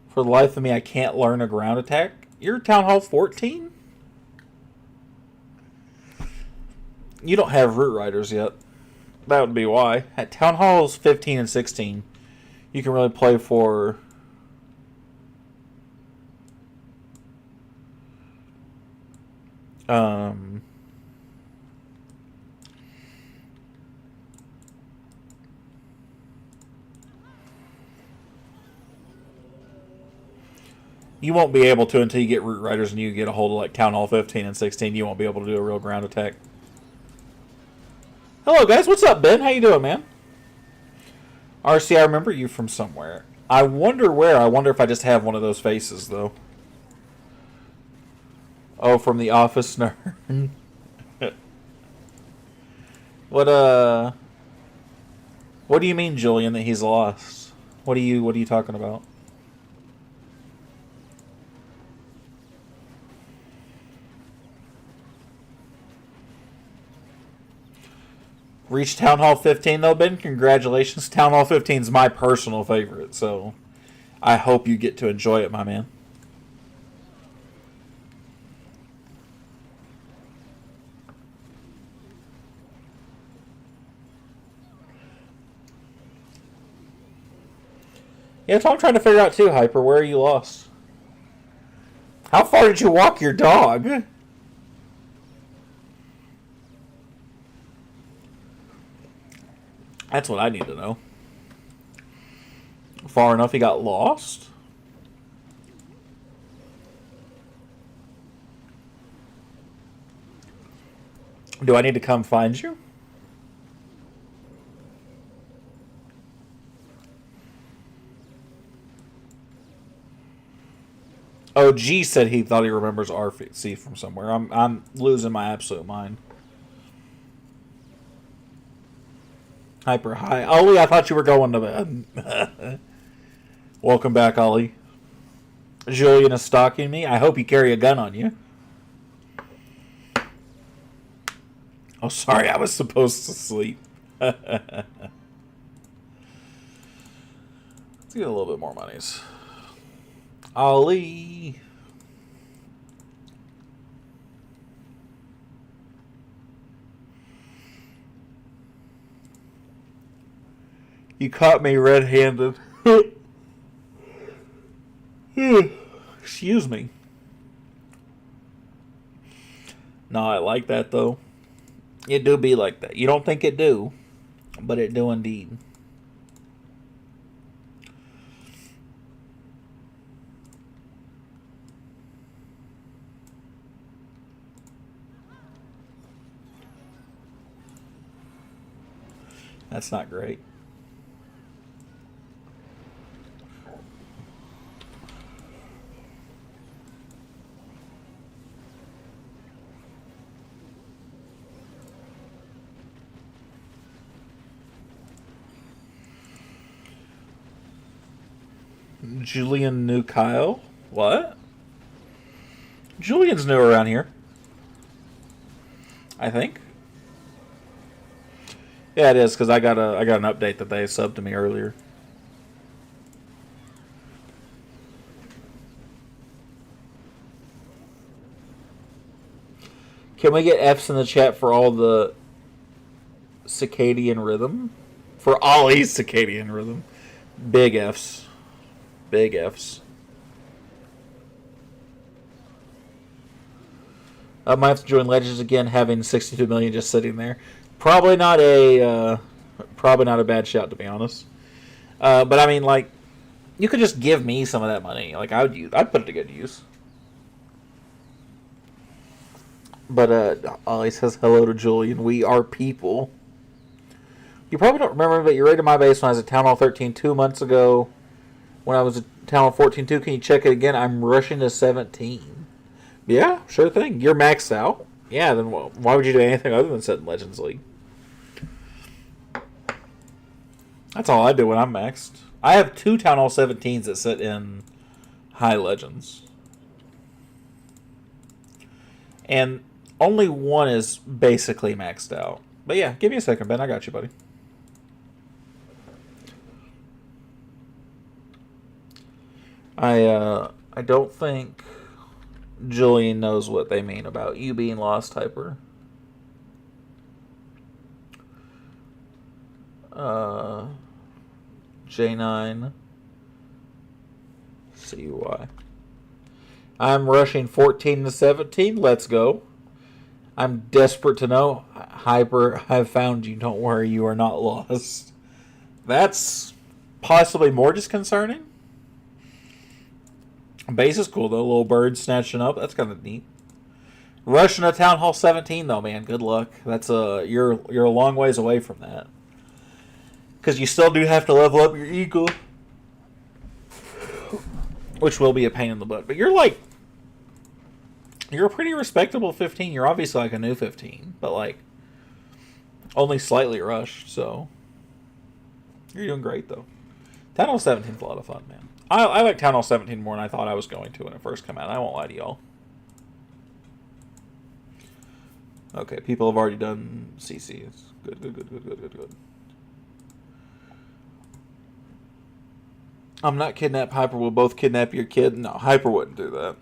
For the life of me, I can't learn a ground attack. You're Town Hall 14? You don't have Root Riders yet. That would be why. At Town Halls 15 and 16, you can really play for... You won't be able to until you get Root Riders and you get a hold of like Town Hall 15 and 16. You won't be able to do a real ground attack. Hello guys, what's up, Ben? How you doing, man? RC, I remember you from somewhere. I wonder where. I wonder if I just have one of those faces, though. Oh, from The Office nerd. What do you mean, Julian, that he's lost? What are you talking about? Reached Town Hall 15 though, Ben. Congratulations. Town Hall 15 is my personal favorite, so I hope you get to enjoy it, my man. Yeah, that's what I'm trying to figure out too, Hyper. Where are you lost? How far did you walk your dog? That's what I need to know. Far enough he got lost? Do I need to come find you? Oh, G said he thought he remembers RC from somewhere. I'm losing my absolute mind. Hyper high. Ollie, I thought you were going to bed. Welcome back, Ollie. Julian is stalking me. I hope you carry a gun on you. Oh, sorry, I was supposed to sleep. Let's get a little bit more monies. Ollie. You caught me red-handed. Excuse me. No, I like that, though. It do be like that. You don't think it do, but it do indeed. That's not great. Julian knew Kyle? What? Julian's new around here. I think. Yeah, it is, because I got an update that they subbed to me earlier. Can we get F's in the chat for all the circadian rhythm? For Ollie's circadian rhythm. Big F's. Big F's. I might have to join Legends again, having 62 million just sitting there. Probably not a bad shout, to be honest. But I mean, like, you could just give me some of that money. Like, I'd put it to good use. But Ollie says hello to Julian. We are people. You probably don't remember, but you rated my base when I was at Town Hall 13 2 months ago. When I was at Town Hall 14 2, can you check it again? I'm rushing to 17. Yeah, sure thing. You're maxed out. Yeah, then why would you do anything other than sit in Legends League? That's all I do when I'm maxed. I have 2 Town Hall 17s that sit in high legends. And only one is basically maxed out. But yeah, give me a second, Ben. I got you, buddy. I don't think Julian knows what they mean about you being lost, Hyper. J9 CUI. I'm rushing 14 to 17. Let's go. I'm desperate to know. Hyper, I've found you. Don't worry, you are not lost. That's possibly more disconcerting. Base is cool though. Little bird snatching up. That's kind of neat. Rushing to Town Hall 17 though, man. Good luck. That's you're a long ways away from that. Because you still do have to level up your eagle, which will be a pain in the butt. But you're a pretty respectable 15. You're obviously like a new 15, but like only slightly rushed. So you're doing great though. Town Hall 17 is a lot of fun, man. I like Town Hall 17 more than I thought I was going to when it first came out. I won't lie to y'all. Okay, people have already done CCs. Good. I'm not kidnapped. Hyper will both kidnap your kid. No, Hyper wouldn't do that.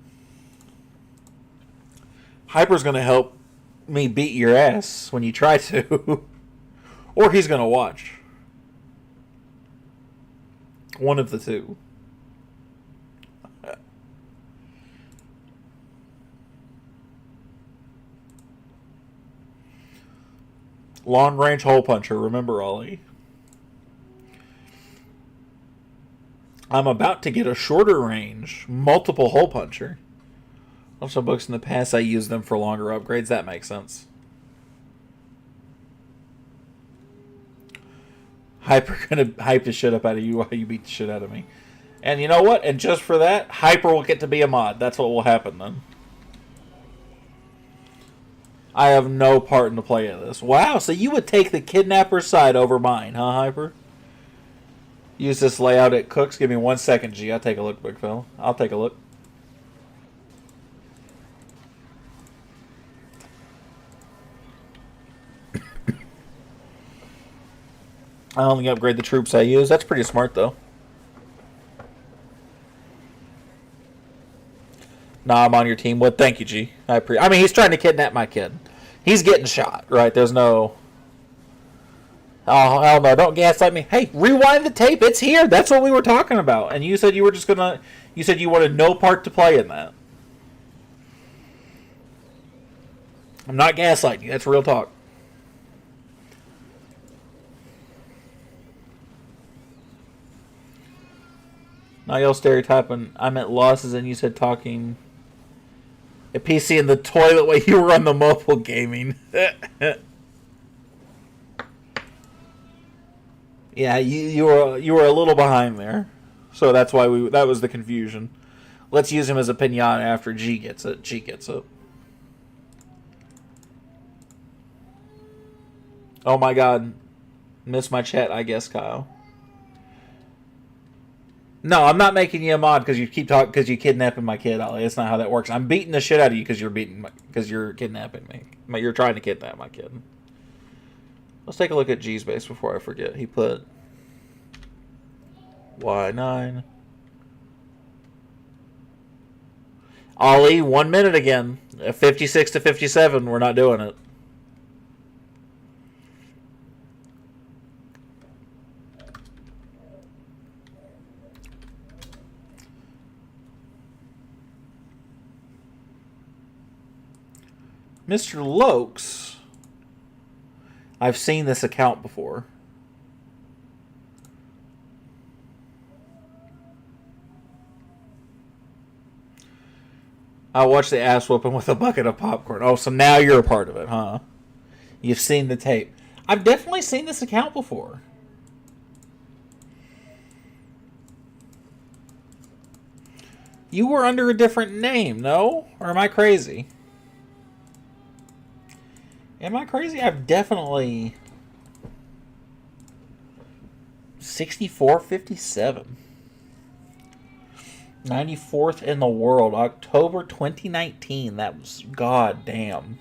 Hyper's going to help me beat your ass when you try to. Or he's going to watch. One of the two. Long range hole puncher. Remember, Ollie. I'm about to get a shorter range multiple hole puncher. Also, books in the past I used them for longer upgrades. That makes sense. Hyper gonna hype the shit up out of you while you beat the shit out of me. And you know what? And just for that, Hyper will get to be a mod. That's what will happen then. I have no part in the play of this. Wow, so you would take the kidnapper's side over mine, huh, Hyper? Use this layout at Cooks. Give me 1 second, G. I'll take a look, big fella. I'll take a look. I only upgrade the troops I use. That's pretty smart, though. Nah, I'm on your team. Well, thank you, G. I mean, he's trying to kidnap my kid. He's getting shot, right? There's no... Oh, hell no. Don't gaslight me. Hey, rewind the tape. It's here. That's what we were talking about. And you said you were just gonna... You said you wanted no part to play in that. I'm not gaslighting you. That's real talk. Now y'all stereotyping. I meant losses and you said talking... A PC in the toilet while you were on the mobile gaming. Yeah, you were a little behind there, so that's why that was the confusion. Let's use him as a pinata after G gets it. G gets it. Oh my God, missed my chat. I guess, Kyle. No, I'm not making you a mod because you keep talking because you kidnapping my kid, Ollie. That's not how that works. I'm beating the shit out of you because you're kidnapping me. You're trying to kidnap my kid. Let's take a look at G's base before I forget. He put Y9. Ollie, 1 minute again. 56 to 57. We're not doing it. Mr. Lokes. I've seen this account before. I watched the ass whooping with a bucket of popcorn. Oh, so now you're a part of it, huh? You've seen the tape. I've definitely seen this account before. You were under a different name, no? Or am I crazy? Am I crazy? I've definitely... 64-57. 94th in the world, October 2019. That was goddamn.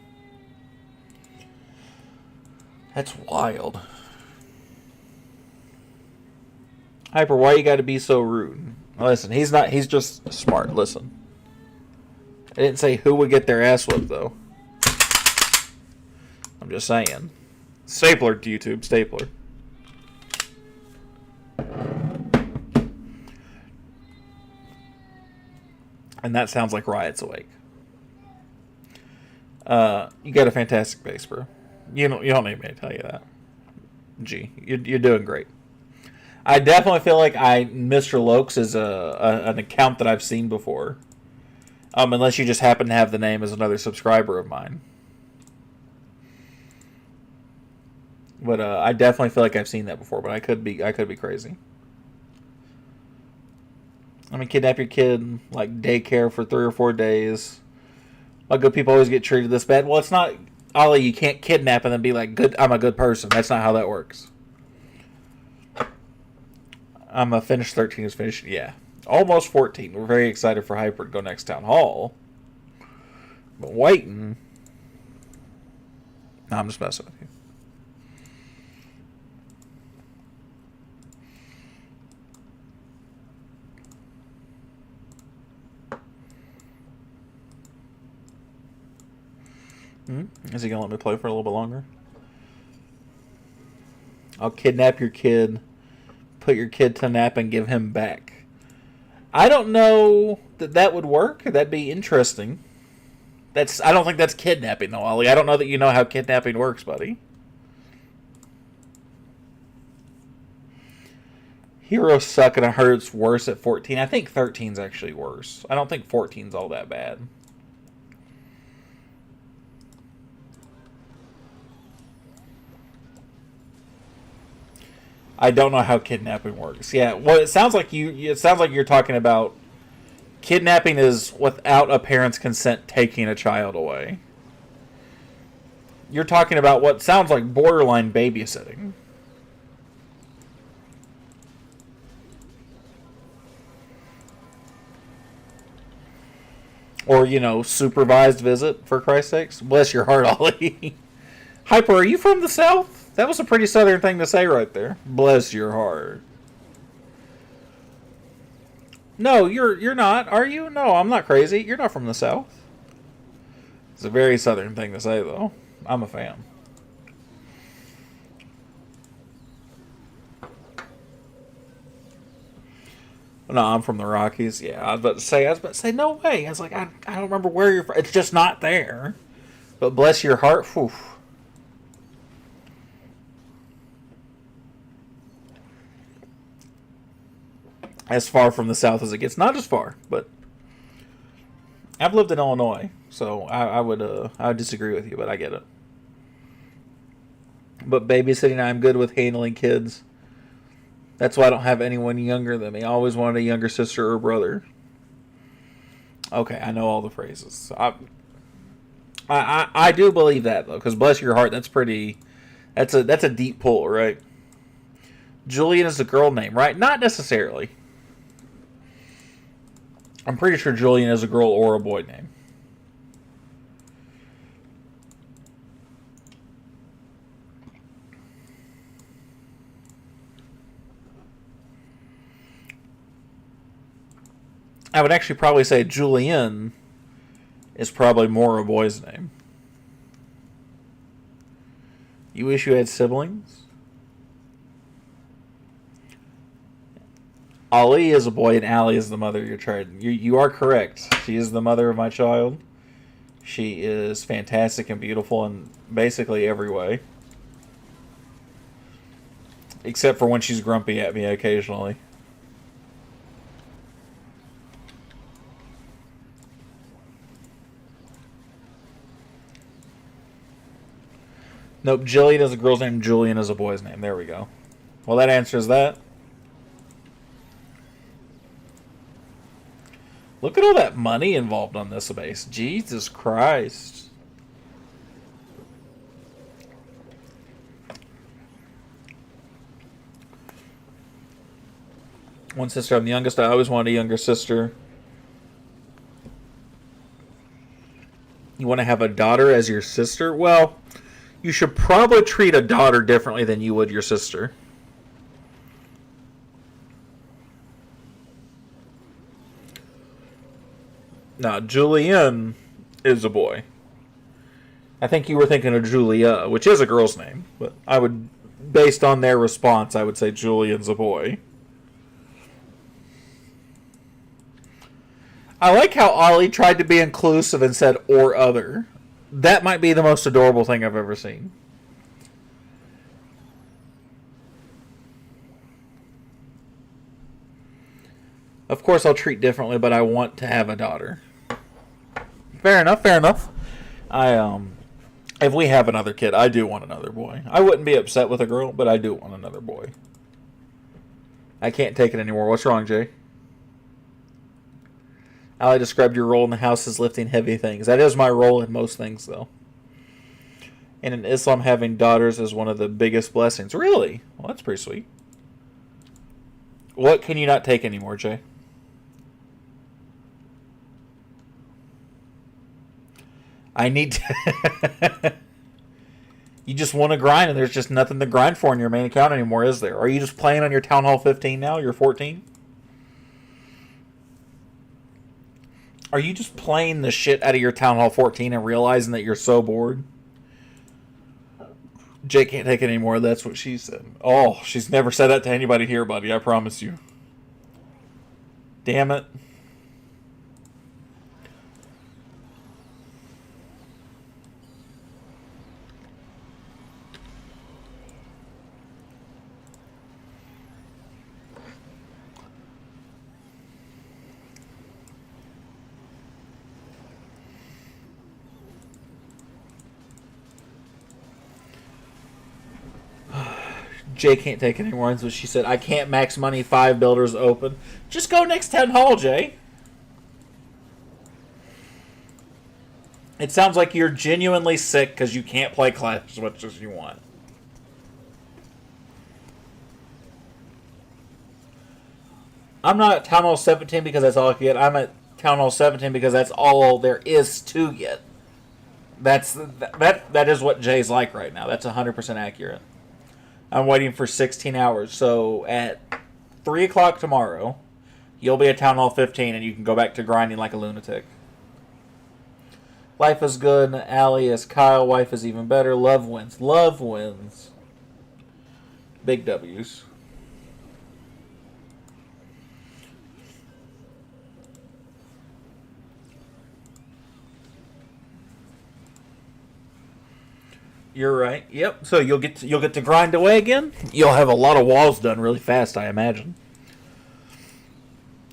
That's wild. Hyper, why you gotta be so rude? Listen, he's not. He's just smart. Listen. I didn't say who would get their ass whipped, though. I'm just saying. Stapler to YouTube. Stapler. And that sounds like Riot's awake. You got a fantastic base, bro. You don't need me to tell you that. Gee, you're doing great. I definitely feel like Mr. Lokes is an account that I've seen before. Unless you just happen to have the name as another subscriber of mine. But I definitely feel like I've seen that before, but I could be crazy. I mean, kidnap your kid, like daycare for 3 or 4 days. Why good people always get treated this bad? Well, it's not, Ollie, you can't kidnap and then be like, good, I'm a good person. That's not how that works. I'm a finished 13 is finished. Yeah. Almost 14. We're very excited for Hyper to go next town hall. But waiting. No, I'm just messing with you. Is he going to let me play for a little bit longer? I'll kidnap your kid, put your kid to nap, and give him back. I don't know that would work. That'd be interesting. I don't think that's kidnapping, though, Ollie. I don't know that you know how kidnapping works, buddy. Heroes suck, and I heard it's worse at 14. I think 13's actually worse. I don't think 14's all that bad. I don't know how kidnapping works. Yeah, well, it sounds like you're talking about kidnapping is without a parent's consent taking a child away. You're talking about what sounds like borderline babysitting. Or, supervised visit, for Christ's sakes. Bless your heart, Ollie. Hyper, are you from the South? That was a pretty southern thing to say right there. Bless your heart. No, you're not, are you? No, I'm not crazy. You're not from the South. It's a very southern thing to say, though. I'm a fan. No, I'm from the Rockies. Yeah, I was about to say, no way. I was like, I don't remember where you're from. It's just not there. But bless your heart. Whew. As far from the South as it gets. Not as far, but I've lived in Illinois, so I would disagree with you, but I get it. But babysitting, I'm good with handling kids. That's why I don't have anyone younger than me. I always wanted a younger sister or brother. Okay, I know all the phrases. I do believe that though, because bless your heart, that's a deep pull, right? Julian is a girl name, right? Not necessarily. I'm pretty sure Julian is a girl or a boy name. I would actually probably say Julian is probably more a boy's name. You wish you had siblings? Ali is a boy and Allie is the mother of your child. You are correct. She is the mother of my child. She is fantastic and beautiful in basically every way. Except for when she's grumpy at me occasionally. Nope, Jillian is a girl's name, Julian is a boy's name. There we go. Well, that answers that. Look at all that money involved on this base. Jesus Christ. One sister, I'm the youngest. I always wanted a younger sister. want to have a daughter as your sister? Well, you should probably treat a daughter differently than you would your sister. Now, Julian is a boy. I think you were thinking of Julia, which is a girl's name. But I would, based on their response, I would say Julian's a boy. I like how Ollie tried to be inclusive and said, or other. That might be the most adorable thing I've ever seen. Of course, I'll treat differently, but I want to have a daughter. Fair enough, fair enough. If we have another kid, I do want another boy. I wouldn't be upset with a girl, but I do want another boy. I can't take it anymore. What's wrong, Jay? Ali described your role in the house as lifting heavy things. That is my role in most things, though. And in Islam, having daughters is one of the biggest blessings. Really? Well, that's pretty sweet. What can you not take anymore, Jay? I need to... You just want to grind, and there's just nothing to grind for in your main account anymore, is there? Are you just playing on your Town Hall 15 now? You're 14? Are you just playing the shit out of your Town Hall 14 and realizing that you're so bored? Jay can't take it anymore. That's what she said. Oh, she's never said that to anybody here, buddy. I promise you. Damn it. Jay can't take it anymore. That's what she said. I can't max money 5 builders open. Just go next 10 hall, Jay. It sounds like you're genuinely sick because you can't play Clash as much as you want. I'm not at Town Hall 17 because that's all I can get. I'm at Town Hall 17 because that's all there is to get. That is what Jay's like right now. That's 100% accurate. I'm waiting for 16 hours. So at 3 o'clock tomorrow, you'll be at Town Hall 15 and you can go back to grinding like a lunatic. Life is good. Allie is Kyle. Wife is even better. Love wins. Love wins. Big W's. You're right. Yep. So you'll get to grind away again. You'll have a lot of walls done really fast, I imagine.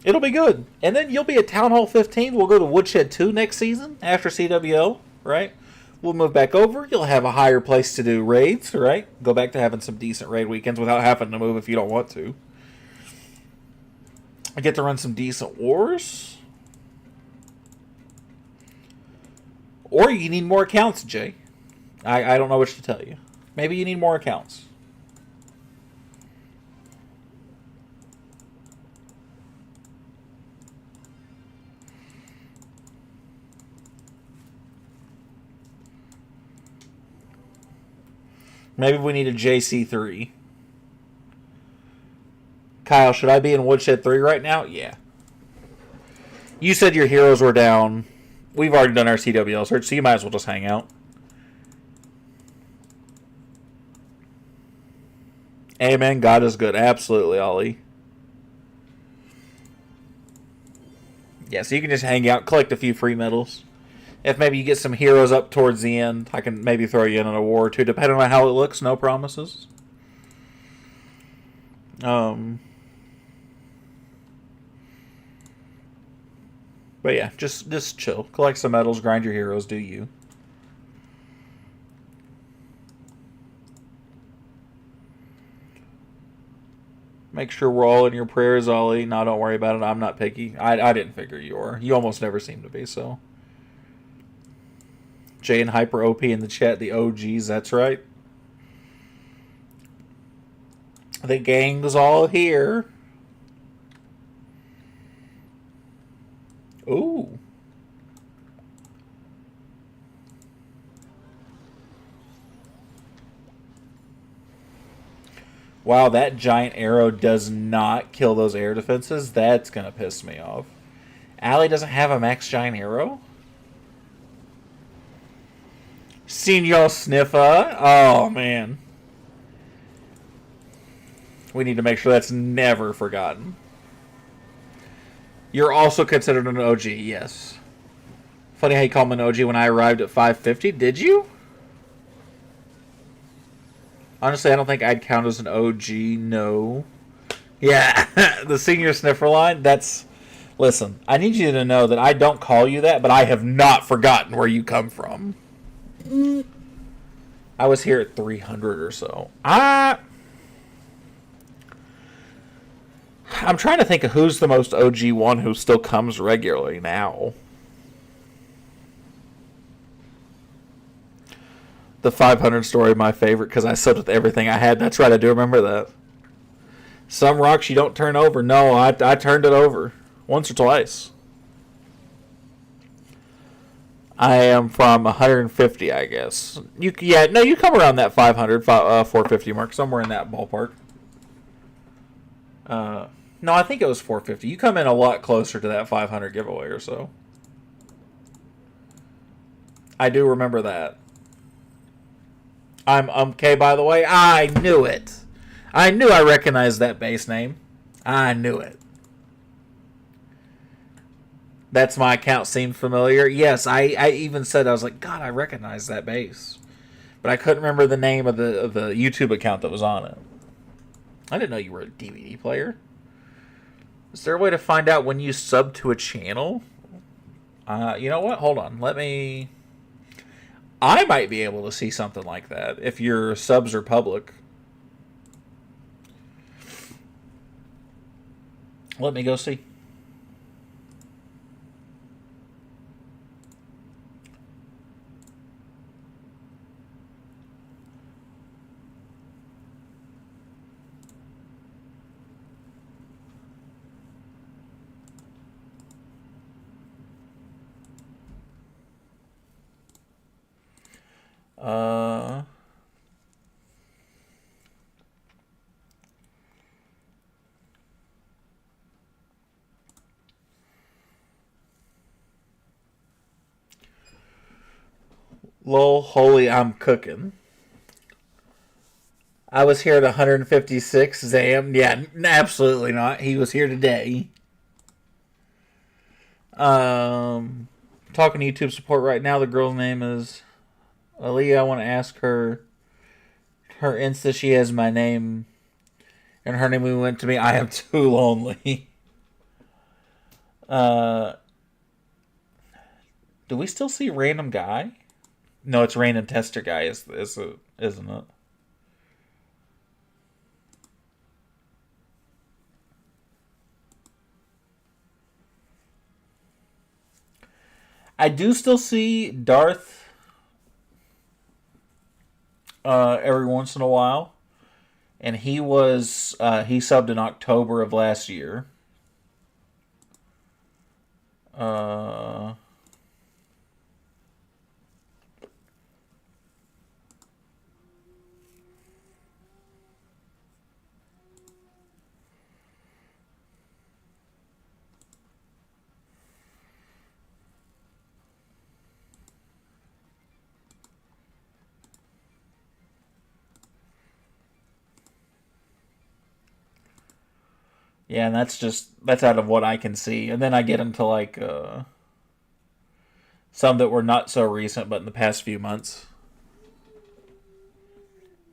It'll be good. And then you'll be at Town Hall 15. We'll go to Woodshed 2 next season after CWL, right? We'll move back over. You'll have a higher place to do raids, right? Go back to having some decent raid weekends without having to move if you don't want to. I get to run some decent wars. Or you need more accounts, Jay. I don't know which to tell you. Maybe you need more accounts. Maybe we need a JC3. Kyle, should I be in Woodshed 3 right now? Yeah. You said your heroes were down. We've already done our CWL search, so you might as well just hang out. Amen. God is good. Absolutely, Ollie. Yeah, so you can just hang out, collect a few free medals. If maybe you get some heroes up towards the end, I can maybe throw you in a war or two, depending on how it looks. No promises. But yeah, just chill. Collect some medals, grind your heroes, do you. Make sure we're all in your prayers, Ollie. No, don't worry about it. I'm not picky. I didn't figure you were. You almost never seem to be, so. Jay and Hyper OP in the chat, the OGs, that's right. The gang's all here. Ooh. Wow, that giant arrow does not kill those air defenses. That's going to piss me off. Allie doesn't have a max giant arrow? Senor Sniffer. Oh, man. We need to make sure that's never forgotten. You're also considered an OG, yes. Funny how you call me an OG when I arrived at 550. Did you? Honestly, I don't think I'd count as an OG, no. Yeah, the Senior Sniffer line, that's... Listen, I need you to know that I don't call you that, but I have not forgotten where you come from. I was here at 300 or so. I'm trying to think of who's the most OG one who still comes regularly now. The 500 story, my favorite, because I slept with everything I had. That's right, I do remember that. Some rocks you don't turn over. No, I turned it over once or twice. I am from 150, I guess. You come around that 500, 450 mark, somewhere in that ballpark. No, I think it was 450. You come in a lot closer to that 500 giveaway or so. I do remember that. I'm okay, by the way. I knew it. I knew I recognized that base name. I knew it. That's my account seemed familiar. Yes, I even said, I was like, God, I recognize that base. But I couldn't remember the name of the YouTube account that was on it. I didn't know you were a DVD player. Is there a way to find out when you sub to a channel? You know what? Hold on. I might be able to see something like that if your subs are public. Let me go see. Lol, holy, I'm cooking. I was here at 156. Zam, yeah, absolutely not. He was here today. Talking to YouTube support right now. The girl's name is Aaliyah. I want to ask her Insta. She has my name, and her name went to me. I am too lonely. Do we still see random guy? No, it's random tester guy, isn't it? I do still see Darth every once in a while, and he subbed in October of last year. Yeah, and that's out of what I can see. And then I get into like some that were not so recent, but in the past few months.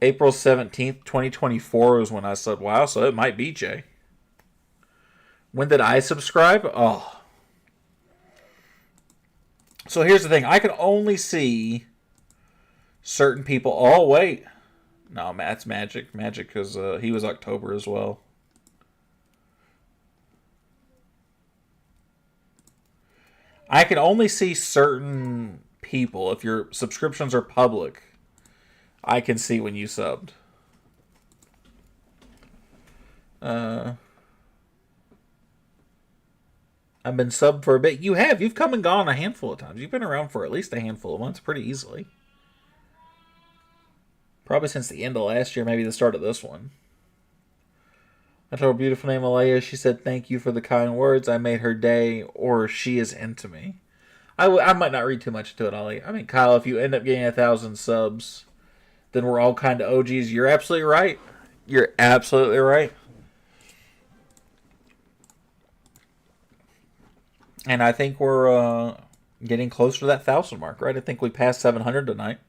April 17th, 2024 was when I said, wow, so it might be Jay. When did I subscribe? Oh. So here's the thing. I can only see certain people. Oh, wait. No, that's Magic. Magic, because he was October as well. I can only see certain people. If your subscriptions are public, I can see when you subbed. I've been subbed for a bit. You have. You've come and gone a handful of times. You've been around for at least a handful of months pretty easily. Probably since the end of last year, maybe the start of this one. I told her beautiful name Alea. She said, "Thank you for the kind words. I made her day, or she is into me." I might not read too much into it, Ollie. I mean, Kyle, if you end up getting 1,000 subs, then we're all kind of OGs. You're absolutely right. You're absolutely right. And I think we're getting closer to that 1,000 mark, right? I think we passed 700 tonight.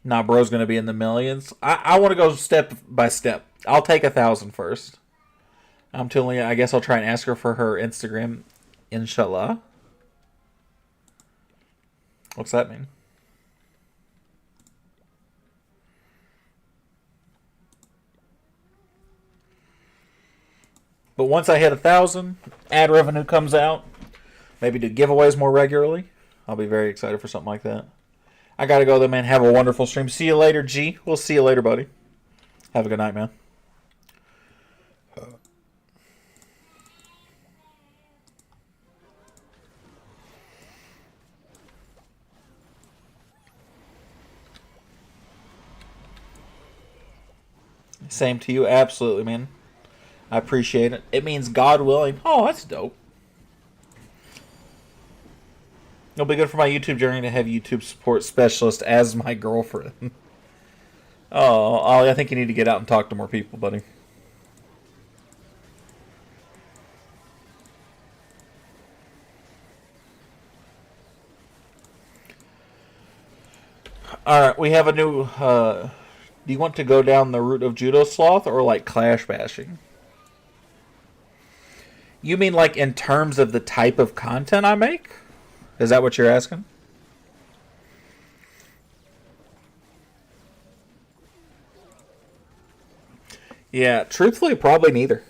Nah, bro's going to be in the millions. I want to go step by step. I'll take 1,000 first. I'm telling you, I guess I'll try and ask her for her Instagram, inshallah. What's that mean? But once I hit 1,000, ad revenue comes out. Maybe do giveaways more regularly. I'll be very excited for something like that. I gotta go though, man. Have a wonderful stream. See you later, G. We'll see you later, buddy. Have a good night, man. Same to you. Absolutely, man. I appreciate it. It means God willing. Oh, that's dope. It'll be good for my YouTube journey to have YouTube support specialist as my girlfriend. Oh, Ollie, I think you need to get out and talk to more people, buddy. Alright, we have a new... do you want to go down the route of Judo Sloth or like Clash bashing? You mean like in terms of the type of content I make? Is that what you're asking? Yeah, truthfully, probably neither.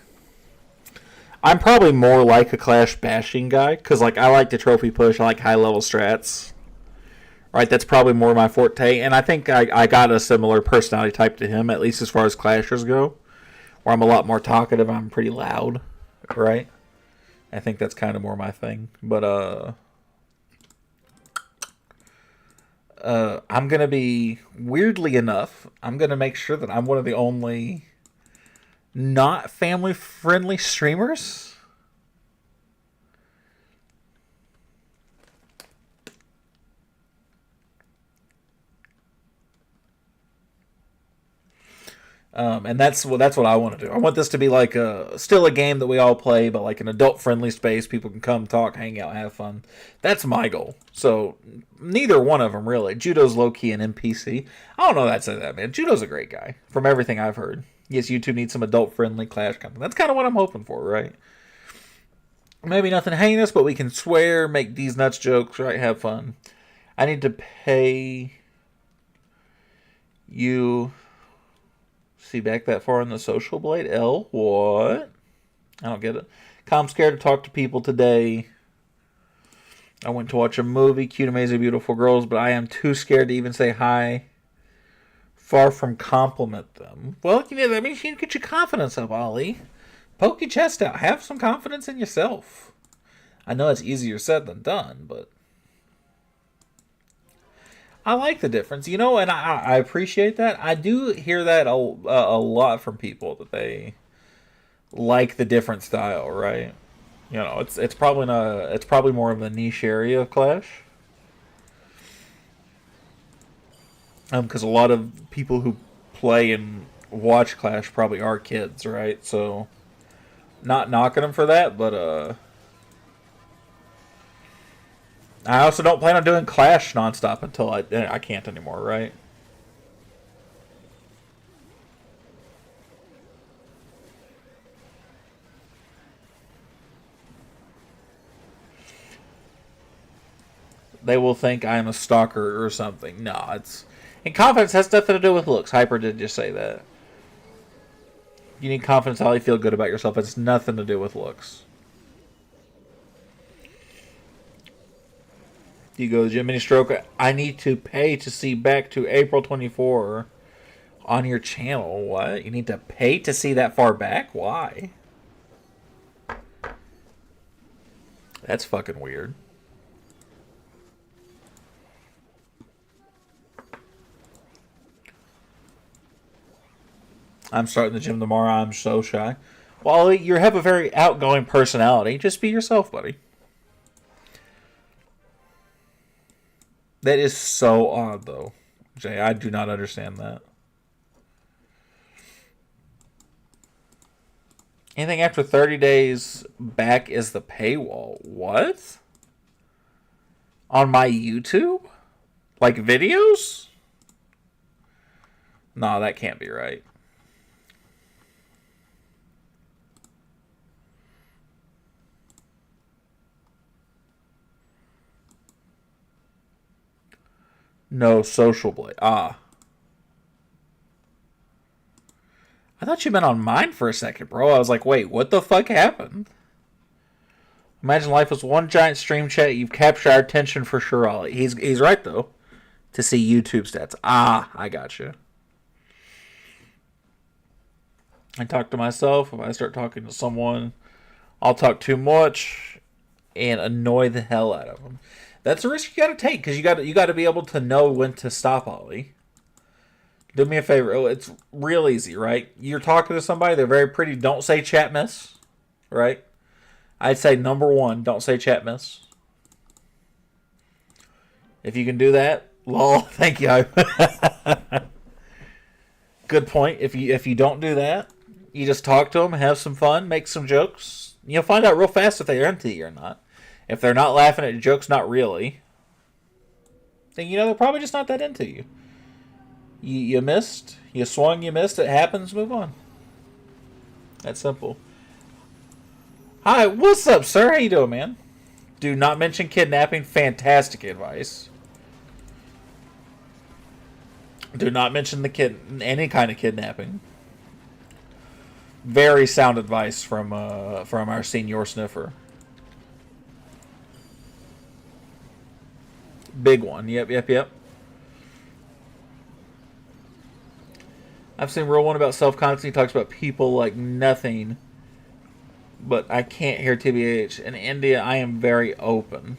I'm probably more like a Clash bashing guy because, like, I like to trophy push. I like high level strats. Right, that's probably more my forte, and I think I got a similar personality type to him, at least as far as Clashers go, where I'm a lot more talkative. I'm pretty loud, right? I think that's kind of more my thing. But I'm gonna be weirdly enough. I'm gonna make sure that I'm one of the only not family friendly streamers. And that's what I want to do. I want this to be like still a game that we all play, but like an adult friendly space. People can come, talk, hang out, have fun. That's my goal. So neither one of them really. Judo's low key an NPC. I don't know that said that, man. Judo's a great guy from everything I've heard. Yes, YouTube needs some adult friendly Clash content. That's kind of what I'm hoping for, right? Maybe nothing heinous, but we can swear, make these nuts jokes, right? Have fun. I need to pay you. See back that far in the social blade? L, what? I don't get it. I'm scared to talk to people today. I went to watch a movie, Cute, Amazing, Beautiful Girls, but I am too scared to even say hi. Far from compliment them. Well, you know, that means you need to get your confidence up, Ollie. Poke your chest out. Have some confidence in yourself. I know it's easier said than done, but I like the difference, you know, and I appreciate that. I do hear that a lot from people that they like the different style, right? You know, it's probably not it's probably more of a niche area of Clash, because a lot of people who play and watch Clash probably are kids, right? So, not knocking them for that, but I also don't plan on doing Clash nonstop until I can't anymore, right? They will think I'm a stalker or something. No, it's and confidence has nothing to do with looks. Hyper did just say that. You need confidence how you feel good about yourself. It's nothing to do with looks. You go, Jiminy Stroke. I need to pay to see back to April 24 on your channel. What? You need to pay to see that far back? Why? That's fucking weird. I'm starting the gym tomorrow. I'm so shy. Well, you have a very outgoing personality. Just be yourself, buddy. That is so odd, though, Jay. I do not understand that. Anything after 30 days back is the paywall. What? On my YouTube? Like videos? No, that can't be right. No social blade. Ah. I thought you meant on mine for a second, bro. I was like, wait, what the fuck happened? Imagine life was one giant stream chat. You've captured our attention for sure, Ollie. He's right, though. To see YouTube stats. Ah, I got you. I talk to myself. If I start talking to someone, I'll talk too much and annoy the hell out of them. That's a risk you got to take because you got to be able to know when to stop, Ollie. Do me a favor. Oh, it's real easy, right? You're talking to somebody. They're very pretty. Don't say chat miss, right? I'd say number one, don't say chat miss. If you can do that, lol, thank you. Good point. If you don't do that, you just talk to them, have some fun, make some jokes. You'll find out real fast if they're into you or not. If they're not laughing at your jokes, not really, then they're probably just not that into you. You missed. You swung, you missed. It happens. Move on. That's simple. Hi, what's up, sir? How you doing, man? Do not mention kidnapping. Fantastic advice. Do not mention any kind of kidnapping. Very sound advice from our senior sniffer. Big one. Yep. I've seen real one about self-confidence. He talks about people like nothing, but I can't hear TBH. In India, I am very open.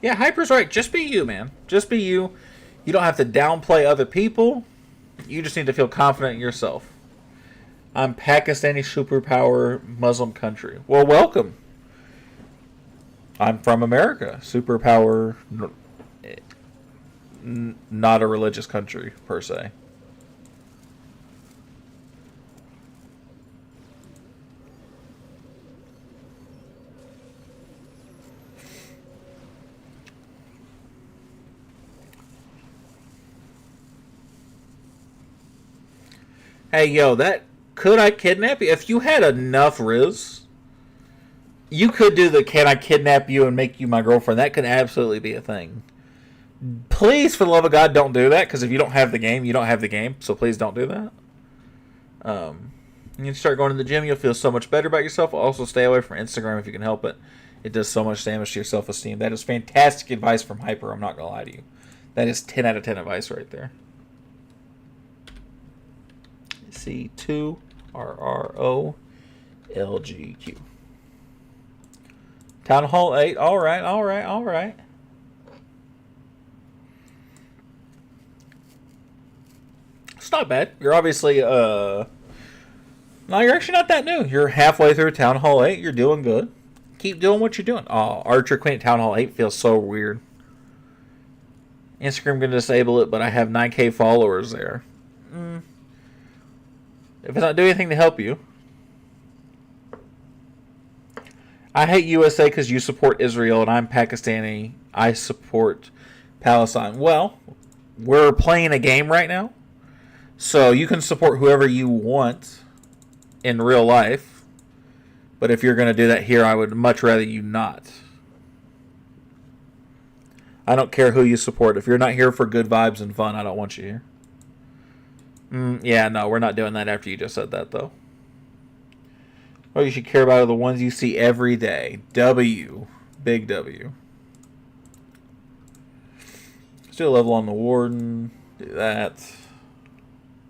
Yeah, Hyper's right. Just be you, man. Just be you. You don't have to downplay other people. You just need to feel confident in yourself. I'm Pakistani superpower Muslim country. Well, welcome. I'm from America. Superpower, not a religious country, per se. Hey, yo, could I kidnap you? If you had enough Riz, you could do the can I kidnap you and make you my girlfriend. That could absolutely be a thing. Please, for the love of God, don't do that, because if you don't have the game, you don't have the game. So please don't do that. You start going to the gym, you'll feel so much better about yourself. Also, stay away from Instagram if you can help it. It does so much damage to your self-esteem. That is fantastic advice from Hyper. I'm not going to lie to you. That is 10 out of 10 advice right there. C2 RROLGQ. Town Hall 8. All right. It's not bad. You're obviously no, you're actually not that new. You're halfway through Town Hall 8. You're doing good. Keep doing what you're doing. Oh, Archer Queen at Town Hall 8 feels so weird. Instagram gonna disable it, but I have 9K followers there. If it's not doing anything to help you. I hate USA because you support Israel and I'm Pakistani. I support Palestine. Well, we're playing a game right now. So you can support whoever you want in real life. But if you're going to do that here, I would much rather you not. I don't care who you support. If you're not here for good vibes and fun, I don't want you here. Yeah, no, we're not doing that after you just said that, though. What you should care about are the ones you see every day. W. Big W. Let's do a level on the Warden. Do that.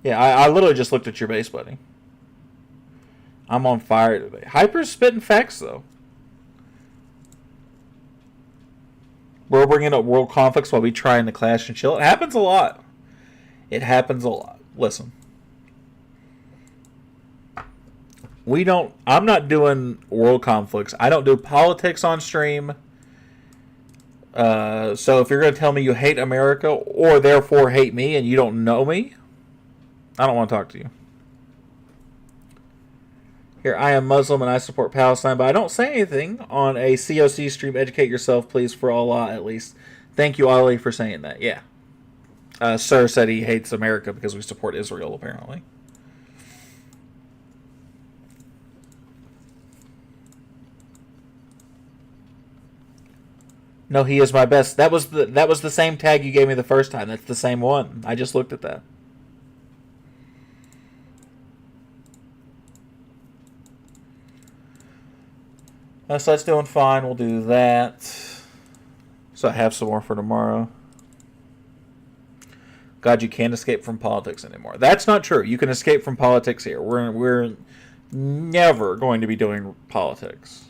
Yeah, I literally just looked at your base, buddy. I'm on fire today. Hyper's spitting facts, though. We're bringing up world conflicts while we trying to clash and chill. It happens a lot. Listen. I'm not doing world conflicts. I don't do politics on stream. So if you're going to tell me you hate America or therefore hate me and you don't know me, I don't want to talk to you. Here, I am Muslim and I support Palestine, but I don't say anything on a COC stream. Educate yourself, please, for Allah at least. Thank you, Ali, for saying that. Yeah. Sir said he hates America because we support Israel, apparently. No, he is my best. That was the same tag you gave me the first time. That's the same one. I just looked at that. So that's doing fine. We'll do that. So I have some more for tomorrow. God, you can't escape from politics anymore. That's not true. You can escape from politics here. We're never going to be doing politics.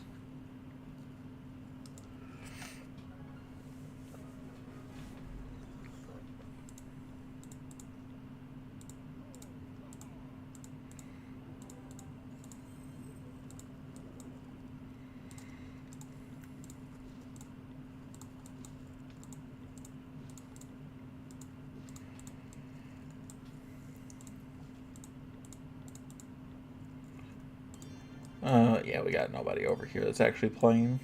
Yeah, we got nobody over here that's actually playing.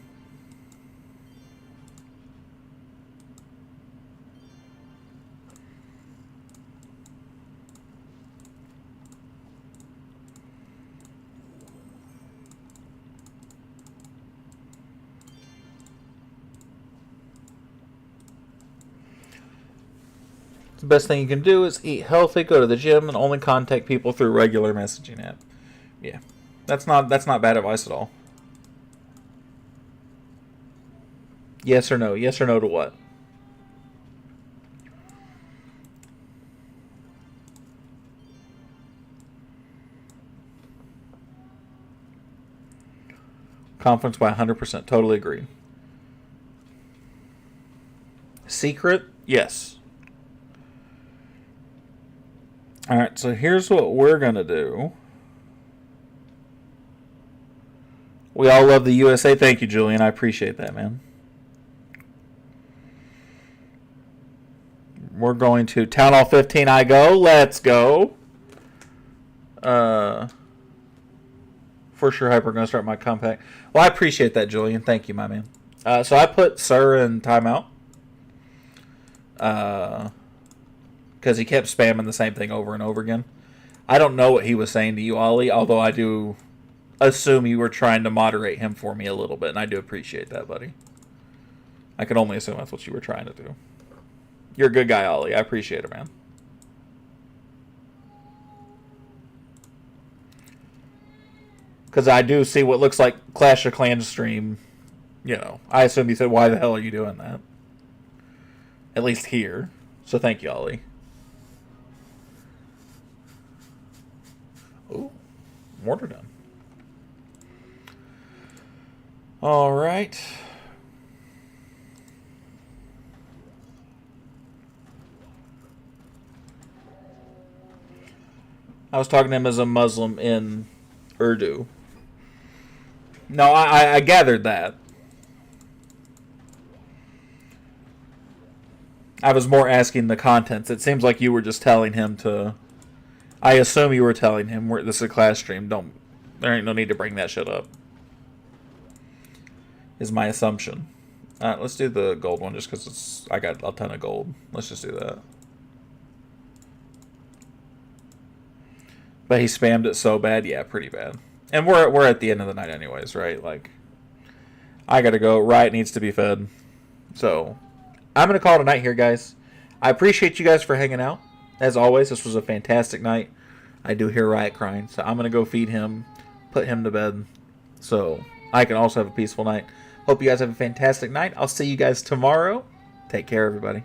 The best thing you can do is eat healthy, go to the gym, and only contact people through regular messaging app. Yeah. That's not bad advice at all. Yes or no? Yes or no to what? Conference by 100%. Totally agree. Secret? Yes. Alright, so here's what we're going to do. We all love the USA. Thank you, Julian. I appreciate that, man. We're going to Town Hall 15. I go. Let's go. For sure, Hyper going to start my compact. Well, I appreciate that, Julian. Thank you, my man. So I put Sir in timeout. Because he kept spamming the same thing over and over again. I don't know what he was saying to you, Ollie, although I do assume you were trying to moderate him for me a little bit, and I do appreciate that, buddy. I can only assume that's what you were trying to do. You're a good guy, Ollie. I appreciate it, man. Because I do see what looks like Clash of Clans stream. You know, I assume he said, why the hell are you doing that? At least here. So thank you, Ollie. Ooh, mortar done. All right. I was talking to him as a Muslim in Urdu. No, I gathered that. I was more asking the contents. It seems like you were just telling him to... I assume you were telling him, this is a class stream. There ain't no need to bring that shit up. Is my assumption. Let's do the gold one just because I got a ton of gold. Let's just do that. But he spammed it so bad. Yeah, pretty bad. And we're at the end of the night anyways, right? Like, I gotta go. Riot needs to be fed. So, I'm gonna call it a night here, guys. I appreciate you guys for hanging out. As always, this was a fantastic night. I do hear Riot crying, so I'm gonna go feed him, put him to bed, so I can also have a peaceful night. Hope you guys have a fantastic night. I'll see you guys tomorrow. Take care, everybody.